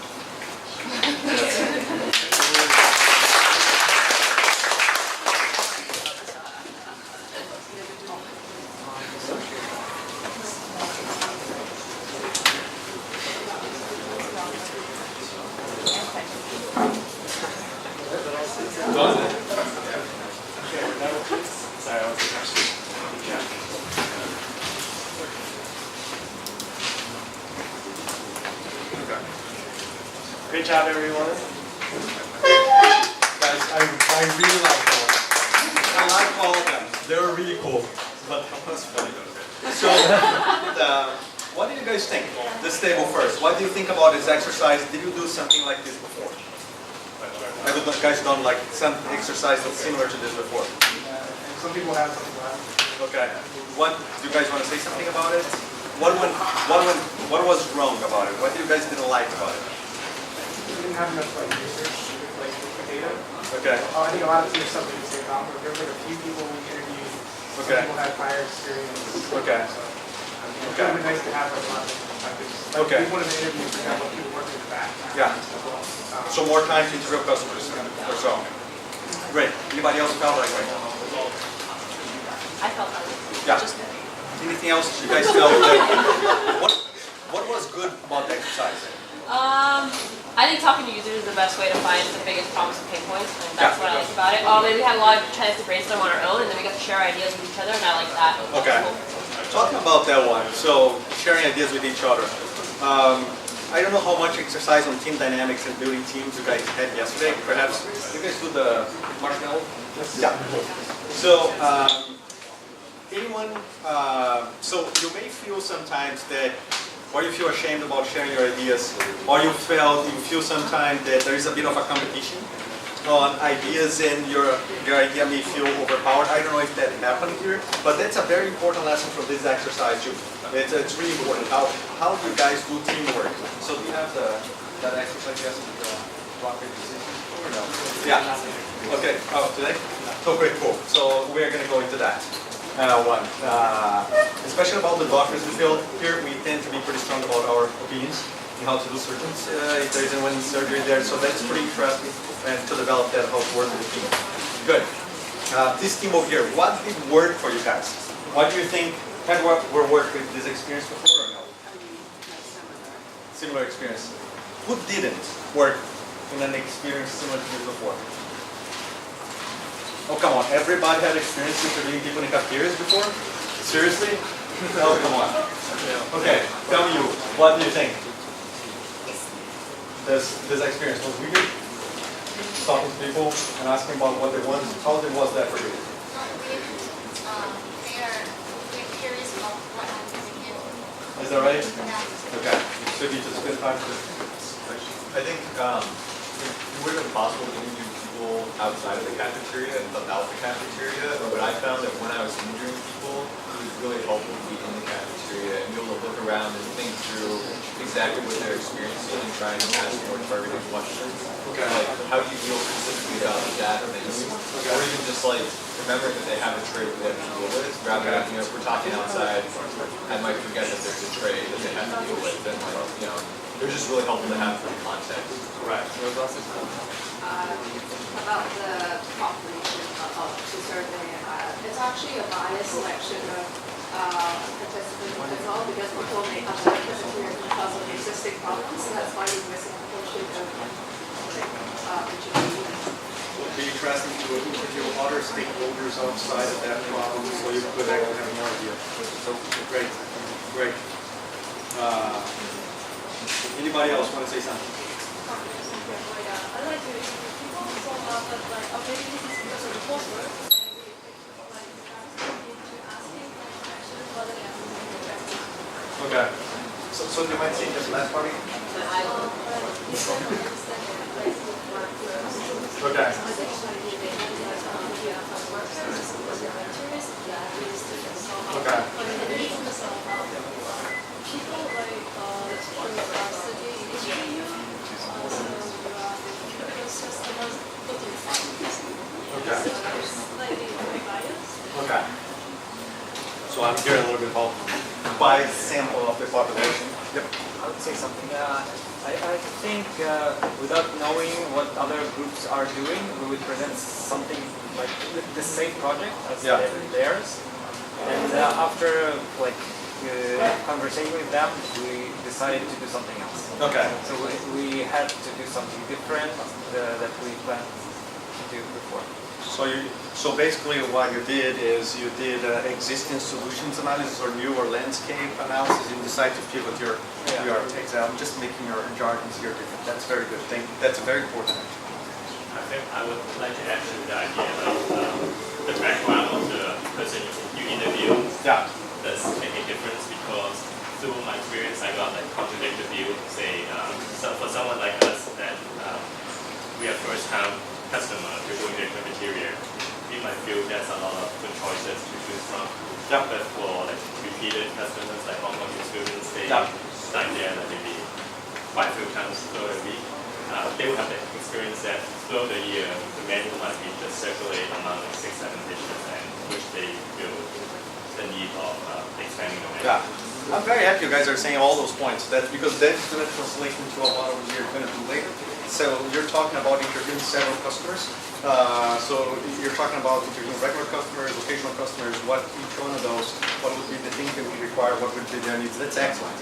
Great job, everyone. Guys, I really like them. I like all of them. They were really cool. But that was funny. So, what did you guys think? This table first. What do you think about this exercise? Did you do something like this before? Have you guys done like some exercise that's similar to this before? Some people have, some people haven't. Okay. What do you guys want to say something about it? What was wrong about it? What do you guys didn't like about it? We didn't have enough like research, like with data. Okay. I think a lot of teams have something to say about it. There were like a few people we interviewed. Some Okay. people had prior experience. Okay. So, it would have been nice to have like, a lot of different perspectives. Like, Okay. we wanted to interview, for example, people working in the back. Yeah. As well. So more time to interview customers or so. Great. Anybody else felt that way? I felt that way. Yeah. Anything else you guys felt like? What was good about the exercise? I think talking to users is the best way to find the biggest problems and pain points, and that's what I like about it. And we had a lot of chance to brainstorm on our own, and then we got to share ideas with each other, and I like that. Okay. Talking about that one, so sharing ideas with each other. I don't know how much exercise on team dynamics and building teams you guys had yesterday. Perhaps you guys do the marshmallow? Yeah. So, anyone, so you may feel sometimes that, or you feel ashamed about sharing your ideas, or you feel sometimes that there is a bit of a competition on ideas and your idea may feel overpowered. I don't know if that happened here, but that's a very important lesson from this exercise too. It's really important. How do you guys do teamwork? So do you have that exercise yesterday, the rocket decision? Or no? Yeah. Okay. Oh, today? Okay, cool. So we're going to go into that. Especially about the doctors we feel here, we tend to be pretty strong about our opinions in how to do surgeons, if there isn't any surgery there, so that's pretty interesting and to develop that how to work with the team. Good. This team over here, what did work for you guys? What do you think, have you worked with this experience before or no? Similar experience. Who didn't work in an experience similar to this before? Oh, come on. Everybody had experience interviewing people in cafeterias before? Seriously? Oh, come on. Okay, tell me you. What do you think? This experience was weird? Talking to people and asking about what they want. How was that for you? They're curious about what I'm doing. Is that right? Okay. So you just spend time with I think it would have been possible to interview people outside of the cafeteria and about the cafeteria, but I found that when I was interviewing people, it was really helpful to be in the cafeteria and be able to look around and think through exactly what they're experiencing and trying to ask more targeted questions. Okay. Like, how do you feel specifically about the data they use? Or even just like remembering that they have a trade that they have to deal with, rather than, if we're talking outside, I might forget that there's a trade that they have to deal with, and they're just really helpful to have for the context. Correct. About the population of the survey, it's actually a biased selection of participants as well, because people may have a cafeteria because of existing problems, so that's why we're missing a portion of Would be interesting to interview other stakeholders outside of that problem so you could actually have more idea. So great, great. Anybody else want to say something? I like to interview people, so Okay. So do you mind saying this last part again? Okay. Okay. Okay. So I'm hearing a little bit about by sample of the population. Yep. I would say something. I think without knowing what other groups are doing, we would present something like the same project as theirs. And after conversing with them, we decided to do something else. Okay. So we had to do something different that we planned to do before. So basically what you did is you did existing solutions analysis or newer landscape analysis and decide to pivot your exam, just making your jargons here different. That's very good. That's very important. I think I would like to add to the idea of the background of the person you interview. Yeah. Does make a difference because through my experience I got like contradictory view. Say so for someone like us that we are first time customer to go in the cafeteria, we might feel there's a lot of good choices to choose from. Yeah. But for like repeated customers like Hong Kong students, they dine there like maybe 5 times throughout the week. They will have the experience that throughout the year the menu might be just circulate among like 6-7 dishes, and which they feel the need of expanding the menu. Yeah. I'm very happy you guys are saying all those points. That's because that's going to translate into a lot of what you're going to do later. So you're talking about interviewing several customers. So you're talking about interviewing regular customers, occasional customers, what each one of those, what would be the things that would require, what would be their needs. That's excellent.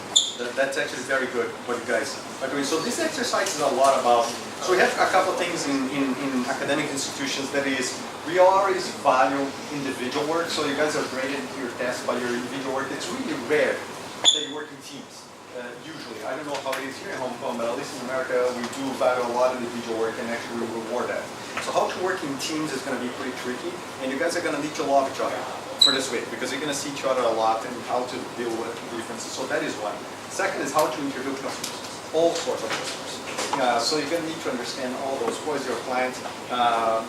That's actually very good what you guys are doing. So this exercise is a lot about, so we have a couple of things in academic institutions that is, we always value individual work. So you guys are graded your test by your individual work. It's really rare that you work in teams. Usually, I don't know how it is here in Hong Kong, but at least in America, we do value a lot of individual work and actually reward that. So how to work in teams is going to be pretty tricky, and you guys are going to need to love each other for this week because you're going to see each other a lot and how to deal with the differences. So that is one. Second is how to interview customers, all sorts of customers. So you're going to need to understand all those. Who is your client?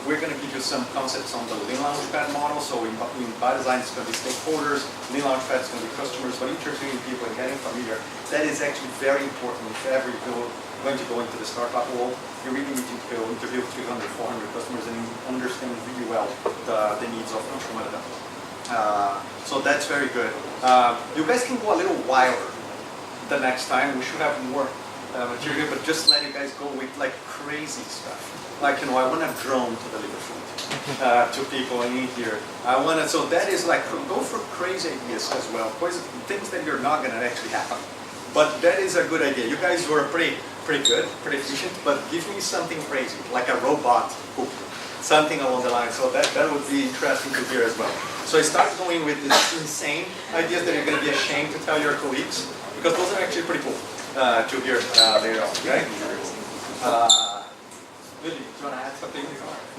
We're going to give you some concepts on the Lean Launchpad model. So in by design, it's going to be stakeholders. Lean Launchpad is going to be customers. But interviewing people and getting familiar, that is actually very important if ever you're going to go into the startup world. You really need to go interview 300, 400 customers and understand really well the needs of each one of them. So that's very good. You guys can go a little wilder the next time. We should have more material, but just let you guys go with like crazy stuff. Like, I want a drone to deliver food to people in here. I want to, so that is like, go for crazy ideas as well. Things that you're not going to actually happen. But that is a good idea. You guys were pretty good, pretty efficient, but give me something crazy, like a robot cookie, something along the line. So that would be interesting to hear as well. So I start going with these insane ideas that you're going to be ashamed to tell your colleagues, because those are actually pretty cool to hear later on, right? Lily, do you want to add something?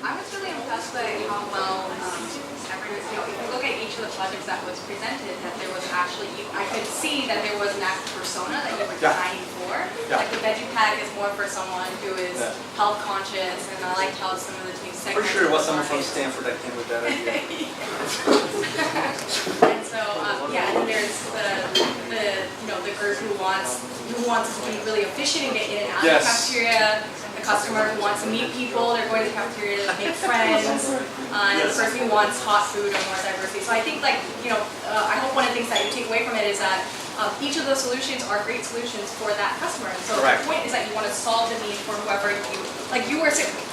I was really impressed by how well everyone, if you look at each of the projects that was presented, that there was actually, I could see that there was an active persona that you were designing for. Like the veggie pack is more for someone who is health conscious, and I liked how some of the teams segmented. Pretty sure it was someone from Stanford that came with that idea. And so, and there's the group who wants to be really efficient and get in and out of the cafeteria. The customer who wants to meet people, they're going to the cafeteria to make friends. And the person who wants hot food or more diversity. So I think I hope one of the things that you take away from it is that each of those solutions are great solutions for that customer. And so the point is that you want to solve the need for whoever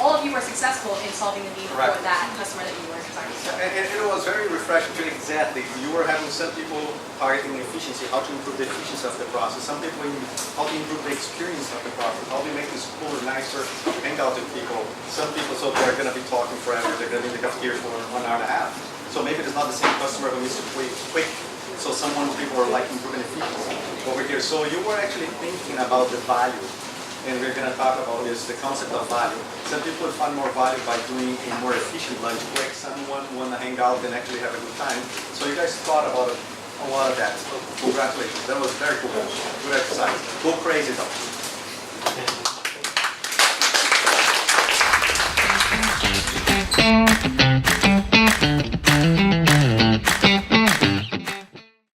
all of you were successful in solving the need for that customer that you were designing. So. And it was very refreshing to exactly. You were having some people targeting efficiency, how to improve the efficiency of the process. Some people how to improve the experience of the process, how to make this cooler, nicer, hang out with people. Some people, so they're going to be talking forever. They're going to be in the cafeteria for 1 hour and a half. So maybe it's not the same customer who needs to quick. So people are like improving efficiency over here. So you were actually thinking about the value. And we're going to talk about this, the concept of value. Some people find more value by doing a more efficient lunch break. Someone want to hang out and actually have a good time. So you guys thought about a lot of that. So congratulations. That was very cool. Good exercise. Go crazy though.